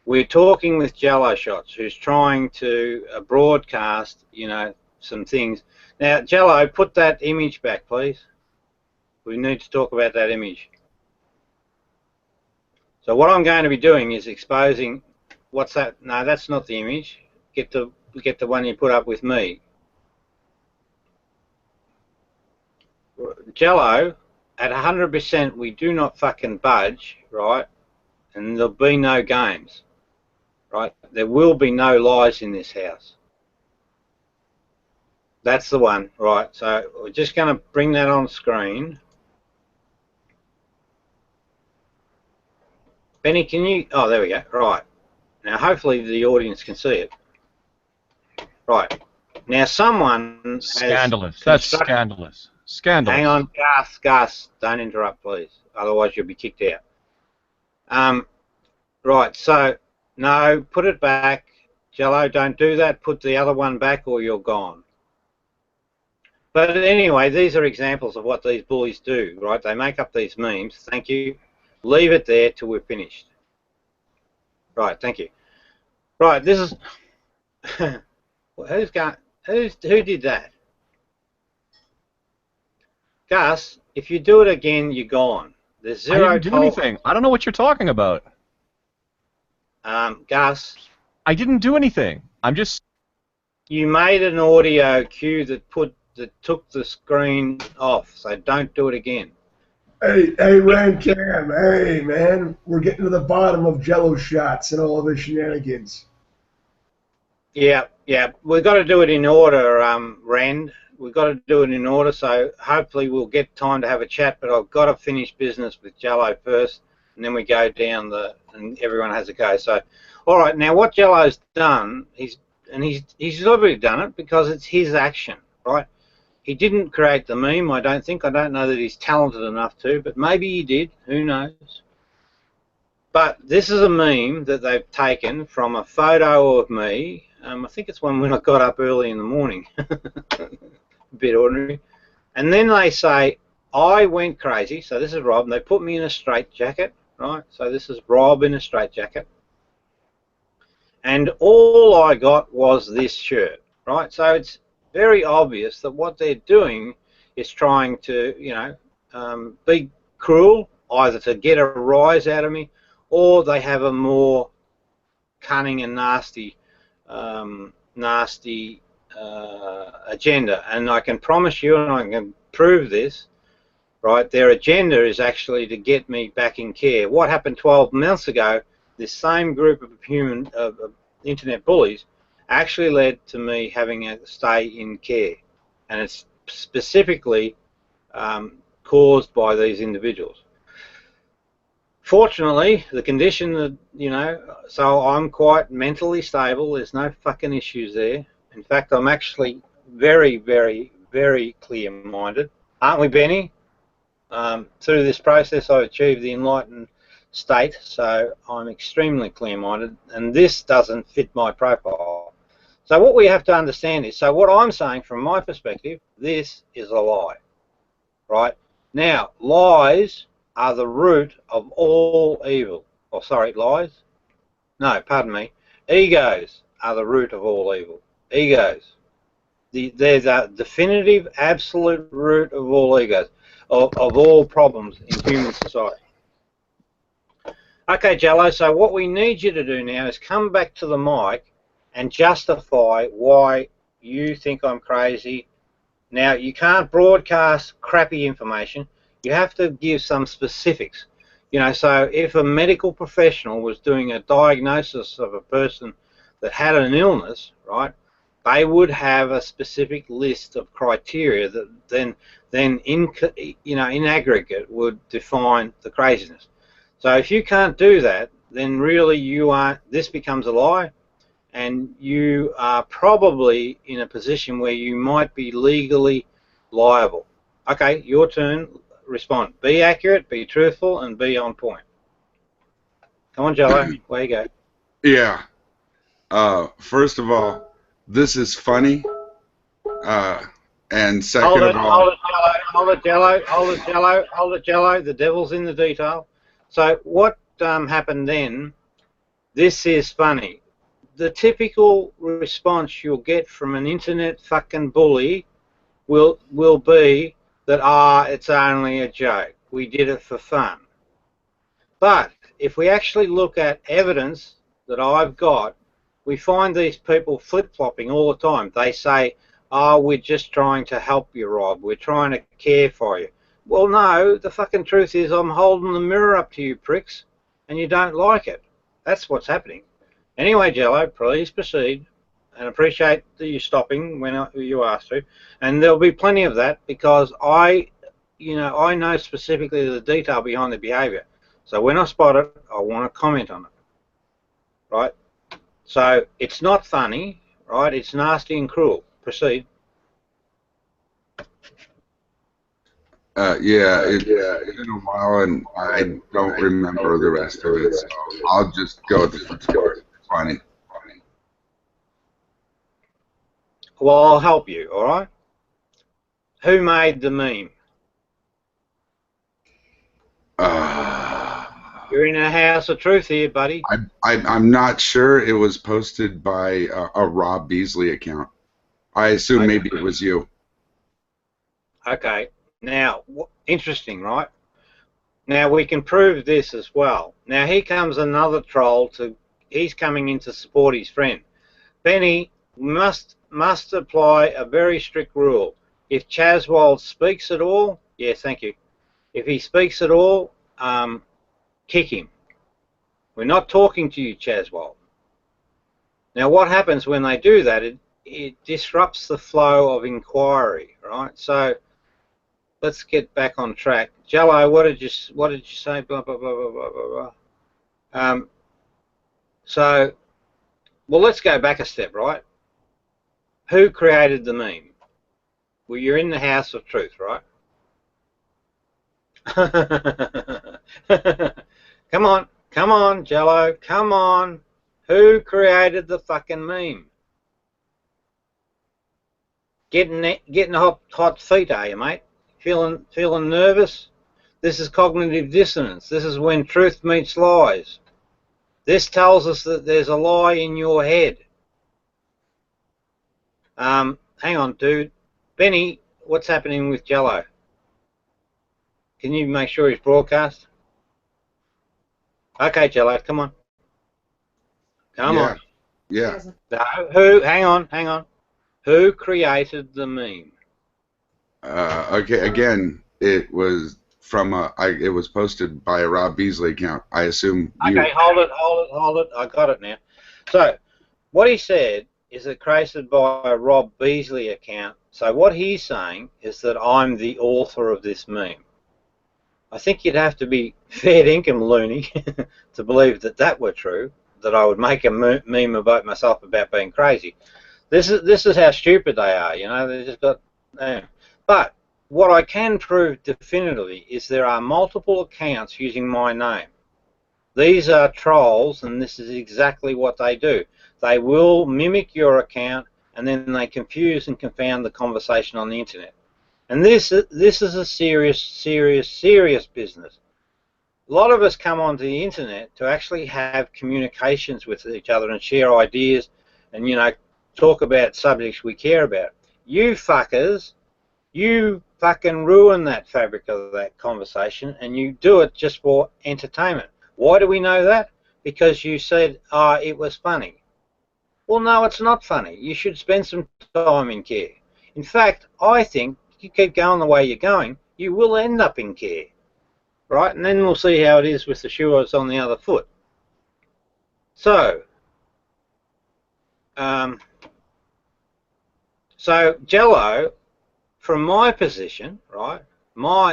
We're talking with Jello Shots, who's trying to broadcast, you know, some things. Now, Jello, put that image back, please. We need to talk about that image. So what I'm going to be doing is exposing. What's that? No, that's not the image. Get the one you put up with me. Jello, at 100%, we do not fucking budge, right? And there'll be no games, right? There will be no lies in this house. That's the one, right? So we're just going to bring that on screen. Benny, can you? Oh, there we go. Right. Now, hopefully the audience can see it. Right. Now, someone has... Scandalous. That's scandalous. Scandalous. Hang on, Gus. Don't interrupt, please. Otherwise, you'll be kicked out. Right. So, no, put it back. Jello, don't do that. Put the other one back or you're gone. But anyway, these are examples of what these bullies do, right? They make up these memes. Thank you. Leave it there till we're finished. Right, thank you. Right, this is... Who did that? Gus, if you do it again, you're gone. There's zero... I didn't do anything. I don't know what you're talking about. Gus... I didn't do anything. I'm just... You made an audio cue that took the screen off, so don't do it again. Hey, Rancam, hey, man, we're getting to the bottom of Jello Shots and all of his shenanigans. Yeah, we've got to do it in order, Rand. We've got to do it in order, so hopefully we'll get time to have a chat, but I've got to finish business with Jello first, and then we go down and everyone has a go. So, all right, now what Jello's done, he's deliberately done it because it's his action, right? He didn't create the meme, I don't think. I don't know that he's talented enough to, but maybe he did. Who knows? But this is a meme that they've taken from a photo of me. I think it's one when I got up early in the morning. A bit ordinary. And then they say, I went crazy. So this is Rob. And they put me in a straitjacket, right? So this is Rob in a straitjacket. And all I got was this shirt, right? So it's very obvious that what they're doing is trying to, you know, be cruel, either to get a rise out of me, or they have a more cunning and nasty agenda. And I can promise you, and I can prove this, right, their agenda is actually to get me back in care. What happened 12 months ago, this same group of internet bullies actually led to me having to stay in care, and it's specifically caused by these individuals. Fortunately, the condition that, you know, so I'm quite mentally stable. There's no fucking issues there. In fact, I'm actually very, very, very clear-minded. Aren't we, Benny? Through this process, I've achieved the enlightened state, so I'm extremely clear-minded, and this doesn't fit my profile. So what we have to understand is, so what I'm saying from my perspective, this is a lie, right? Now, lies are the root of all evil. Oh, sorry, lies? No, pardon me. Egos are the root of all evil. Egos. They're the definitive, absolute root of all egos, of all problems in human society. Okay, Jello, so what we need you to do now is come back to the mic and justify why you think I'm crazy. Now, you can't broadcast crappy information. You have to give some specifics. You know, so if a medical professional was doing a diagnosis of a person that had an illness, right, they would have a specific list of criteria that then in aggregate would define the craziness. So if you can't do that, then really this becomes a lie, and you are probably in a position where you might be legally liable. Okay, your turn. Respond. Be accurate, be truthful, and be on point. Come on, Jello. Where you go? Yeah. First of all, this is funny. And second of all, hold it, Jello. The devil's in the detail. So what happened then? This is funny. The typical response you'll get from an internet fucking bully will be that it's only a joke. We did it for fun. But if we actually look at evidence that I've got, we find these people flip-flopping all the time. They say, oh, we're just trying to help you, Rob. We're trying to care for you. Well, no, the fucking truth is I'm holding the mirror up to you pricks, and you don't like it. That's what's happening. Anyway, Jello, please proceed, and appreciate you stopping when you asked to. And there'll be plenty of that because I know specifically the detail behind the behaviour. So when I spot it, I want to comment on it, right? So it's not funny, right? It's nasty and cruel. Proceed. Yeah, it's been a while, and I don't remember the rest of it, so I'll just go to the funny. Well, I'll help you, all right? Who made the meme? You're in a house of truth here, buddy. I'm not sure. It was posted by a Rob Beasley account. I assume maybe it was you. Okay. Now, interesting, right? Now, we can prove this as well. Now, here comes another troll. He's coming in to support his friend. Beni must apply a very strict rule. If Chaswold speaks at all, yeah, thank you. If he speaks at all, kick him. We're not talking to you, Chaswold. Now, what happens when they do that? It disrupts the flow of inquiry, right? So let's get back on track. Jello, what did you say? Blah blah blah blah blah blah. So, well, let's go back a step, right? Who created the meme? Well, you're in the house of truth, right? Come on, Jello, come on. Who created the fucking meme? Getting hot feet, are you, mate? Feeling nervous? This is cognitive dissonance. This is when truth meets lies. This tells us that there's a lie in your head. Hang on, dude. Beni, what's happening with Jello? Can you make sure he's broadcast? Okay, Jello, come on. Come on. Yeah. No, hang on. Who created the meme? Okay, again, it was from it was posted by a Rob Beasley account. I assume you. Okay, hold it. I got it now. So, what he said is it created by a Rob Beasley account. So what he's saying is that I'm the author of this meme. I think you'd have to be fair income loony to believe that were true, that I would make a meme about myself about being crazy. This is how stupid they are, you know. They just got. But what I can prove definitively is there are multiple accounts using my name. These are trolls, and this is exactly what they do. They will mimic your account, and then they confuse and confound the conversation on the internet. And this is a serious business. A lot of us come onto the internet to actually have communications with each other and share ideas and, you know, talk about subjects we care about. You fuckers, you fucking ruin that fabric of that conversation, and you do it just for entertainment. Why do we know that? Because you said, oh, it was funny. Well, no, it's not funny. You should spend some time in care. In fact, I think if you keep going the way you're going, you will end up in care. Right? And then we'll see how it is with the shoes on the other foot. So, Jello, from my position, right,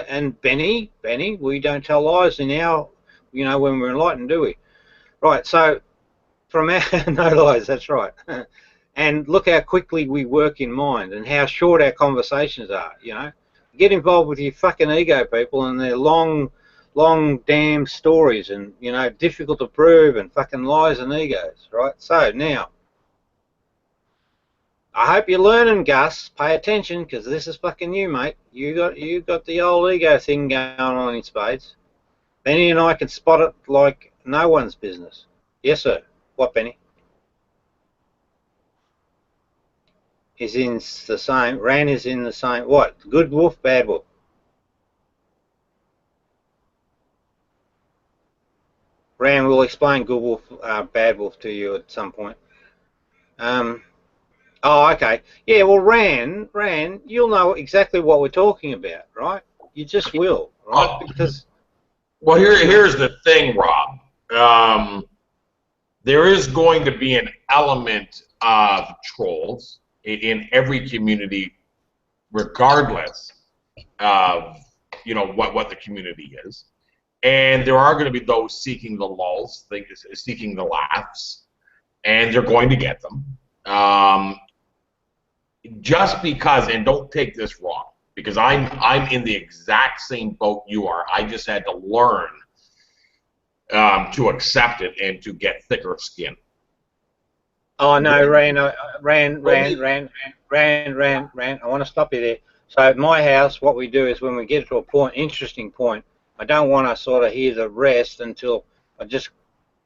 and Beni, we don't tell lies in our, you know, when we're enlightened, do we? Right, so from our, no lies, that's right. And look how quickly we work in mind and how short our conversations are, you know. Get involved with your fucking ego people and their long damn stories and, you know, difficult to prove and fucking lies and egos, right? So now, I hope you're learning, Gus. Pay attention, because this is fucking you, mate. You got the old ego thing going on in spades. Benny and I can spot it like no one's business. Yes, sir. What, Benny? Is in the same. Ran is in the same. What? Good wolf, bad wolf. Ran will explain good wolf, bad wolf to you at some point. Oh, okay. Yeah, well, Ran, you'll know exactly what we're talking about, right? You just will, right? Because... Well, here's the thing, Rob. There is going to be an element of trolls in every community, regardless of, you know, what the community is. And there are going to be those seeking the lulls, seeking the laughs, and they're going to get them. Just because, and don't take this wrong, because I'm in the exact same boat you are. I just had to learn to accept it and to get thicker skin. Oh no, Ran, I want to stop you there. So at my house, what we do is when we get to a point, interesting point, I don't want to sort of hear the rest until I just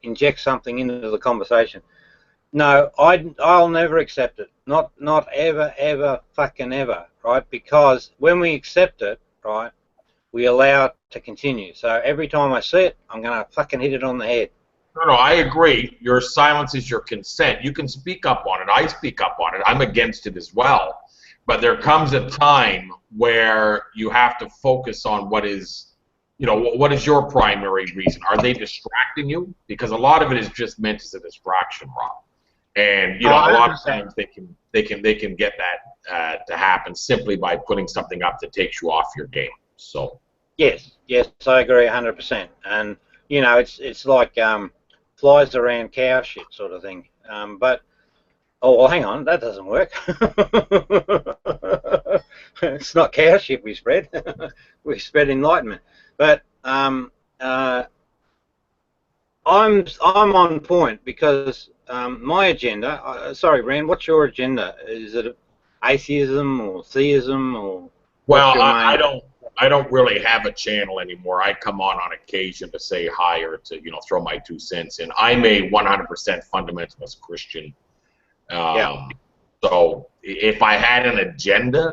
inject something into the conversation. No, I'll never accept it. Not ever, fucking ever, right? Because when we accept it, right, we allow it to continue. So every time I see it, I'm going to fucking hit it on the head. No, I agree. Your silence is your consent. You can speak up on it. I speak up on it. I'm against it as well. But there comes a time where you have to focus on what is, you know, what is your primary reason? Are they distracting you? Because a lot of it is just meant as a distraction, Rob. And you know, a lot of times they can get that to happen simply by putting something up that takes you off your game. So yes, I agree 100%. And you know, it's like flies around cow shit sort of thing. But oh well, hang on, that doesn't work. It's not cow shit we spread. We spread enlightenment. But I'm on point because my agenda. Sorry, Rand. What's your agenda? Is it atheism or theism or? Well, I don't really have a channel anymore. I come on occasion to say hi or to, you know, throw my 2 cents in. I'm a 100% fundamentalist Christian. Yeah. So if I had an agenda,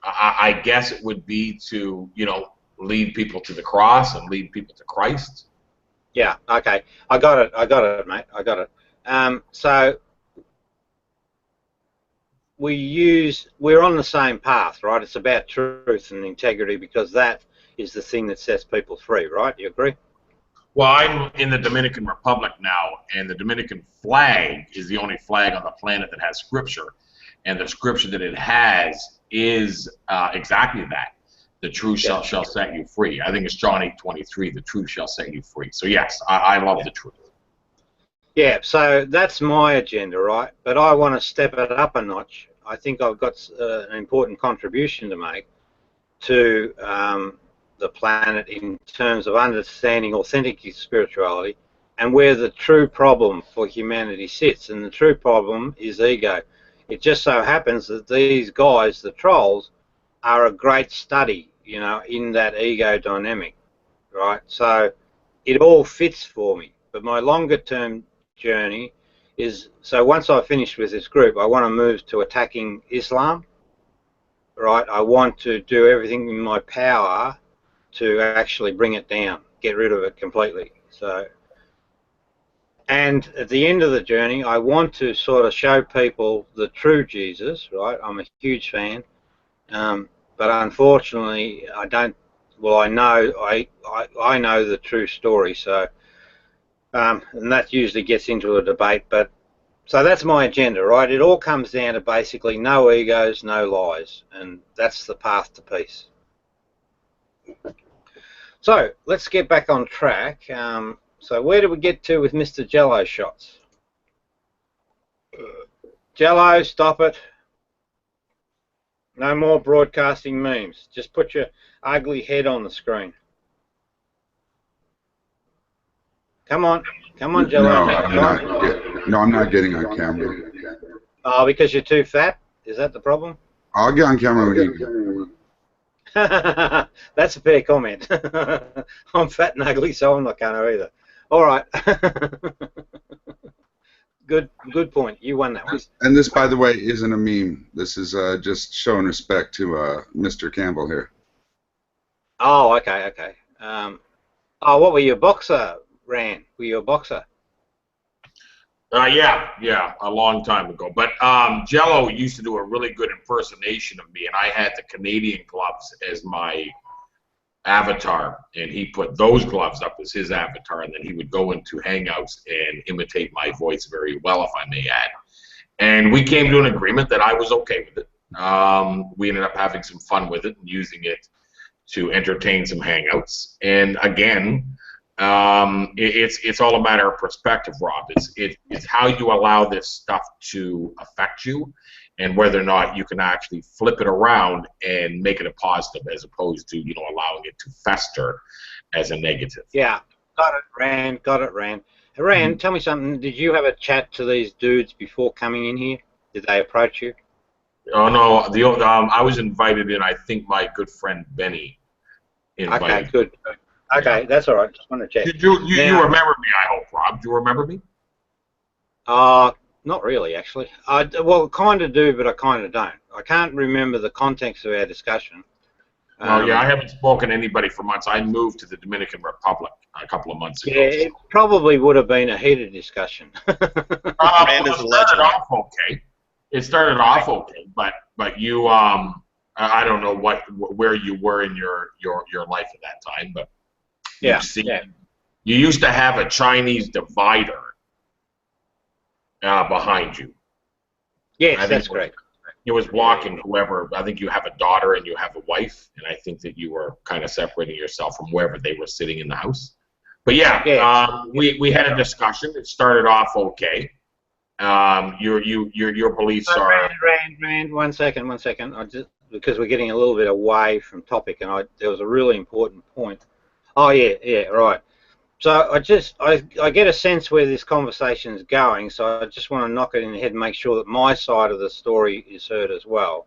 I guess it would be to, you know, lead people to the cross and lead people to Christ. Yeah, okay. I got it, mate. I got it. So we're on the same path, right? It's about truth and integrity because that is the thing that sets people free, right? You agree? Well, I'm in the Dominican Republic now, and the Dominican flag is the only flag on the planet that has scripture. And the scripture that it has is exactly that. The truth shall set you free. I think it's John 8:23, the truth shall set you free. So yes, I love the truth. Yeah, so that's my agenda, right? But I want to step it up a notch I think I've got an important contribution to make to the planet in terms of understanding authentic spirituality and where the true problem for humanity sits. And the true problem is ego. It just so happens that these guys, the trolls, are a great study, you know, in that ego dynamic, right? So it all fits for me. But my longer term journey is, so once I finish with this group, I want to move to attacking Islam, right? I want to do everything in my power to actually bring it down, get rid of it completely. So, and at the end of the journey, I want to sort of show people the true Jesus, right? I'm a huge fan, but unfortunately, I don't. Well, I know the true story, so and that usually gets into a debate. But so that's my agenda, right? It all comes down to basically no egos, no lies, and that's the path to peace. So let's get back on track. So where did we get to with Mr. Jello shots? Jello, stop it. No more broadcasting memes. Just put your ugly head on the screen. Come on. Come on, Jello. No, I'm not getting on camera. Oh, because you're too fat? Is that the problem? I'll get on camera when you get. That's a fair comment. I'm fat and ugly, so I'm not going to either. All right. Good point. You won that one. And this, by the way, isn't a meme. This is just showing respect to Mr. Campbell here. Oh, okay. Oh, what were you, a boxer, Rand? Were you a boxer? Yeah, a long time ago. But Jello used to do a really good impersonation of me, and I had the Canadian gloves as my avatar, and he put those gloves up as his avatar, and then he would go into Hangouts and imitate my voice very well, if I may add. And we came to an agreement that I was okay with it. We ended up having some fun with it and using it to entertain some Hangouts. And again, it's all a matter of perspective, Rob. It's how you allow this stuff to affect you, and whether or not you can actually flip it around and make it a positive, as opposed to allowing it to fester as a negative. Yeah, got it, Rand. Got it, Rand. Hey, Rand, tell me something. Did you have a chat to these dudes before coming in here? Did they approach you? Oh no, I was invited in. I think my good friend Beni invited. Okay, good. Okay, that's all right. Just want to check. You remember me, I hope, Rob. Do you remember me? Not really, actually. Well, kind of do, but I kind of don't. I can't remember the context of our discussion. Yeah, I haven't spoken to anybody for months. I moved to the Dominican Republic a couple of months ago. Yeah, it probably would have been a heated discussion. Man is a legend. It started off okay, but you, I don't know where you were in your life at that time, but you used to have a Chinese divider behind you. Yes, that's correct. It was blocking whoever. I think you have a daughter and you have a wife, and I think that you were kind of separating yourself from wherever they were sitting in the house. But we had a discussion. It started off okay. Your beliefs are. Rand, one second. Because we're getting a little bit away from topic, and there was a really important point. Oh yeah, right. So I get a sense where this conversation is going, so I just want to knock it in the head and make sure that my side of the story is heard as well.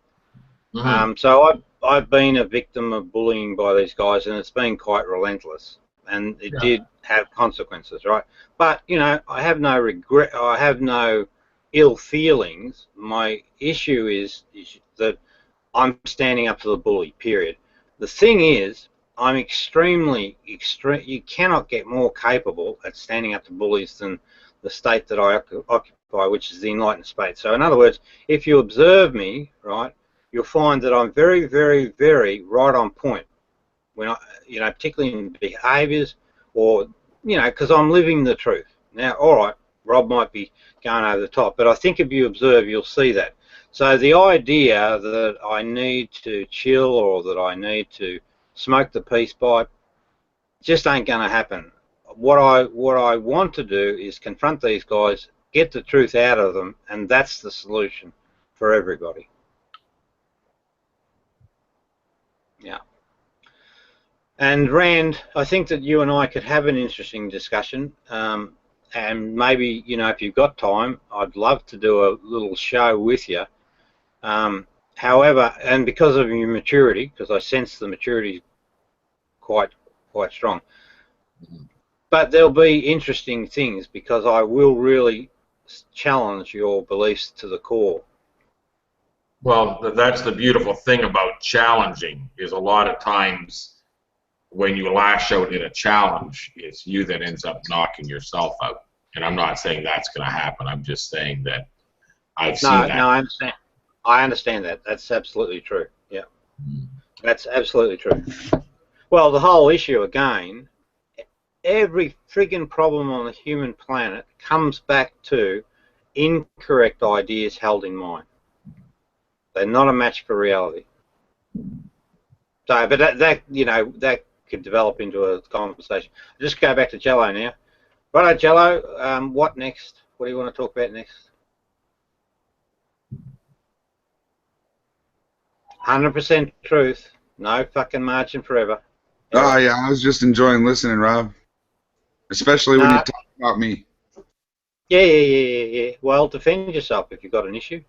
Mm-hmm. So I've been a victim of bullying by these guys, and it's been quite relentless, and it did have consequences, right? But I have no regret. I have no ill feelings. My issue is that I'm standing up to the bully. Period. The thing is, I'm extreme. You cannot get more capable at standing up to bullies than the state that I occupy, which is the enlightened state. So in other words, if you observe me, right, you'll find that I'm very, very, very right on point. When particularly in behaviours, or because I'm living the truth. Now, all right, Rob might be going over the top, but I think if you observe, you'll see that. So the idea that I need to chill or that I need to smoke the peace pipe just ain't going to happen. What I want to do is confront these guys, get the truth out of them, and that's the solution for everybody. Yeah. And Rand, I think that you and I could have an interesting discussion. And maybe, you know, if you've got time, I'd love to do a little show with you. However, and because of your maturity, because I sense the maturity quite strong, but there'll be interesting things because I will really challenge your beliefs to the core. Well, that's the beautiful thing about challenging, is a lot of times when you lash out in a challenge, it's you that ends up knocking yourself out. And I'm not saying that's going to happen. I'm just saying that I've seen that. No, I understand. I understand that. That's absolutely true. Yeah. That's absolutely true. Well, the whole issue, again, every friggin' problem on the human planet comes back to incorrect ideas held in mind. They're not a match for reality. So, but that you know, that could develop into a conversation. I'll just go back to Jello now. Righto, Jello, what next? What do you want to talk about next? 100% truth. No fucking margin forever. Oh, yeah, I was just enjoying listening, Rob. Especially when you talk about me. Yeah. Well, defend yourself if you've got an issue.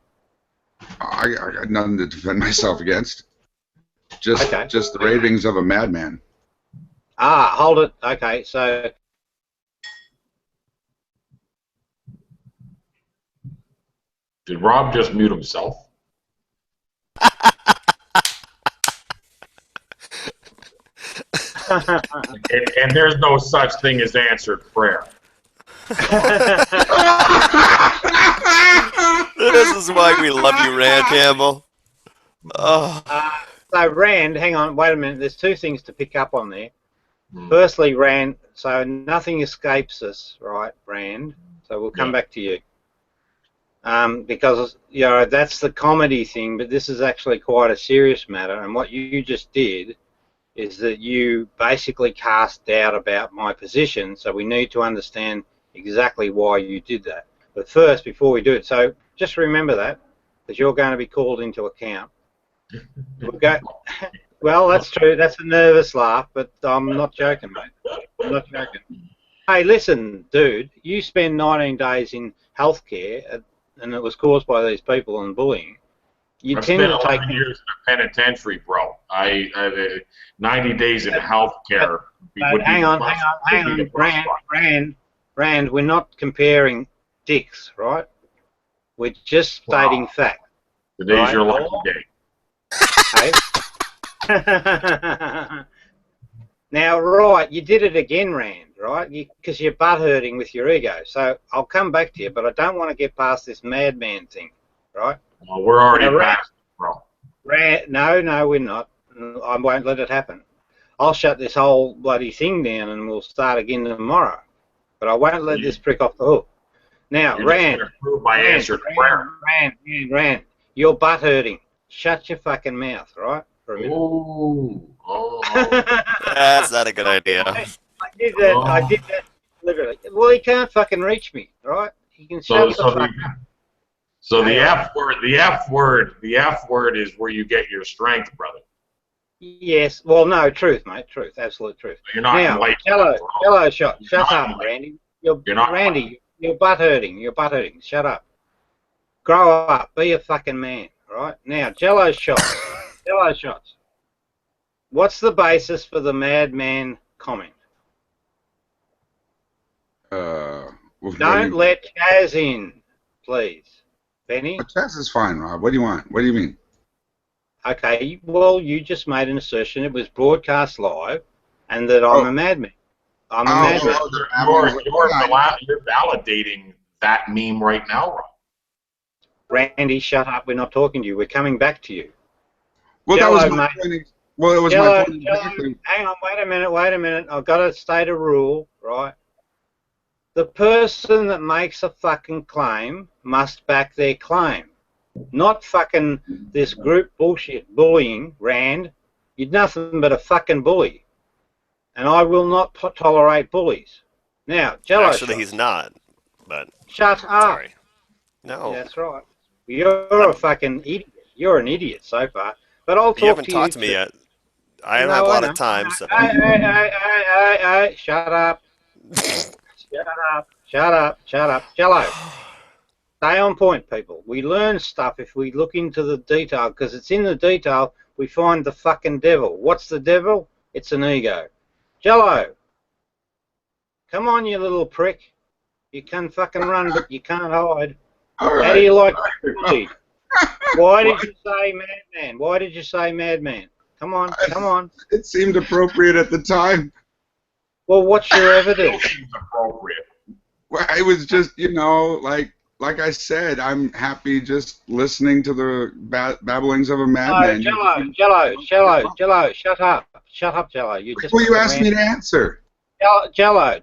I got nothing to defend myself against. Just the ravings of a madman. Ah, hold it. Okay, so... Did Rob just mute himself? and there's no such thing as answered prayer. This is why we love you, Rand Campbell. Oh. So Rand, hang on, wait a minute. There's two things to pick up on there. Firstly, Rand, so nothing escapes us, right, Rand? So we'll come back to you. Because, you know, that's the comedy thing, but this is actually quite a serious matter. And what you just did is that you basically cast doubt about my position. So we need to understand exactly why you did that. But first, before we do it, so just remember that, because you're going to be called into account. We'll go, well, that's true. That's a nervous laugh, but I'm not joking, mate. I'm not joking. Hey, listen, dude, you spend 19 days in healthcare, and it was caused by these people and bullying. You I've tend spent to take 11 years in a penitentiary, bro. 90 days in healthcare. Hang on, Rand, we're not comparing dicks, right? We're just stating fact. Today's right? your lucky day. Okay. Now, right, you did it again, Rand, right? Because you're butt hurting with your ego. So I'll come back to you, but I don't want to get past this madman thing, right? Well, we're already past it, bro. Rand, no, we're not. I won't let it happen. I'll shut this whole bloody thing down and we'll start again tomorrow. But I won't let this prick off the hook. Now, Rand, Rand, you're butt hurting. Shut your fucking mouth, right? For a minute. That's not a good idea. I did that deliberately. Well, he can't fucking reach me, right? He can shut the fuck up. So the F word is where you get your strength, brother. Yes. Well, no, truth, mate. Truth. Absolute truth. You're not now, Jello shot. Shut up, Randy. You're not Randy. You're butt hurting. You're butt hurting. Shut up. Grow up. Be a fucking man. Right? Now, Jello shots. Jello shots. What's the basis for the madman comment? Don't let Chaz in, please. Benny? Chaz is fine, Rob. What do you want? What do you mean? Okay, well, you just made an assertion. It was broadcast live, and that I'm a madman. I'm a madman. You're validating that meme right now, Rob. Randy, shut up. We're not talking to you. We're coming back to you. Well, Jello, that was my point. Well, it was Jello, my point. Jello, hang on, wait a minute. I've got to state a rule, right? The person that makes a fucking claim must back their claim. Not fucking this group bullshit bullying, Rand. You're nothing but a fucking bully. And I will not tolerate bullies. Now, Jello. Actually, he's not. But shut up. Sorry. No. Yeah, that's right. You're a fucking idiot. You're an idiot so far. But I'll talk You haven't to you. talked to me yet. I don't No, have a I lot know. of time, so. Hey, shut up. Shut up. Jello. Stay on point, people. We learn stuff if we look into the detail, because it's in the detail we find the fucking devil. What's the devil? It's an ego. Jello. Come on, you little prick. You can fucking run, but you can't hide. Right. How do you like to Why did you say madman? Why did you say madman? Come on. It seemed appropriate at the time. Well, what's your evidence? Appropriate. Well, I was just, like I said, I'm happy just listening to the babblings of a madman. Jello, shut up, Jello. You just. Well, you asked me to answer. Jello,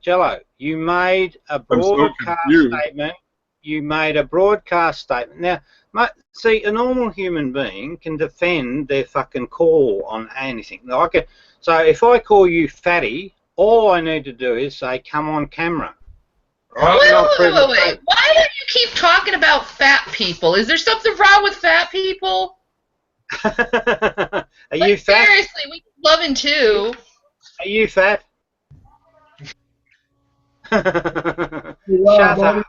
you made a broadcast statement. You made a broadcast statement. Now, see, a normal human being can defend their fucking call on anything. So if I call you fatty, all I need to do is say, come on camera. Right? Wait. Why do you keep talking about fat people? Is there something wrong with fat people? Are you fat? Seriously, we love him too. Are you fat? Shut up.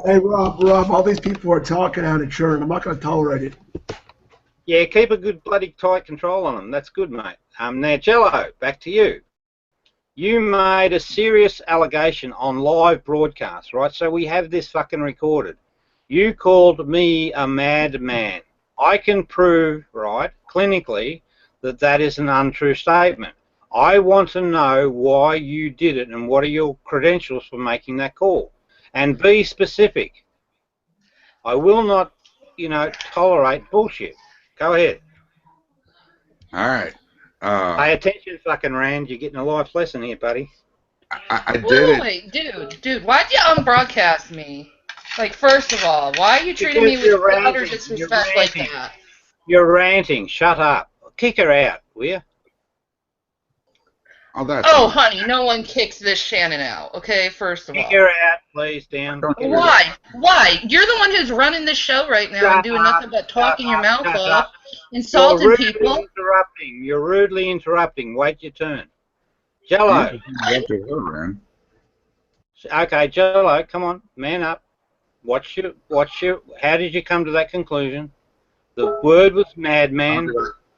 Hey, Rob, all these people are talking out of turn. I'm not going to tolerate it. Yeah, keep a good bloody tight control on them. That's good, mate. Now, Jello, back to you. You made a serious allegation on live broadcast, right? So we have this fucking recorded. You called me a madman. I can prove, right, clinically, that that is an untrue statement. I want to know why you did it and what are your credentials for making that call. And be specific. I will not, tolerate bullshit. Go ahead. All right. Pay attention, fucking Rand. You're getting a life lesson here, buddy. I did Wait, dude, why'd you unbroadcast me? Like, first of all, why are you treating me with utter disrespect like that? You're ranting. Shut up. Kick her out, will you? Oh, honey, no one kicks this Shannon out, okay, first of all. Kick her out, please, down. Why? Why? You're the one who's running this show right now and doing nothing but talking your mouth off, insulting people. You're rudely interrupting. Wait your turn. Jello. Okay, Jello, come on, man up. How did you come to that conclusion? The word was madman.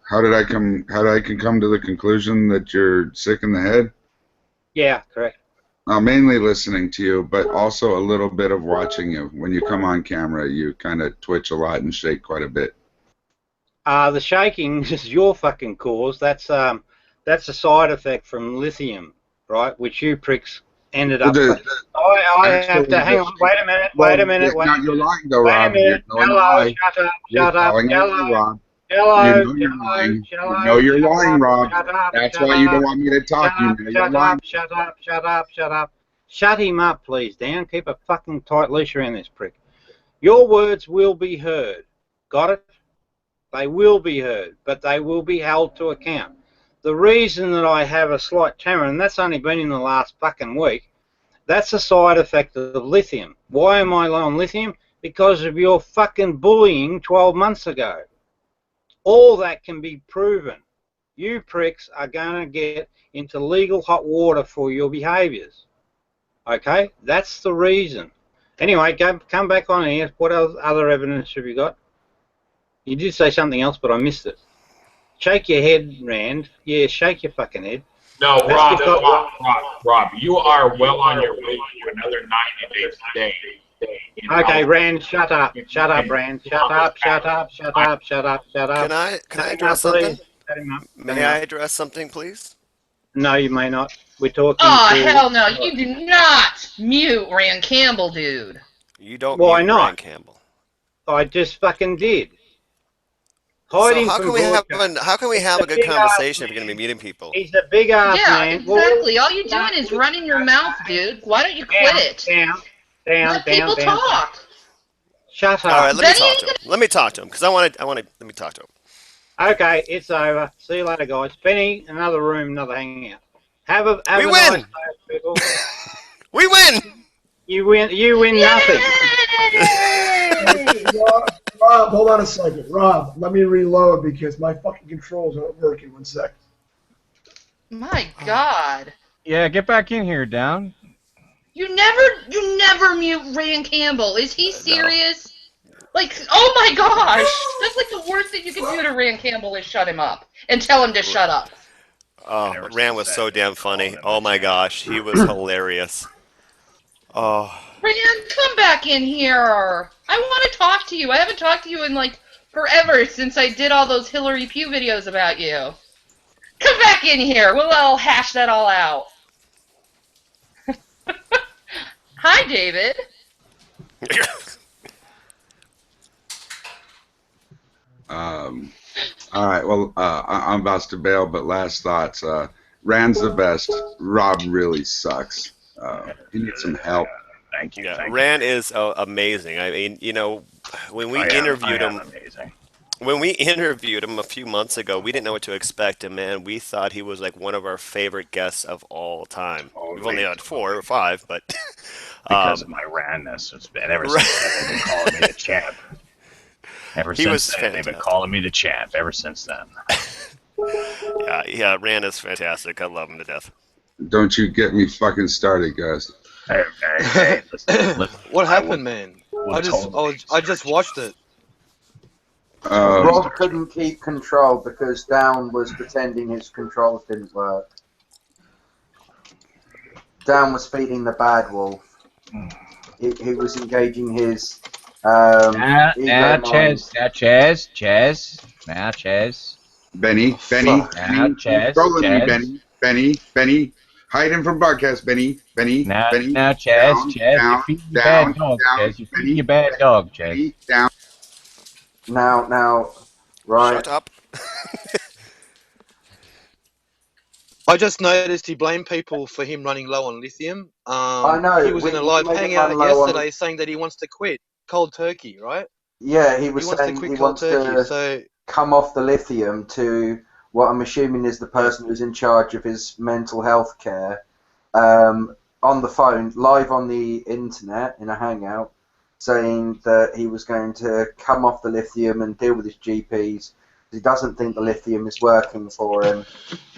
How did I come to the conclusion that you're sick in the head? Yeah, correct. Mainly listening to you, but also a little bit of watching you. When you come on camera, you kind of twitch a lot and shake quite a bit. The shaking is your fucking cause. That's a side effect from lithium, right? Which you pricks ended up. I have to hang on. Wait a minute. Now you're lying, though, Rob. Hello, shut up. Jello, you know you're lying, Rob. That's why you don't want me to talk. Shut up. Shut him up, please, Dan. Keep a fucking tight leash around this prick. Your words will be heard. Got it? They will be heard, but they will be held to account. The reason that I have a slight tremor, and that's only been in the last fucking week, that's a side effect of lithium. Why am I on lithium? Because of your fucking bullying 12 months ago. All that can be proven. You pricks are going to get into legal hot water for your behaviours. Okay? That's the reason. Anyway, come back on here. What other evidence have you got? You did say something else, but I missed it. Shake your head, Rand. Yeah, shake your fucking head. No, Rob, you are well on your way to another 90 days today. Okay, Rand, shut up. Shut up, Rand. Shut up. Can I address something? May I address something, please? No, you may not. We're talking. Oh, hell no. You do not mute Rand Campbell, dude. You don't Why mute not? Rand Campbell. I just fucking did. So how can we have a good conversation if you're going to be muting people? He's a big ass man. Yeah, exactly. All you're doing is running your mouth, dude. Why don't you quit it? Let people talk. Shut up. All right, let me talk to him because I want to. Let me talk to him. Okay, it's over. See you later, guys. Benny, another room, another hangout. We win. Nice day, people. We win. You win nothing. Rob, hold on a second. Rob, let me reload because my fucking controls aren't working. 1 sec. My God. Yeah, get back in here, Down. You never mute Rand Campbell. Is he serious? Like, oh my gosh! That's like the worst thing you can do to Rand Campbell is shut him up and tell him to shut up. Oh, Rand was so damn funny. Oh my gosh, he was hilarious. Oh. Rand, come back in here. I want to talk to you. I haven't talked to you in like forever since I did all those Hillary Pugh videos about you. Come back in here. We'll all hash that all out. Hi, David. All right. Well, I'm about to bail, but last thoughts. Rand's the best. Rob really sucks. He needs some help. Thank you. Yeah, thank Rand is amazing. I mean, you know, when we interviewed him, when we interviewed him a few months ago, we didn't know what to expect, and man, we thought he was like one of our favorite guests of all time. We've only had 4 or 5, but because of my Randness, it's been ever since then, they've been calling me the champ. Ever since then, they've been calling me the champ. Ever since then. Yeah, Rand is fantastic. I love him to death. Don't you get me fucking started, guys. Hey, listen, what happened, man? I just watched it. Rob couldn't keep control because Down was pretending his controls didn't work. Down was feeding the bad wolf. He was engaging his Now, Chaz. Benny, controlling me, Benny. Hide him from broadcast, Benny. Benny. Now, Chaz, you're feeding your bad dog, Chaz. You're feeding your bad dog, Chaz. Down. Now, right. Shut up. I just noticed he blamed people for him running low on lithium. I know. He was in a live hangout yesterday saying that he wants to quit cold turkey, right? Yeah, he was saying he wants to come off the lithium to what I'm assuming is the person who's in charge of his mental health care, on the phone, live on the internet in a hangout, saying that he was going to come off the lithium and deal with his GPs. He doesn't think the lithium is working for him.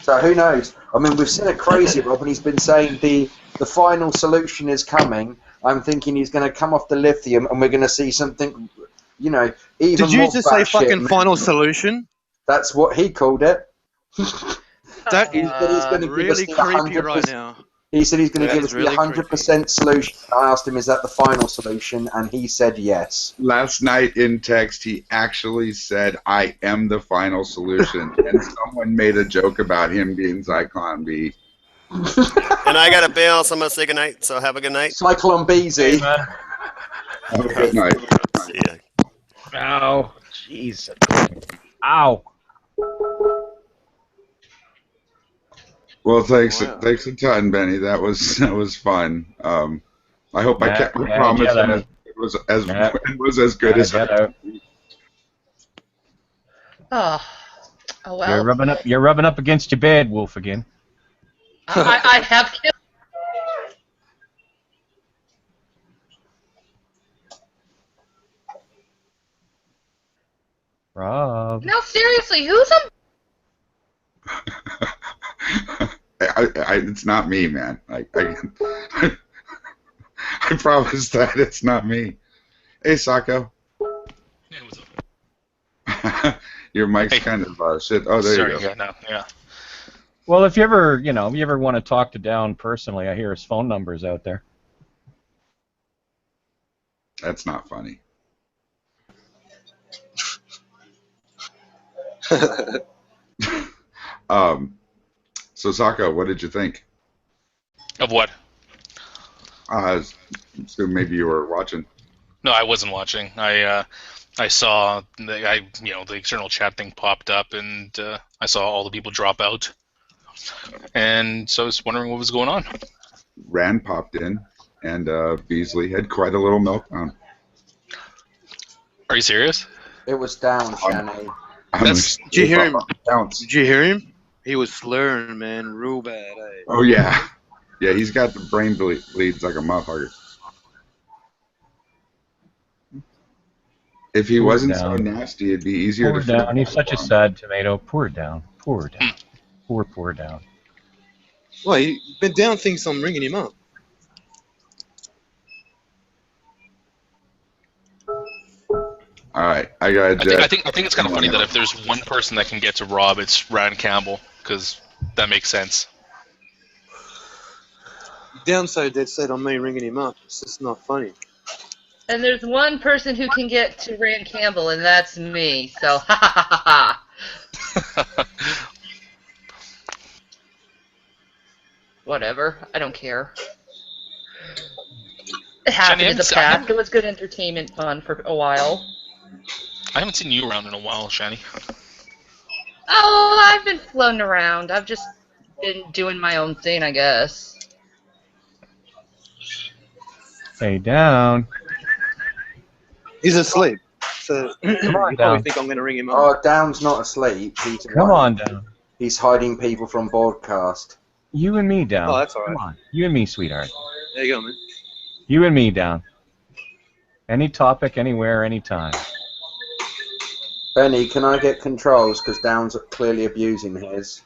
So who knows? I mean, we've seen it crazy, Rob, and he's been saying the final solution is coming. I'm thinking he's going to come off the lithium and we're going to see something, you know, even more. Did you just say fucking final solution? That's what he called it. That is really creepy right now. He said he's going to give us really 100% solution. I asked him, is that the final solution? And he said yes. Last night in text, he actually said, I am the final solution. And someone made a joke about him being Zyklon B. And I got to bail, so I'm going to say goodnight. So have a good night. Zyklon BZ. Have a good night. See ya. Ow. Jeez. Ow. Well, thanks a ton, Benny. That was fun. I hope I kept my promise, and it was as good as. Oh well. You're rubbing up against your bad wolf again. I have killed. Rob. No, seriously, who's a? It's not me, man. I promise that it's not me. Hey, Sacco. Yeah, what's up? Your mic's kind of shit. Oh, there you go. Yeah. Well, if you ever want to talk to Down personally, I hear his phone number's out there. That's not funny. So Sacco, what did you think? Of what? So maybe you were watching. No, I wasn't watching. I saw the external chat thing popped up, and I saw all the people drop out, and so I was wondering what was going on. Rand popped in, and Beasley had quite a little meltdown. Are you serious? It was Down, Shanny. Did you hear him? Did you hear him? He was slurring, man, real bad. Eh? Oh yeah, yeah. He's got the brain bleeds like a motherfucker. If he Pour it wasn't so down. nasty, it'd be easier Pour to it feel down. He's bad such a for him. sad tomato. Pour it down. Pour it down. Pour down. Wait, but Down thinks I'm ringing him up. All right, I got I think it's kind of funny that if there's one person that can get to Rob, it's Ryan Campbell, because that makes sense. Down so dead set on me ringing him up. It's just not funny. And there's one person who can get to Rand Campbell, and that's me. So, ha ha ha ha. Whatever. I don't care. It happened in the past. It was good entertainment fun for a while. I haven't seen you around in a while, Shani. Oh, I've been floating around. I've just been doing my own thing, I guess. Hey, Down. He's asleep. So Come on, you probably Down. think I'm going to ring him up. Oh, Down's not asleep. He's Come on, Down. He's hiding people from broadcast. You and me, Down. Oh, that's all right. Come on. You and me, sweetheart. There you go, man. You and me, Down. Any topic, anywhere, anytime. Benny, can I get controls? Because Down's clearly abusing his.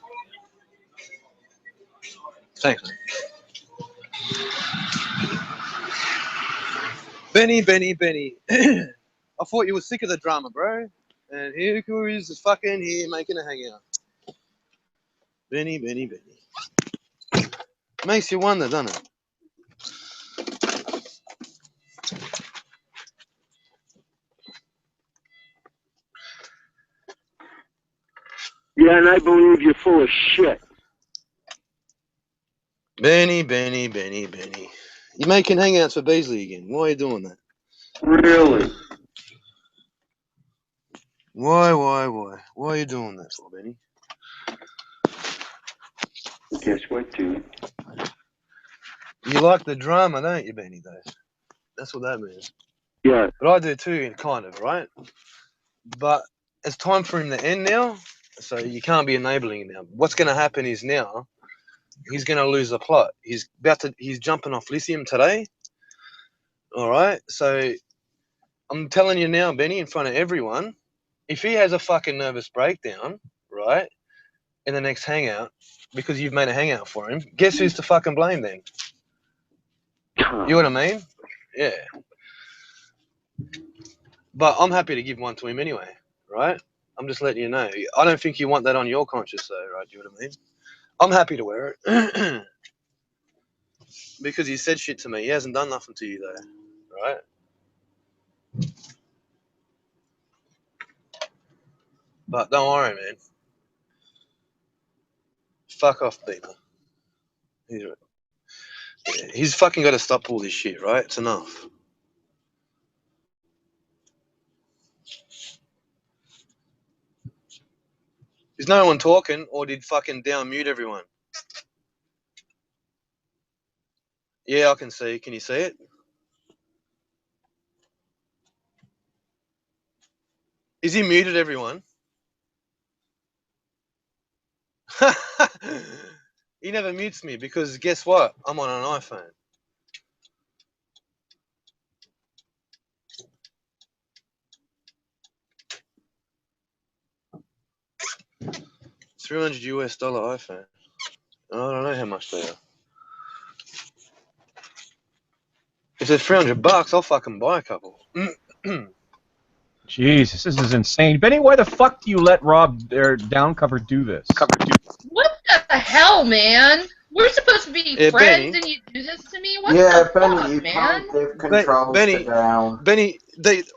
Thanks, man. Benny. I thought you were sick of the drama, bro. And here is fucking here making a hangout. Benny. Makes you wonder, doesn't it? Yeah, and I believe you're full of shit. Benny. You're making hangouts for Beasley again. Why are you doing that? Really? Why? Why are you doing that for, Benny? Guess what, dude? You like the drama, don't you, Benny, though? That's what that means. Yeah. But I do too, kind of, right? But it's time for him to end now, so you can't be enabling him now. What's going to happen is now he's going to lose the plot. He's jumping off lithium today. All right? So I'm telling you now, Benny, in front of everyone, if he has a fucking nervous breakdown, right, in the next hangout, because you've made a hangout for him, guess who's to fucking blame then? You know what I mean? Yeah. But I'm happy to give one to him anyway, right? I'm just letting you know. I don't think you want that on your conscience, though, right? Do you know what I mean? I'm happy to wear it. Because he said shit to me. He hasn't done nothing to you, though, right? But don't worry, man. Fuck off, Beamer. He's fucking got to stop all this shit, right? It's enough. Is no one talking, or did fucking Down mute everyone? Yeah, I can see. Can you see it? Is he muted everyone? He never mutes me because guess what? I'm on an iPhone. $300 US iPhone. I don't know how much they are. If they're $300, I'll fucking buy a couple. Jesus, this is insane. Benny, why the fuck do you let Rob Down cover do this? What the hell, man? We're supposed to be friends, Benny. and you do this to me? What Yeah, the Benny, fuck, you man? can't give controls to Down. Benny,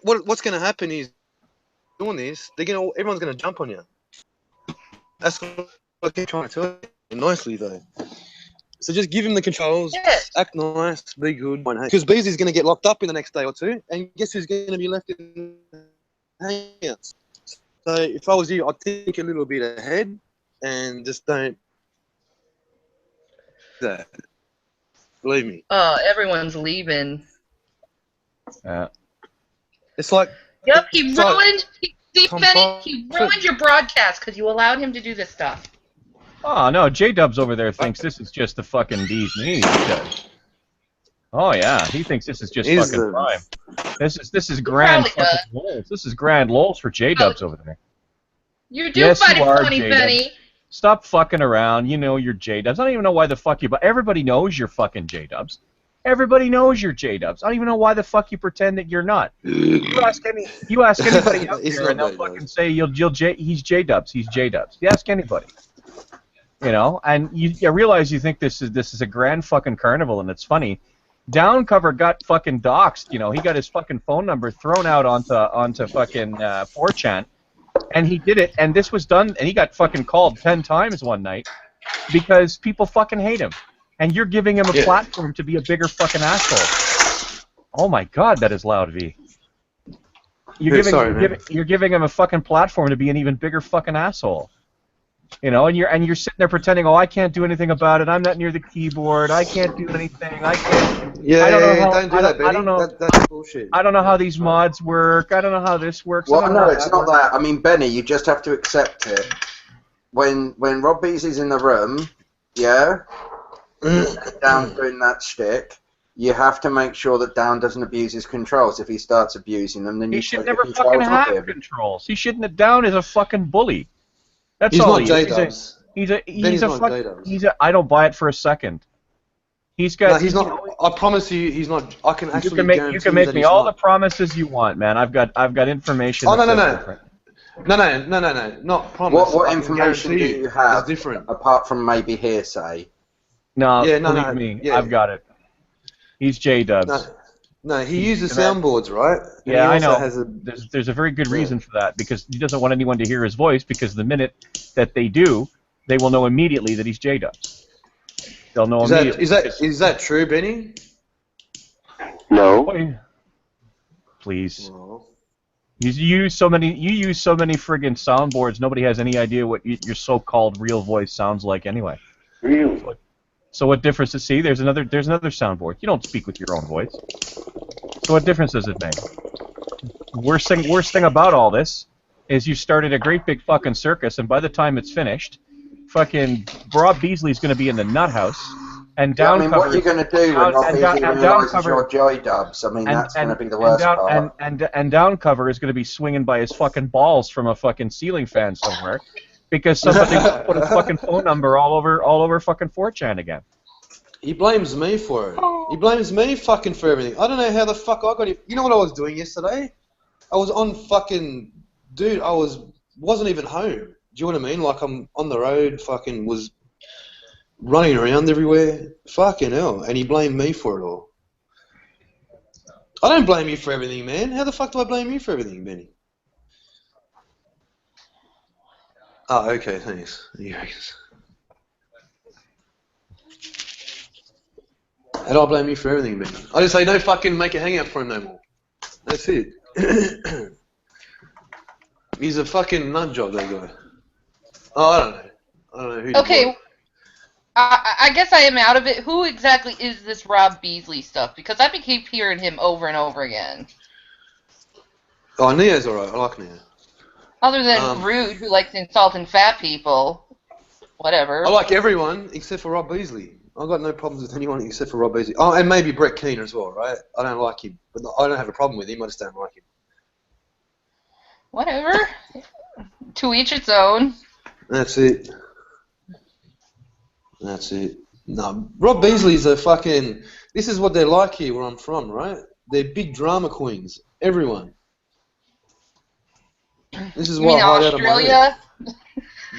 what's going to happen is doing this. Everyone's going to jump on you. That's what I keep trying to tell you nicely, though. So just give him the controls, act nice, be good. Because Beasley's going to get locked up in the next day or two, and guess who's going to be left in hangouts? So if I was you, I'd think a little bit ahead and just don't that. Believe me. Everyone's leaving. It's like... Yep, he ruined your broadcast because you allowed him to do this stuff. Oh, no, J-Dubs over there thinks this is just the fucking bee's knees. Oh yeah, he thinks this is just fucking prime. This is grand fucking lols. This is grand lols for J-dubs over there. You do Yes, find you it are funny, J-dubs. Benny. Stop fucking around. You know you're J-dubs. I don't even know why the fuck you. But everybody knows you're fucking J-dubs. Everybody knows you're J-dubs. I don't even know why the fuck you pretend that you're not. You ask anybody out there, and they'll fucking say he's J-dubs. He's J-dubs. You ask anybody. You know, and you realize you think this is a grand fucking carnival, and it's funny. Downcover got fucking doxxed. You know, he got his fucking phone number thrown out onto fucking 4chan, and he did it. And this was done, and he got fucking called 10 times one night because people fucking hate him, and you're giving him a platform to be a bigger fucking asshole. Oh my God, that is loud, V. You're giving him a fucking platform to be an even bigger fucking asshole. You know, and you're sitting there pretending, oh, I can't do anything about it. I'm not near the keyboard. I can't do anything. I can't. Don't do that, Benny. I don't know. That's bullshit. I don't know how these mods work. I don't know how this works. Well, no, it's not that. I mean, Benny, you just have to accept it. When Rob Beasley's in the room, Down's doing that shtick, you have to make sure that Down doesn't abuse his controls. If he starts abusing them, then he should never fucking have controls. He shouldn't. Down is a fucking bully. That's he's all not J-dubs. He's a fucking. I don't buy it for a second. He's got. No, he's not. I promise you, he's not. I can actually. You can make me all the promises you want, man. I've got information. Oh no, not promise. What information do you have? Different, apart from maybe hearsay. No, believe me, yeah. I've got it. He's J-dubs. No, he uses soundboards, right? And yeah, I know. There's a very good reason for that, because he doesn't want anyone to hear his voice, because the minute that they do, they will know immediately that he's J-dubs. They'll know immediately. Is that true, Benny? No. Please. Oh. You use so many friggin' soundboards. Nobody has any idea what your so-called real voice sounds like anyway. Really? So what difference does see? There's another soundboard. You don't speak with your own voice. So what difference does it make? Worst thing about all this is you started a great big fucking circus, and by the time it's finished, fucking Rob Beasley's going to be in the nut house, and Downcover. I mean, what are you going to do when Rob Beasley realizes you're J-dubs? I mean, that's going to be the worst part. And Downcover is going to be swinging by his fucking balls from a fucking ceiling fan somewhere. Because somebody put his fucking phone number all over fucking 4chan again. He blames me for it. He blames me fucking for everything. I don't know how the fuck I got him. You know what I was doing yesterday? I was on fucking... Dude, I wasn't even home. Do you know what I mean? Like, I'm on the road, fucking was running around everywhere. Fucking hell. And he blamed me for it all. I don't blame you for everything, man. How the fuck do I blame you for everything, Benny? Oh, okay, thanks. And I'll blame you for everything, man. I just say, no fucking make a hangout for him no more. That's it. He's a fucking nut job, that guy. Oh, I don't know who. Okay, I guess I am out of it. Who exactly is this Rob Beasley stuff? Because I keep hearing him over and over again. Oh, Neo's alright. I like Neo. Other than Rude, who likes insulting fat people. Whatever. I like everyone except for Rob Beasley. I've got no problems with anyone except for Rob Beasley. Oh, and maybe Brett Keener as well, right? I don't like him. But I don't have a problem with him, I just don't like him. Whatever. To each its own. That's it. That's it. No, Rob Beasley's a fucking... This is what they're like here where I'm from, right? They're big drama queens. Everyone. This is why I hide out of my head.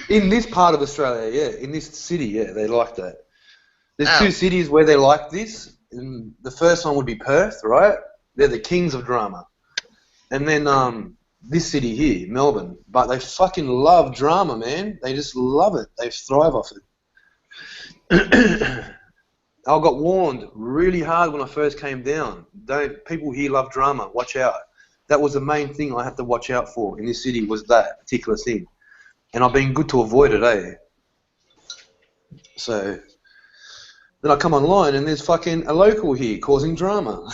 In this part of Australia, yeah. In this city, yeah, they like that. There's two cities where they like this. And the first one would be Perth, right? They're the kings of drama. And then this city here, Melbourne. But they fucking love drama, man. They just love it. They thrive off it. I got warned really hard when I first came down. People here love drama. Watch out. That was the main thing I had to watch out for in this city, was that particular thing. And I've been good to avoid it, eh? So, then I come online and there's fucking a local here causing drama.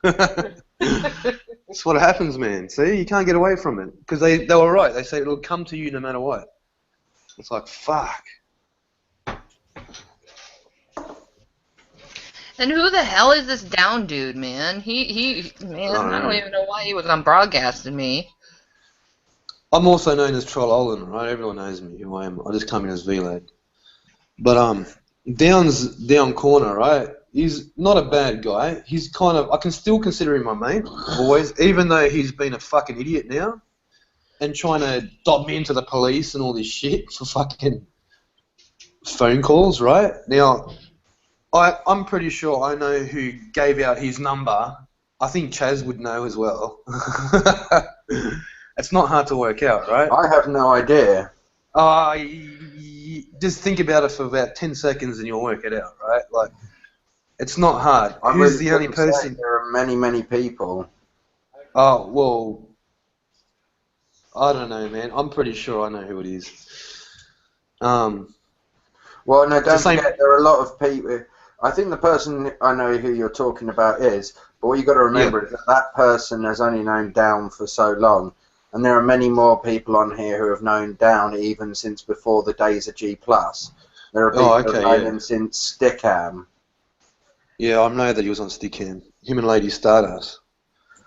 That's what happens, man. See, you can't get away from it. Because they were right. They say it'll come to you no matter what. It's like, fuck. And who the hell is this down dude, man? Man, I don't even know why he was on broadcast to me. I'm also known as Troll Olin, right? Everyone knows me, who I am. I just come in as VLAD. But Down's down corner, right? He's not a bad guy. He's kind of, I can still consider him my mate, always, even though he's been a fucking idiot now and trying to dob me into the police and all this shit for fucking phone calls, right? Now, I'm pretty sure I know who gave out his number. I think Chaz would know as well. It's not hard to work out, right? I have no idea. Just think about it for about 10 seconds and you'll work it out, right? Like, it's not hard. I Who's really the only couldn't say. person? There are many, many people. Oh, well, I don't know, man. I'm pretty sure I know who it is. Well, no, don't forget, there are a lot of people. I think the person I know who you're talking about is, but what you've got to remember is that that person has only known Down for so long, and there are many more people on here who have known Down even since before the days of G+. There are people who have known him since Stickam. Yeah, I know that he was on Stickam. Him and Lady Stardust.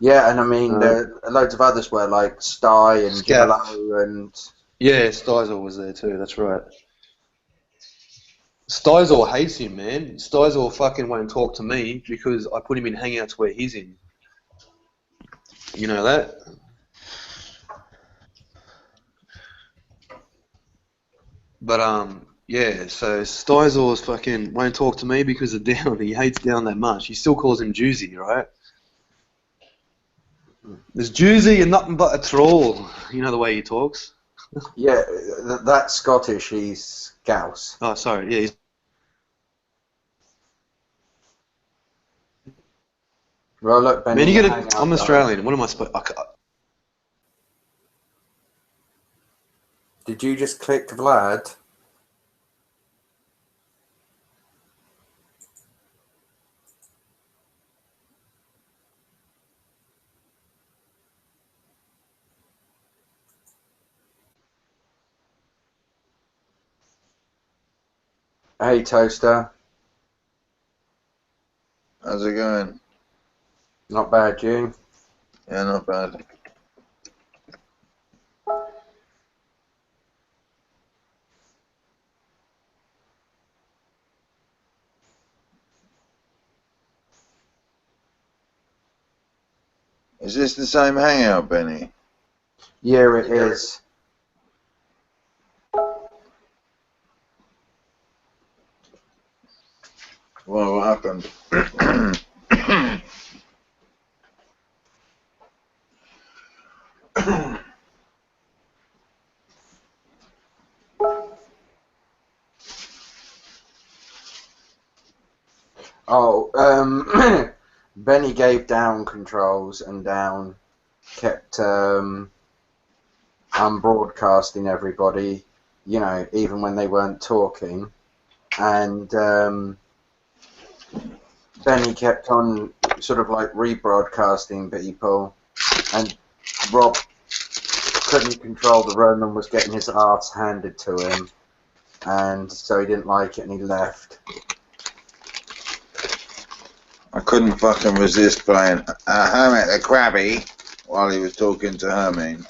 Yeah, and I mean, there are loads of others were like Sty and Jello and... Yeah, Styzor was there too, that's right. Styzor hates him, man. Styzor fucking won't talk to me because I put him in Hangouts where he's in. You know that? But, yeah, so Styzor's fucking won't talk to me because of Down. He hates Down that much. He still calls him Juicy, right? There's Juicy and nothing but a troll. You know the way he talks? Yeah, that's Scottish. He's Gauss. Oh, sorry. Yeah, he's... Well, look, Benny, Man, you gotta... I'm Australian. What am I supposed... Did you just click Vlad? Hey, Toaster. How's it going? Not bad, you? Yeah, not bad. Is this the same hangout, Benny? Yeah, it is. Well, what happened? Oh, Benny gave Down controls and Down kept broadcasting everybody, you know, even when they weren't talking. And Benny kept on sort of like rebroadcasting people, and Rob couldn't control the room and was getting his arse handed to him, and so he didn't like it and he left. I couldn't fucking resist playing Hermit the Krabby while he was talking to Hermine.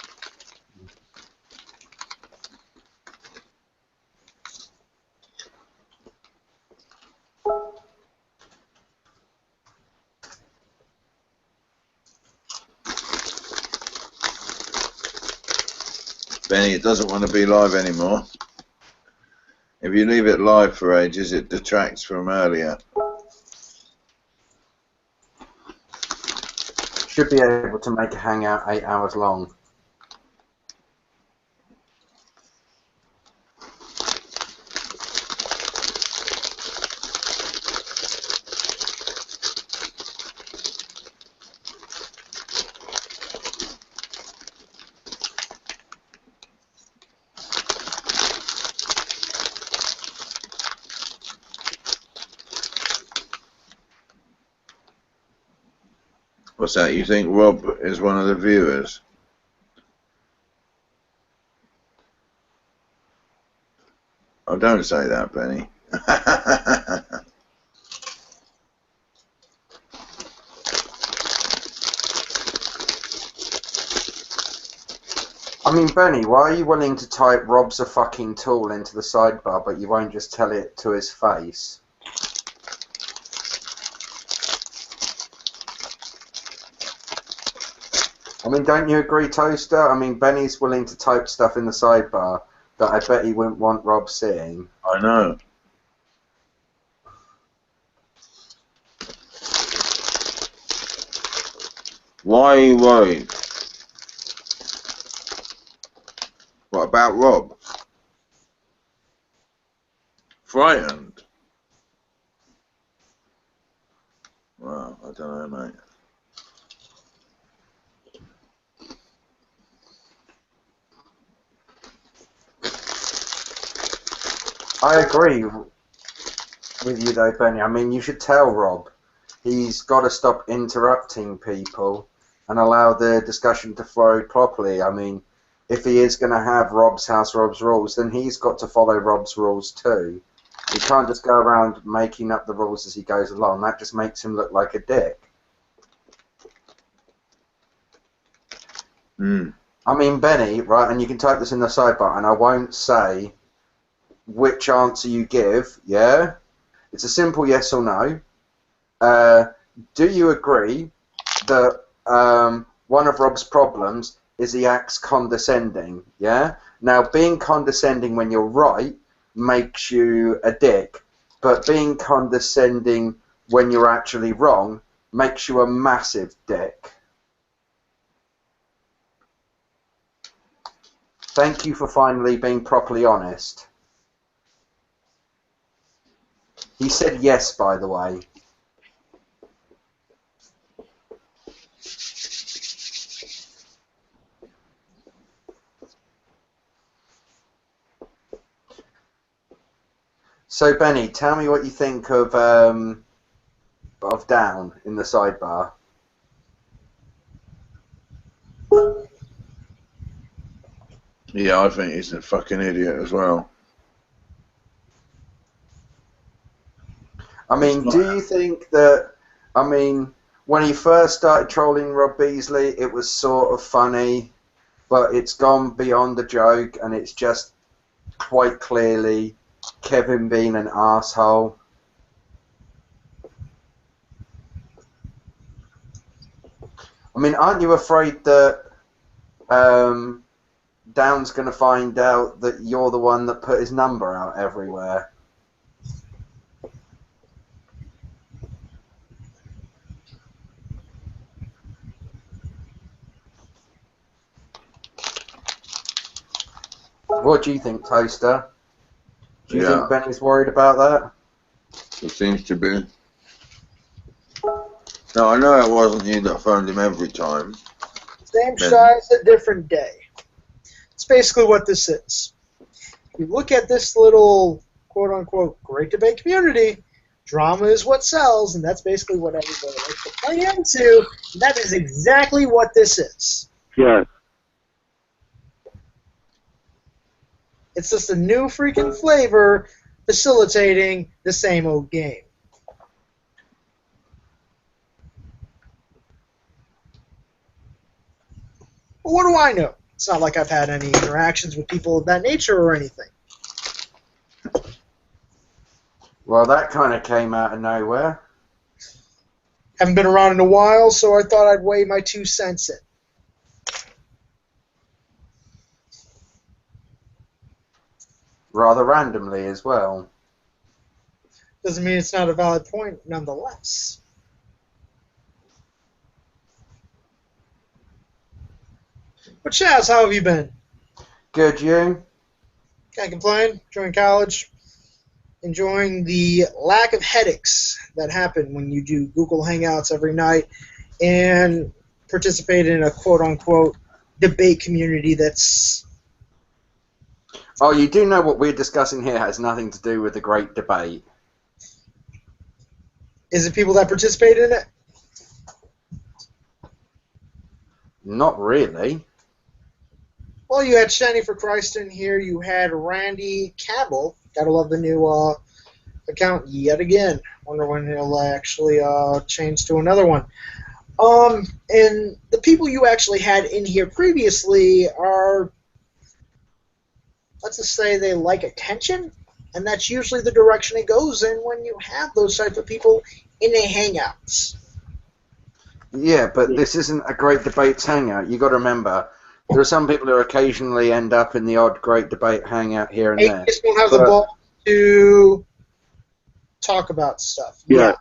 Benny, it doesn't want to be live anymore. If you leave it live for ages, it detracts from earlier. Should be able to make a hangout 8 hours long. What's that? You think Rob is one of the viewers? Oh, don't say that, Benny. I mean, Benny, why are you willing to type "Rob's a fucking tool" into the sidebar, but you won't just tell it to his face? I mean, don't you agree, Toaster? I mean, Benny's willing to type stuff in the sidebar that I bet he wouldn't want Rob seeing. I know. Why are you worried? What about Rob? Frightened? Well, I don't know, mate. I agree with you though, Benny. I mean, you should tell Rob he's got to stop interrupting people and allow the discussion to flow properly. I mean, if he is going to have Rob's house, Rob's rules, then he's got to follow Rob's rules too. He can't just go around making up the rules as he goes along. That just makes him look like a dick. I mean, Benny, right, and you can type this in the sidebar, and I won't say which answer you give, yeah? It's a simple yes or no. Do you agree that one of Rob's problems is he acts condescending, yeah? Now, being condescending when you're right makes you a dick, but being condescending when you're actually wrong makes you a massive dick. Thank you for finally being properly honest. He said yes, by the way. So, Benny, tell me what you think of Down in the sidebar. Yeah, I think he's a fucking idiot as well. I mean, do you think that, I mean, when he first started trolling Rob Beasley, it was sort of funny, but it's gone beyond the joke, and it's just quite clearly Kevin being an arsehole? I mean, aren't you afraid that Down's going to find out that you're the one that put his number out everywhere? What do you think, Toaster? Do you think Benny's worried about that? It seems to be. No, I know it wasn't you that phoned him every time. Same size, a different day. It's basically what this is. If you look at this little quote-unquote great debate community, drama is what sells, and that's basically what everybody likes to play into. And that is exactly what this is. Yeah. It's just a new freaking flavor facilitating the same old game. Well, what do I know? It's not like I've had any interactions with people of that nature or anything. Well, that kind of came out of nowhere. Haven't been around in a while, so I thought I'd weigh my 2 cents in. Rather randomly as well. Doesn't mean it's not a valid point, nonetheless. But Chaz, how have you been? Good, you? Can't complain. Enjoying college. Enjoying the lack of headaches that happen when you do Google Hangouts every night and participate in a quote-unquote debate community that's... Oh, you do know what we're discussing here has nothing to do with the great debate. Is it people that participate in it? Not really. Well, you had Shani for Christ in here. You had Randy Campbell. Gotta love the new account yet again. Wonder when he'll actually change to another one. And the people you actually had in here previously are let's just say they like attention, and that's usually the direction it goes in when you have those type of people in a hangouts. Yeah, but this isn't a Great Debates hangout. You got to remember, there are some people who occasionally end up in the odd Great Debate hangout here and there. Atheists don't have the ball to talk about stuff. Yeah.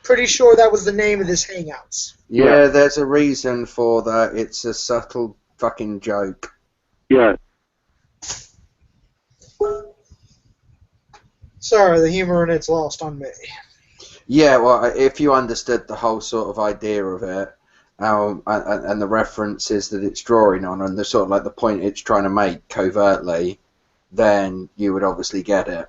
Pretty sure that was the name of this hangouts. Yeah, there's a reason for that. It's a subtle fucking joke. Yeah. Sorry, the humor in it's lost on me. Yeah, well, if you understood the whole sort of idea of it, and the references that it's drawing on, and the sort of like the point it's trying to make covertly, then you would obviously get it.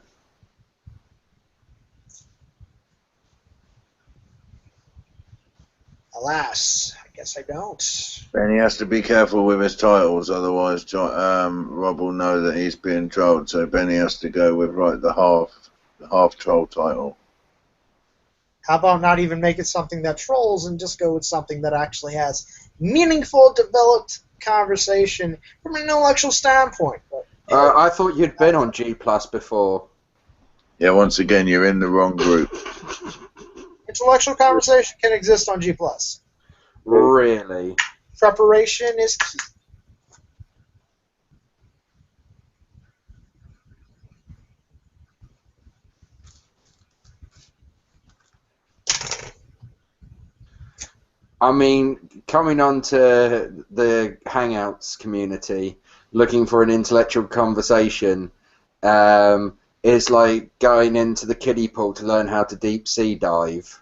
Alas, I guess I don't. Benny has to be careful with his titles, otherwise Rob will know that he's being trolled. So Benny has to go with the half troll title. How about not even make it something that trolls and just go with something that actually has meaningful, developed conversation from an intellectual standpoint? I thought you'd been on G+ before. Yeah, once again, you're in the wrong group. Intellectual conversation can exist on G+. Really? Preparation is key. I mean, coming on to the Hangouts community, looking for an intellectual conversation, is like going into the kiddie pool to learn how to deep sea dive.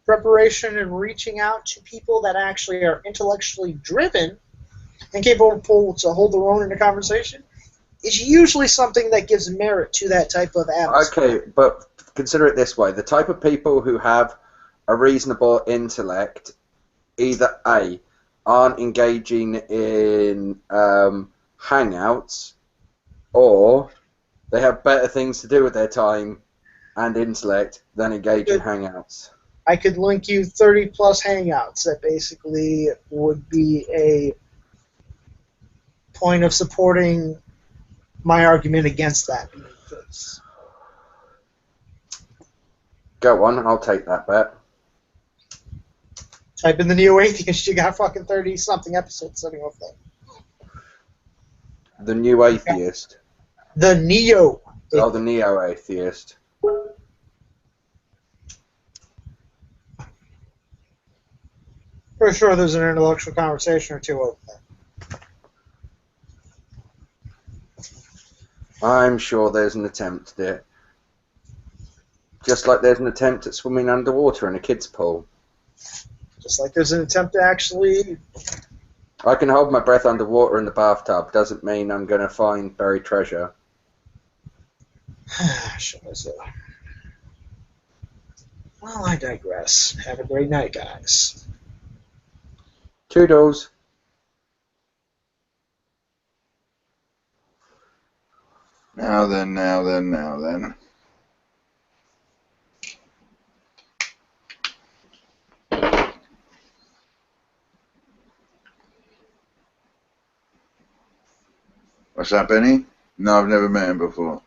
Preparation and reaching out to people that actually are intellectually driven and capable to hold their own in a conversation is usually something that gives merit to that type of atmosphere. Okay, but consider it this way. The type of people who have a reasonable intellect either A, aren't engaging in hangouts, or they have better things to do with their time and intellect than engage in hangouts. I could link you 30-plus hangouts that basically would be a point of supporting my argument against that. Go on, I'll take that bet. Type in the Neo-Atheist, you got fucking 30-something episodes sitting over there. The New Atheist. The Neo. Oh, the Neo-Atheist. For sure there's an intellectual conversation or two over there. I'm sure there's an attempt at it. Just like there's an attempt at swimming underwater in a kid's pool. Just like there's an attempt to actually... I can hold my breath underwater in the bathtub. Doesn't mean I'm going to find buried treasure. Shall I say? Well, I digress. Have a great night, guys. Toodles. Now then. What's that, Benny? No, I've never met him before.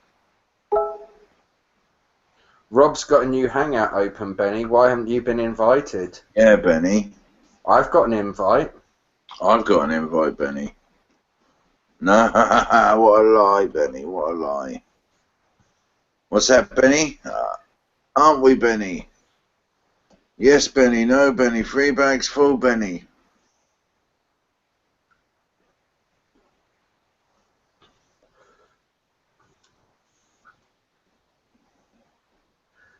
Rob's got a new hangout open, Benny. Why haven't you been invited? Yeah, Benny. I've got an invite. I've got an invite, Benny. No, what a lie, Benny, what a lie. What's that, Benny? Aren't we, Benny? Yes, Benny, no, Benny, 3 bags full, Benny.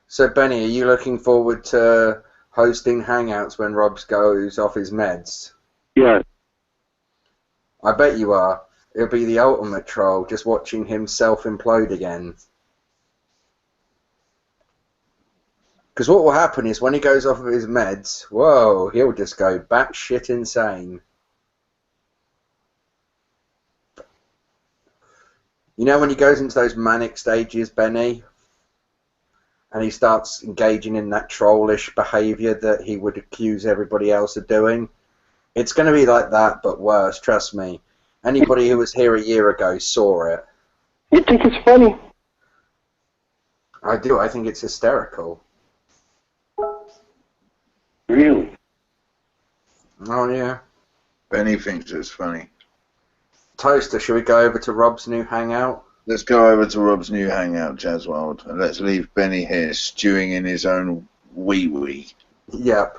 So, Benny, are you looking forward to hosting hangouts when Rob goes off his meds? Yeah. I bet you are. It'll be the ultimate troll, just watching him self-implode again. Because what will happen is when he goes off of his meds, whoa, he'll just go batshit insane. You know when he goes into those manic stages, Benny? And he starts engaging in that trollish behaviour that he would accuse everybody else of doing? It's going to be like that, but worse. Trust me. Anybody who was here a year ago saw it. You think it's funny? I do. I think it's hysterical. Really? Oh yeah. Benny thinks it's funny. Toaster, should we go over to Rob's new hangout? Let's go over to Rob's new hangout, Jazzwald, and let's leave Benny here stewing in his own wee-wee. Yep.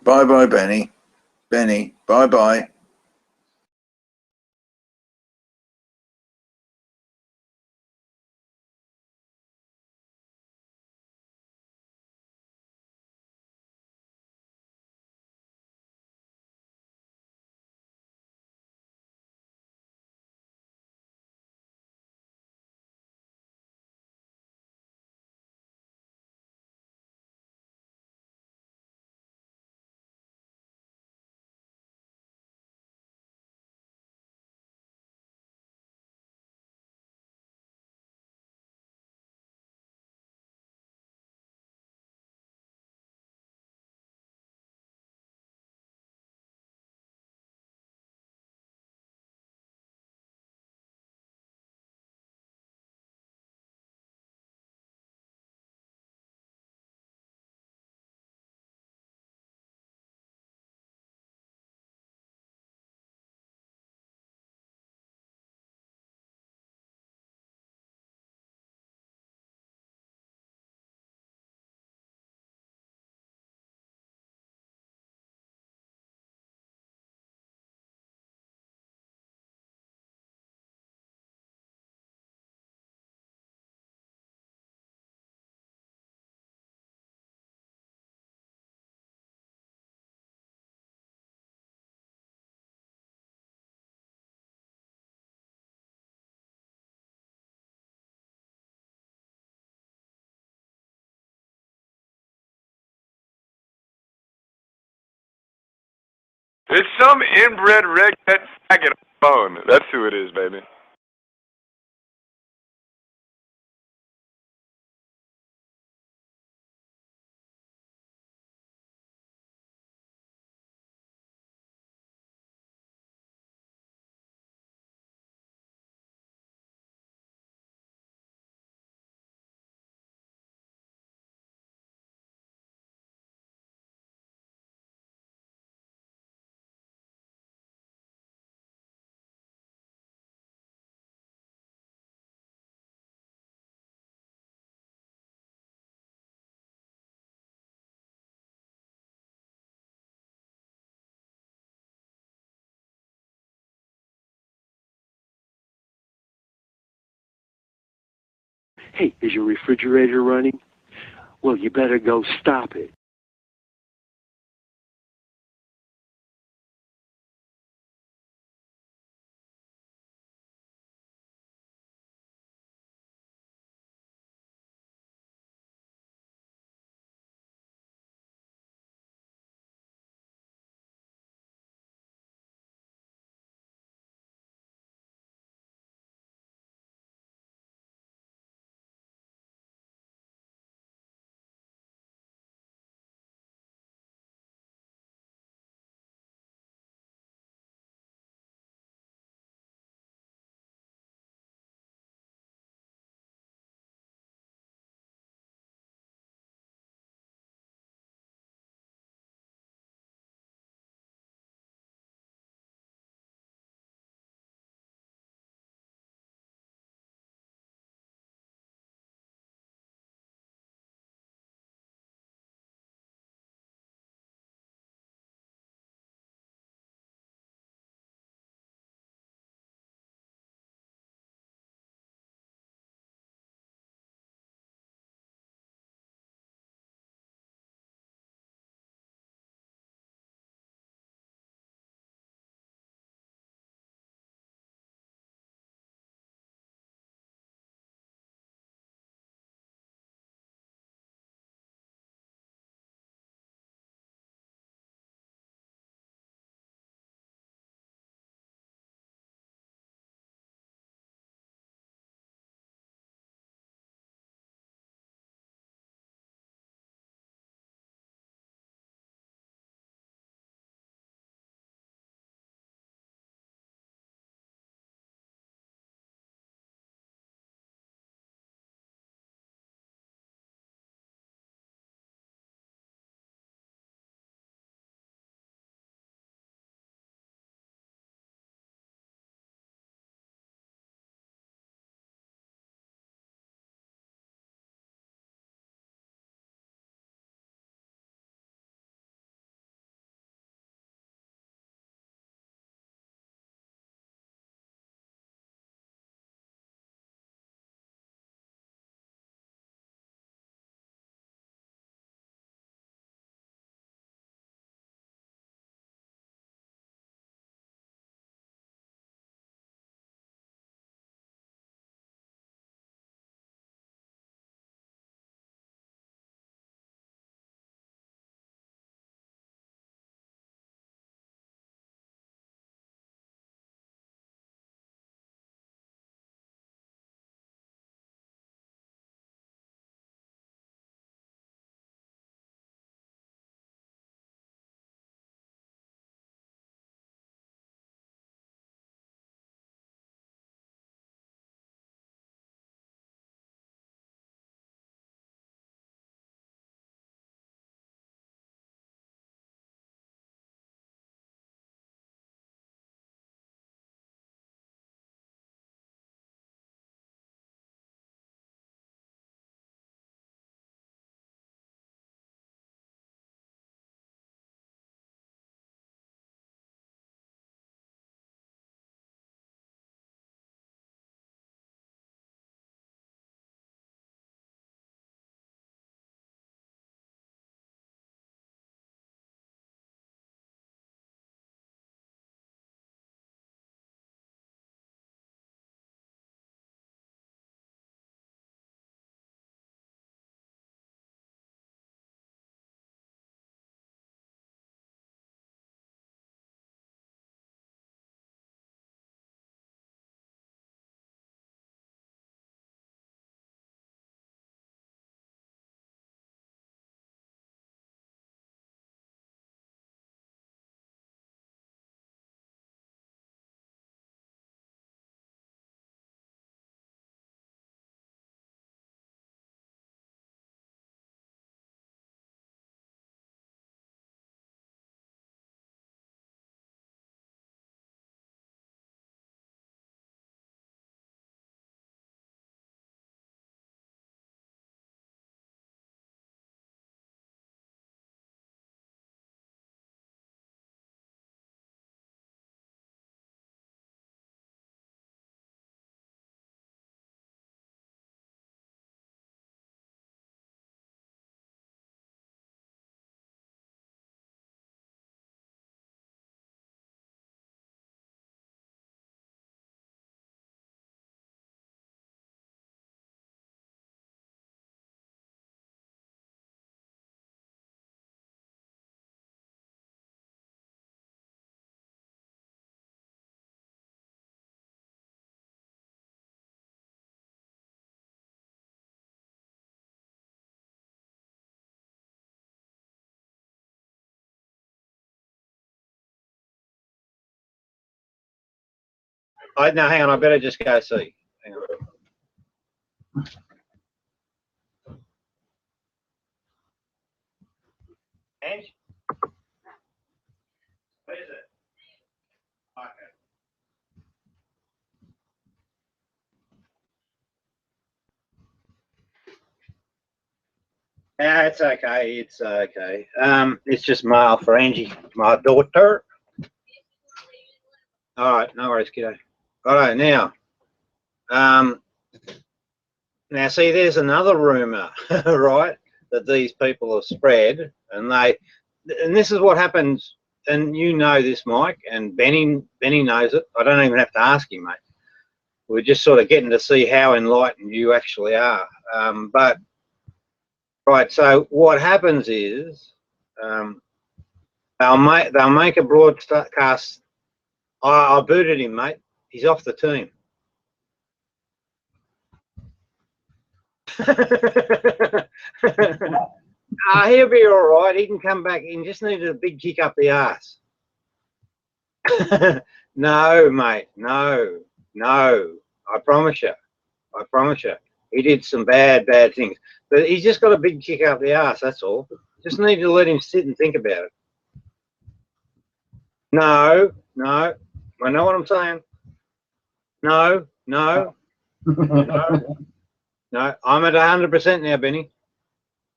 Bye-bye, Benny. Benny, bye-bye. It's some inbred redhead faggot on the phone. That's who it is, baby. Hey, is your refrigerator running? Well, you better go stop it. No, hang on. I better just go see. Hang on. Ange? What is it? Okay. Yeah, it's okay. It's okay. It's just mail for Angie, my daughter. All right, no worries, kiddo. All right, now, now see, there's another rumor, right, that these people have spread, and this is what happens, and you know this, Mike, and Benny knows it. I don't even have to ask him, mate. We're just sort of getting to see how enlightened you actually are. But right, so what happens is they'll make a broadcast. I booted him, mate. He's off the team. He'll be all right. He can come back. He just needed a big kick up the arse. No, mate. No. I promise you. He did some bad things. But he's just got a big kick up the arse, that's all. Just need to let him sit and think about it. No. I know what I'm saying. No. I'm at 100% now, Benny.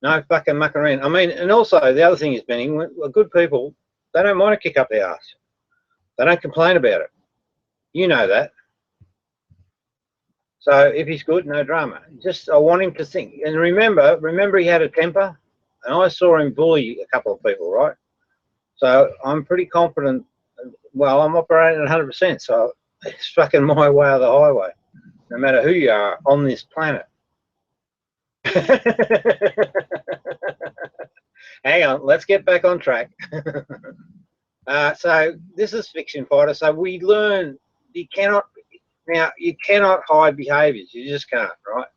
No fucking mucking around. I mean, and also the other thing is, Benny, good people, they don't mind to kick up their ass. They don't complain about it. You know that. So if he's good, no drama. Just I want him to think. And remember he had a temper, and I saw him bully a couple of people, right? So I'm pretty confident. Well, I'm operating at 100%, so it's fucking my way or the highway, no matter who you are on this planet. Hang on, let's get back on track. So this is Fiction Fighter. So we learn you cannot hide behaviours. You just can't, right?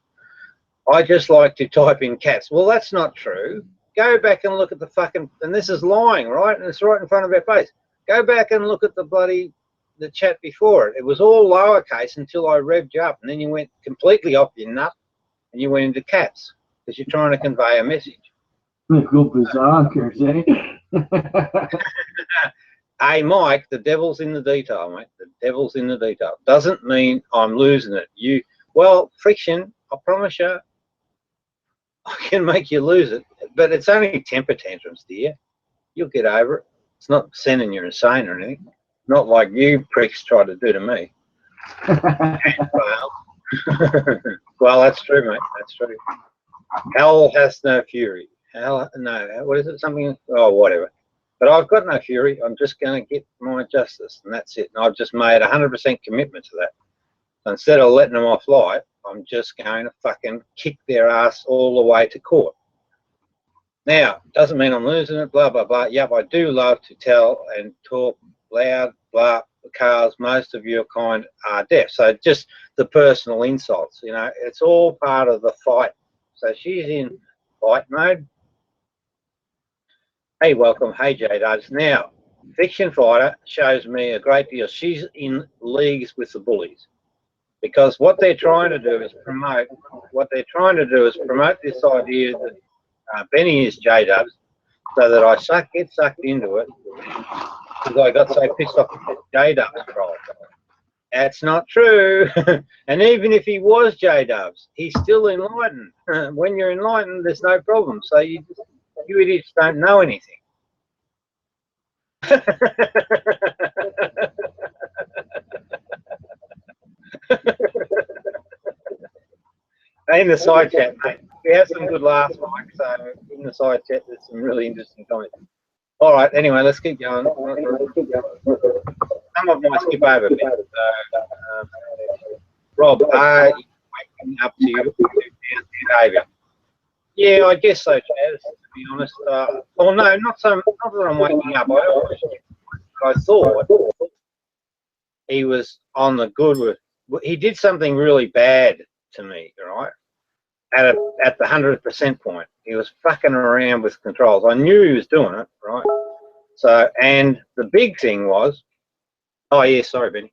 I just like to type in cats. Well, that's not true. Go back and look at the fucking, and this is lying, right? And it's right in front of our face. Go back and look at the chat before it. It was all lowercase until I revved you up, and then you went completely off your nut, and you went into caps because you're trying to convey a message. Good berserkers, eh? Hey, Mike, the devil's in the detail, mate. The devil's in the detail. Doesn't mean I'm losing it. Well, Friction, I promise you, I can make you lose it, but it's only temper tantrums, dear. You'll get over it. It's not sending you insane or anything. Not like you pricks try to do to me. Well, that's true, mate. That's true. Hell has no fury. Hell, no. What is it? Something? Oh, whatever. But I've got no fury. I'm just going to get my justice, and that's it. And I've just made 100% commitment to that. So instead of letting them off light, I'm just going to fucking kick their ass all the way to court. Now, doesn't mean I'm losing it, blah, blah, blah. Yep, I do love to tell and talk loud, blah, because most of your kind are deaf. So just the personal insults, it's all part of the fight. So she's in fight mode. Hey, welcome. Hey, J-Dubs. Now, Fiction Fighter shows me a great deal. She's in leagues with the bullies because what they're trying to do is promote this idea that Benny is J-Dubs so that I get sucked into it because I got so pissed off with J-Dubs trial. That's not true. And even if he was J-Dubs, he's still enlightened. When you're enlightened, there's no problem. So you idiots don't know anything. In the side chat, mate. We have some good laughs, Mike. So in the side chat, there's some really interesting comments. All right. Anyway, let's keep going. Some of them I skip over a bit. Rob, are you waking up to your behaviour? Yeah, I guess so, Chaz, to be honest. Well, no, not that I'm waking up. I thought he was on the good with. He did something really bad to me, right? At the 100% point, he was fucking around with controls. I knew he was doing it, right? So, and the big thing was, oh yeah, sorry, Benny.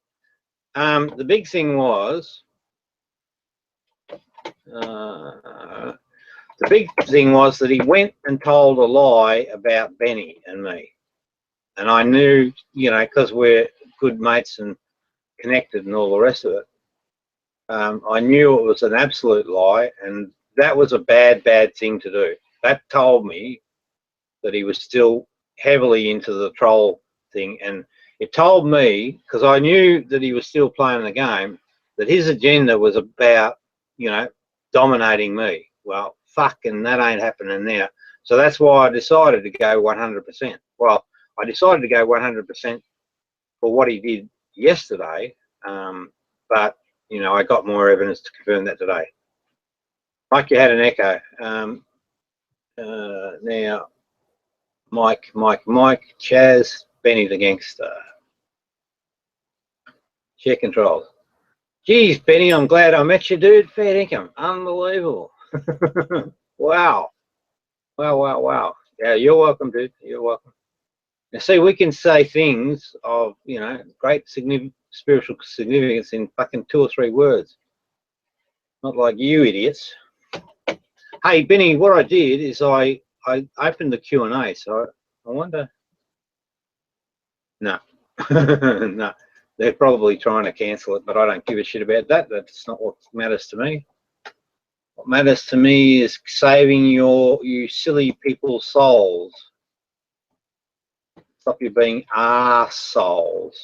The big thing was, that he went and told a lie about Beni and me. And I knew, you know, because we're good mates and connected and all the rest of it, I knew it was an absolute lie, and that was a bad thing to do. That told me that he was still heavily into the troll thing, and it told me, because I knew that he was still playing the game, that his agenda was about, you know, dominating me. Well, fucking that ain't happening now. So that's why I decided to go 100%. Well, I decided to go 100% for what he did yesterday, but, you know, I got more evidence to confirm that today. Mike, you had an echo. Now, Mike, Chaz, Benny the Gangster. Share controls. Geez, Benny, I'm glad I met you, dude. Fair income. Unbelievable. Wow. Wow. Yeah, you're welcome, dude. You're welcome. Now, see, we can say things of, you know, great spiritual significance in fucking 2 or 3 words. Not like you idiots. Hey, Benny, what I did is I opened the Q&A, so I wonder... No. No. They're probably trying to cancel it, but I don't give a shit about that. That's not what matters to me. What matters to me is saving you silly people's souls. Stop you being arseholes.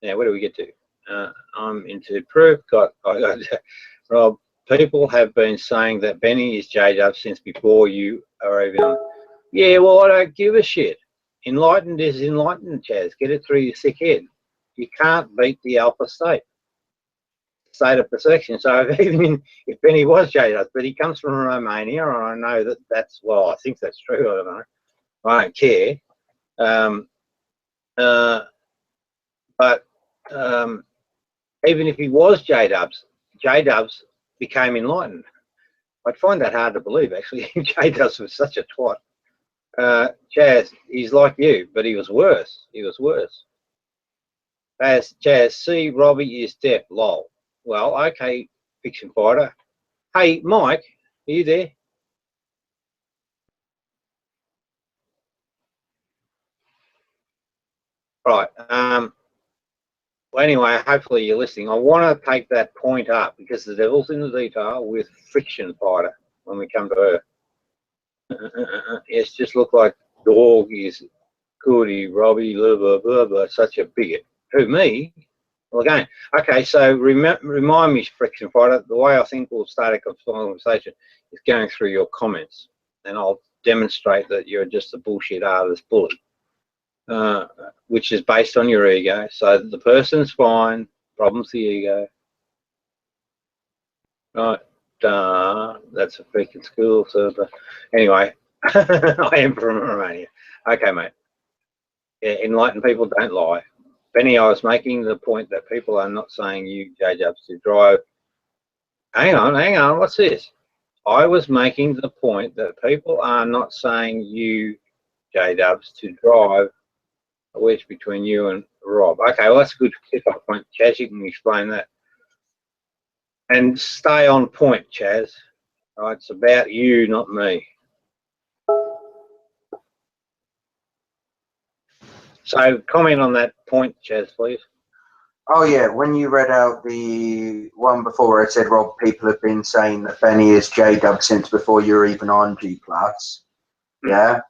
Now, where do we get to? I'm into proof. I got Rob, people have been saying that Benny is J-Dub since before you are even on. Yeah, well, I don't give a shit. Enlightened is enlightened, Chaz. Get it through your sick head. You can't beat the alpha state of perfection. So even if Benny was J-Dub, but he comes from Romania, and I know that that's, well, I think that's true. I don't know. I don't care. But even if he was J-Dubs became enlightened. I'd find that hard to believe, actually. J-Dubs was such a twat. Chaz, he's like you, but he was worse. Chaz, see, Robbie is deaf, lol. Well, okay, fiction fighter. Hey, Mike, are you there? Right. Well, anyway, hopefully you're listening. I want to take that point up because the devil's in the detail with friction fighter when we come to her. It's just look like dog is goody, Robbie, blah, blah, blah, blah, such a bigot. Who, me? Well, again, okay, so remind me, friction fighter, the way I think we'll start a conversation is going through your comments, and I'll demonstrate that you're just a bullshit artist bully, which is based on your ego. So the person's fine, problem's the ego. Right, that's a freaking school. So, but anyway, I am from Romania. Okay, mate. Yeah, enlightened people don't lie. Benny, I was making the point that people are not saying you, J-Dubs, to drive. Hang on, what's this? I was making the point that people are not saying you, J-Dubs, to drive a wedge between you and Rob. Okay, well, that's a good kick-off point. Chaz, you can explain that. And stay on point, Chaz. All right, it's about you, not me. So comment on that point, Chaz, please. Oh yeah, when you read out the one before, I said, Rob, people have been saying that Benny is J-Dub since before you're even on G+. Yeah,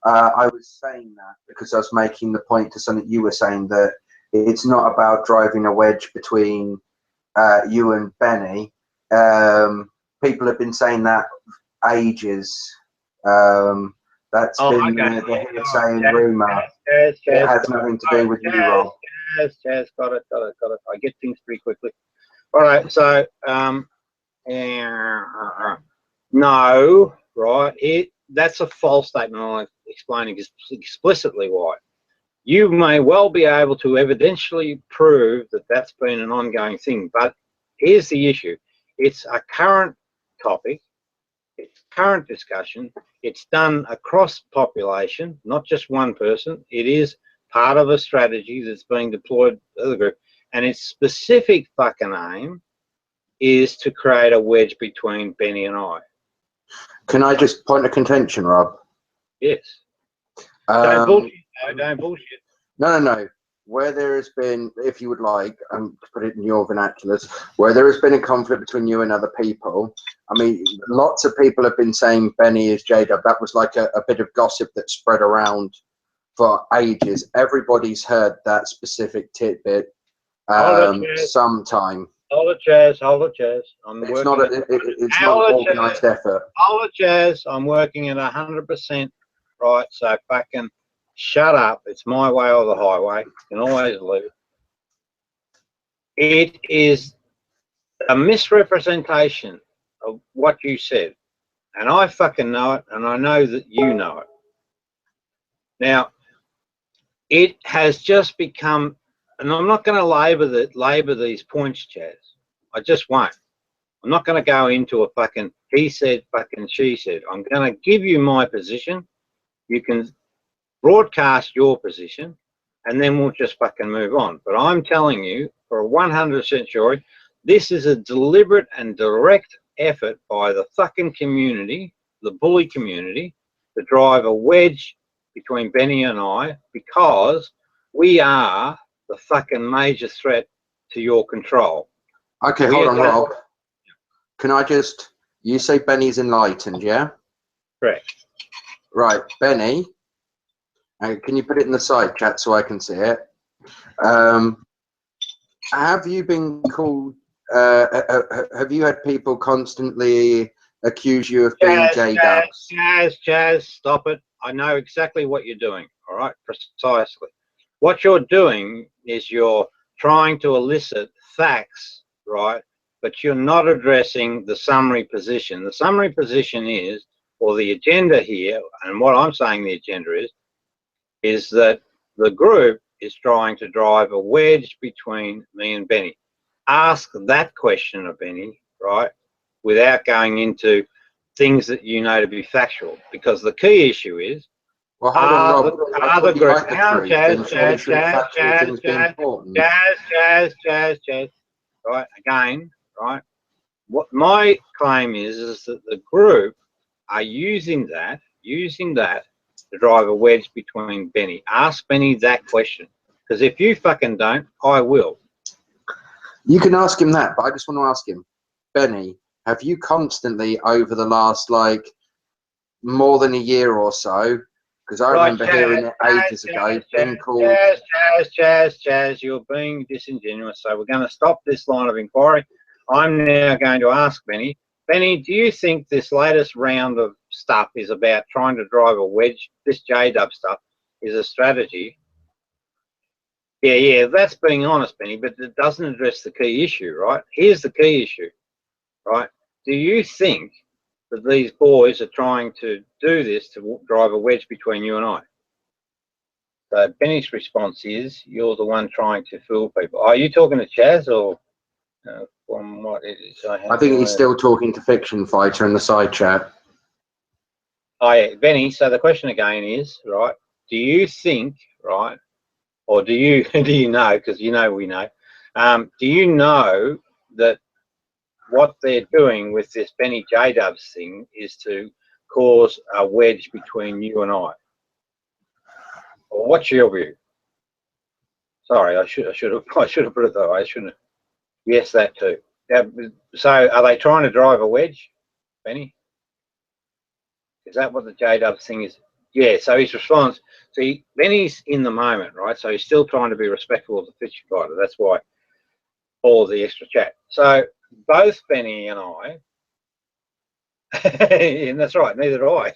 I was saying that because I was making the point to something you were saying, that it's not about driving a wedge between you and Benny. People have been saying that ages. That's been the hearsay and rumour. It has nothing to do with you, Rob. Chaz, got it. I get things pretty quickly. All right, so no, right? That's a false statement. I'm explaining explicitly why. You may well be able to evidentially prove that that's been an ongoing thing, but here's the issue. It's a current topic. It's current discussion. It's done across population, not just one person. It is part of a strategy that's being deployed to the group. And its specific fucking aim is to create a wedge between Beni and I. Can I just point of contention, Rob? Yes. Don't bullshit. No, don't bullshit. No. Where there has been, if you would like, to put it in your vernaculars, where there has been a conflict between you and other people, I mean, lots of people have been saying Beni is J-Dub. That was like a bit of gossip that spread around for ages. Everybody's heard that specific tidbit sometime. Hold it, Chaz. It's not an organised effort. Hold it, Chaz. I'm working at 100%, right? So fucking shut up. It's my way or the highway. You can always leave. It is a misrepresentation of what you said. And I fucking know it, and I know that you know it. Now, it has just become, and I'm not going to labour these points, Chaz. I just won't. I'm not going to go into a fucking he said, fucking she said. I'm going to give you my position. You can broadcast your position, and then we'll just fucking move on. But I'm telling you, for 100% sure, this is a deliberate and direct effort by the fucking community, the bully community, to drive a wedge between Beni and I, because we are the fucking major threat to your control. Okay, hold on, Rob. Can I just, you say Beni's enlightened, yeah? Correct. Right, Beni, can you put it in the side chat so I can see it? Have you been called, have you had people constantly accuse you of being J-Dubs? Chaz, stop it. I know exactly what you're doing, all right? Precisely. What you're doing is you're trying to elicit facts, right? But you're not addressing the summary position. The summary position is, or the agenda here, and what I'm saying the agenda is that the group is trying to drive a wedge between me and Beni. Ask that question of Beni, right, without going into things that you know to be factual, because the key issue is, well, hold on, Rob. Chaz, right, again, right, what my claim is that the group are using that to drive a wedge between Beni. Ask Beni that question, because if you fucking don't, I will. You can ask him that, but I just want to ask him, Beni, have you constantly over the last, like, more than a year or so, because I remember hearing it ages ago, been called... Chaz, you're being disingenuous, so we're going to stop this line of inquiry. I'm now going to ask Beni. Beni, do you think this latest round of stuff is about trying to drive a wedge? This J-Dub stuff is a strategy? Yeah, that's being honest, Beni, but it doesn't address the key issue, right? Here's the key issue, right? Do you think that these boys are trying to do this to drive a wedge between you and I? So Beni's response is, you're the one trying to fool people. Are you talking to Chaz, or from what it is? I think he's still talking to Fiction Fighter in the side chat. Oh yeah, Beni, so the question again is, right, do you think, right, or do you know, because you know we know, do you know that what they're doing with this Beni J-Dubs thing is to cause a wedge between you and I? Or what's your view? Sorry, I should have put it that way. I shouldn't have. Yes, that too. Yeah, so are they trying to drive a wedge, Beni? Is that what the J-Dubs thing is? Yeah, so his response, see, Beni's in the moment, right? So he's still trying to be respectful of the Fiction Fighter. That's why all of the extra chat. So both Beni and I, and that's right, neither do I.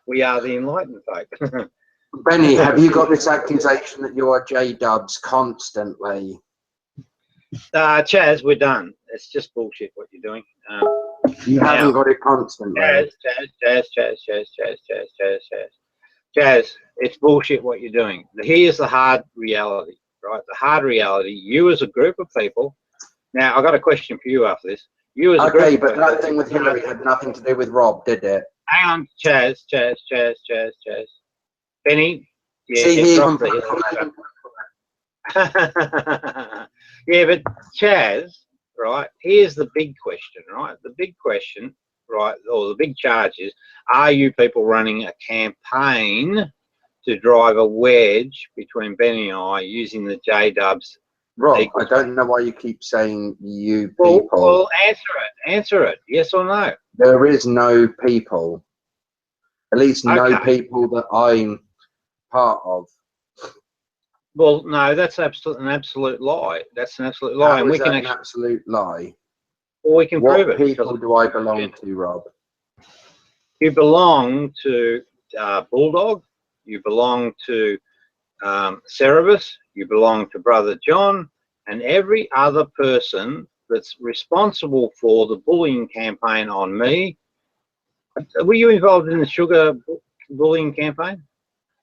We are the enlightened folk. Beni, have you got this accusation that you are J-Dubs constantly? Chaz, we're done. It's just bullshit what you're doing. You haven't got it constantly. Chaz, it's bullshit what you're doing. Here's the hard reality, right? The hard reality, you as a group of people. Now, I've got a question for you after this. You as a group Okay, but that thing with Hillary had nothing to do with Rob, did it? Hang on, Chaz. Beni, yeah, see, drop the Hillary stuff. Yeah, but Chaz, right? Here's the big question, right? The big question, right, or the big charge is: are you people running a campaign to drive a wedge between Benny and I using the J-Dubs? Rob, I don't know why you keep saying you people. Well, answer it. Yes or no? There is no people. At least no people that I'm part of. Well, no, that's an absolute lie. That's an absolute lie, and we can an absolute lie. Well, we can prove it. What people do I belong to, Rob? You belong to Bulldog. You belong to Cerebus. You belong to Brother John, and every other person that's responsible for the bullying campaign on me. Were you involved in the Sugar bullying campaign?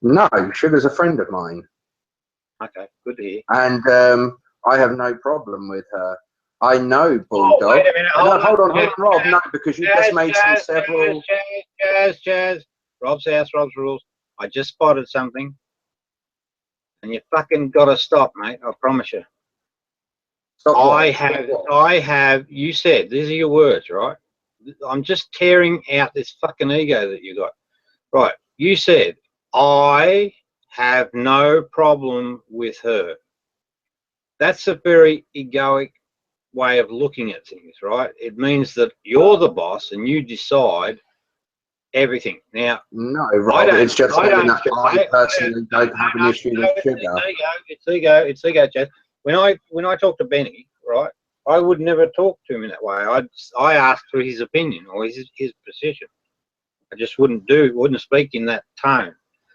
No, Sugar's a friend of mine. Okay, good to hear. And I have no problem with her. I know Bulldog. Oh, wait a minute. Hold on, Rob. No, because you just made some several. Chaz. Rob's house, Rob's rules. I just spotted something, and you fucking gotta stop, mate. I promise you. I have. You said these are your words, right? I'm just tearing out this fucking ego that you got. Right? You said I have no problem with her. That's a very egoic way of looking at things, right? It means that you're the boss and you decide everything. Now, no, Rob, it's just I personally don't have an issue with Sugar. It's ego, Chad. When I talk to Benny, right, I would never talk to him in that way. I ask for his opinion or his position. I just wouldn't speak in that tone.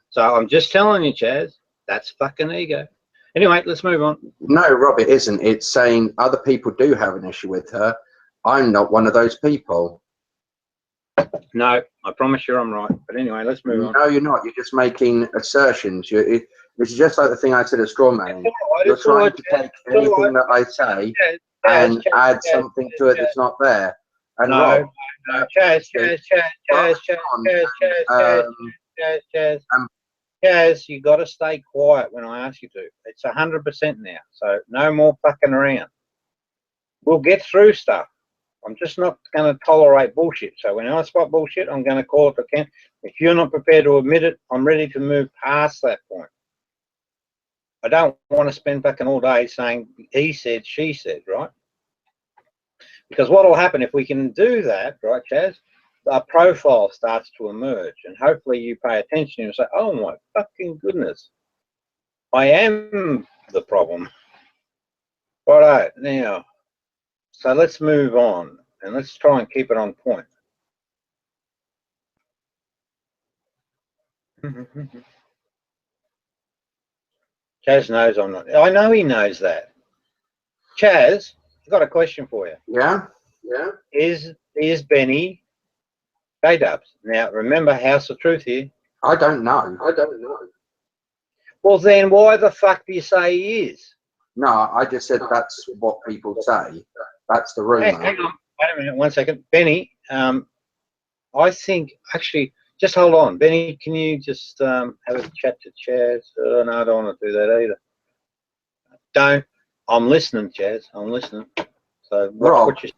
So I'm just telling you, Chaz, that's fucking ego. Anyway, let's move on. No, Rob, it isn't. It's saying other people do have an issue with her. I'm not one of those people. No, I promise you I'm right. But anyway, let's move on. No, you're not. You're just making assertions. It's just like the thing I said at straw man. You're trying to take anything that I say and add something to it that's not there. And Rob, Chaz, you got to stay quiet when I ask you to. It's 100% now, so no more fucking around. We'll get through stuff. I'm just not going to tolerate bullshit. So when I spot bullshit, I'm going to call it for Kent. If you're not prepared to admit it, I'm ready to move past that point. I don't want to spend fucking all day saying he said, she said, right? Because what will happen if we can do that, right, Chaz? A profile starts to emerge, and hopefully you pay attention and say, oh my fucking goodness, I am the problem. Right, now, so let's move on and let's try and keep it on point. Chaz knows I'm not. I know he knows that. Chaz, I've got a question for you. Yeah? Is Benny J-Dubs? Now, remember, House of Truth here. I don't know. Well, then why the fuck do you say he is? No, I just said that's what people say. That's the rumour. Hang on. Wait a minute, 1 second. Benny, I think, actually, just hold on. Benny, can you just have a chat to Chaz? No, I don't want to do that either. Don't. I'm listening, Chaz. I'm listening. So, what you...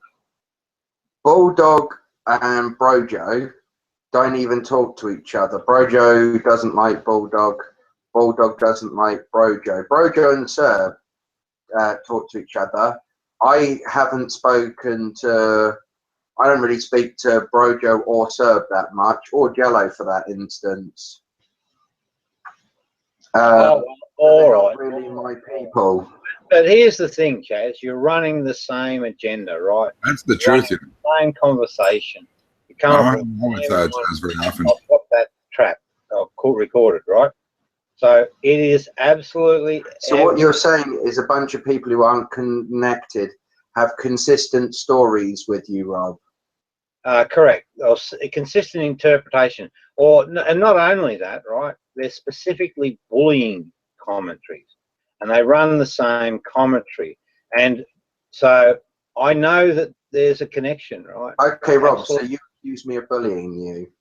Bulldog and Brojo don't even talk to each other. Brojo doesn't like Bulldog. Bulldog doesn't like Brojo. Brojo and Serb talk to each other. I haven't spoken to... I don't really speak to Brojo or Serb that much, or Jello for that instance. all right. Not really my people. But here's the thing, Chaz. You're running the same agenda, right? That's the truth. Same conversation. You I don't know with Chaz very often. I've got that trap recorded, right? So it is absolutely... So what you're saying is a bunch of people who aren't connected have consistent stories with you, Rob. Correct. Or a consistent interpretation. And not only that, right? They're specifically bullying commentaries. And they run the same commentary. And so I know that there's a connection, right? Okay, Rob, so you accuse me of bullying you.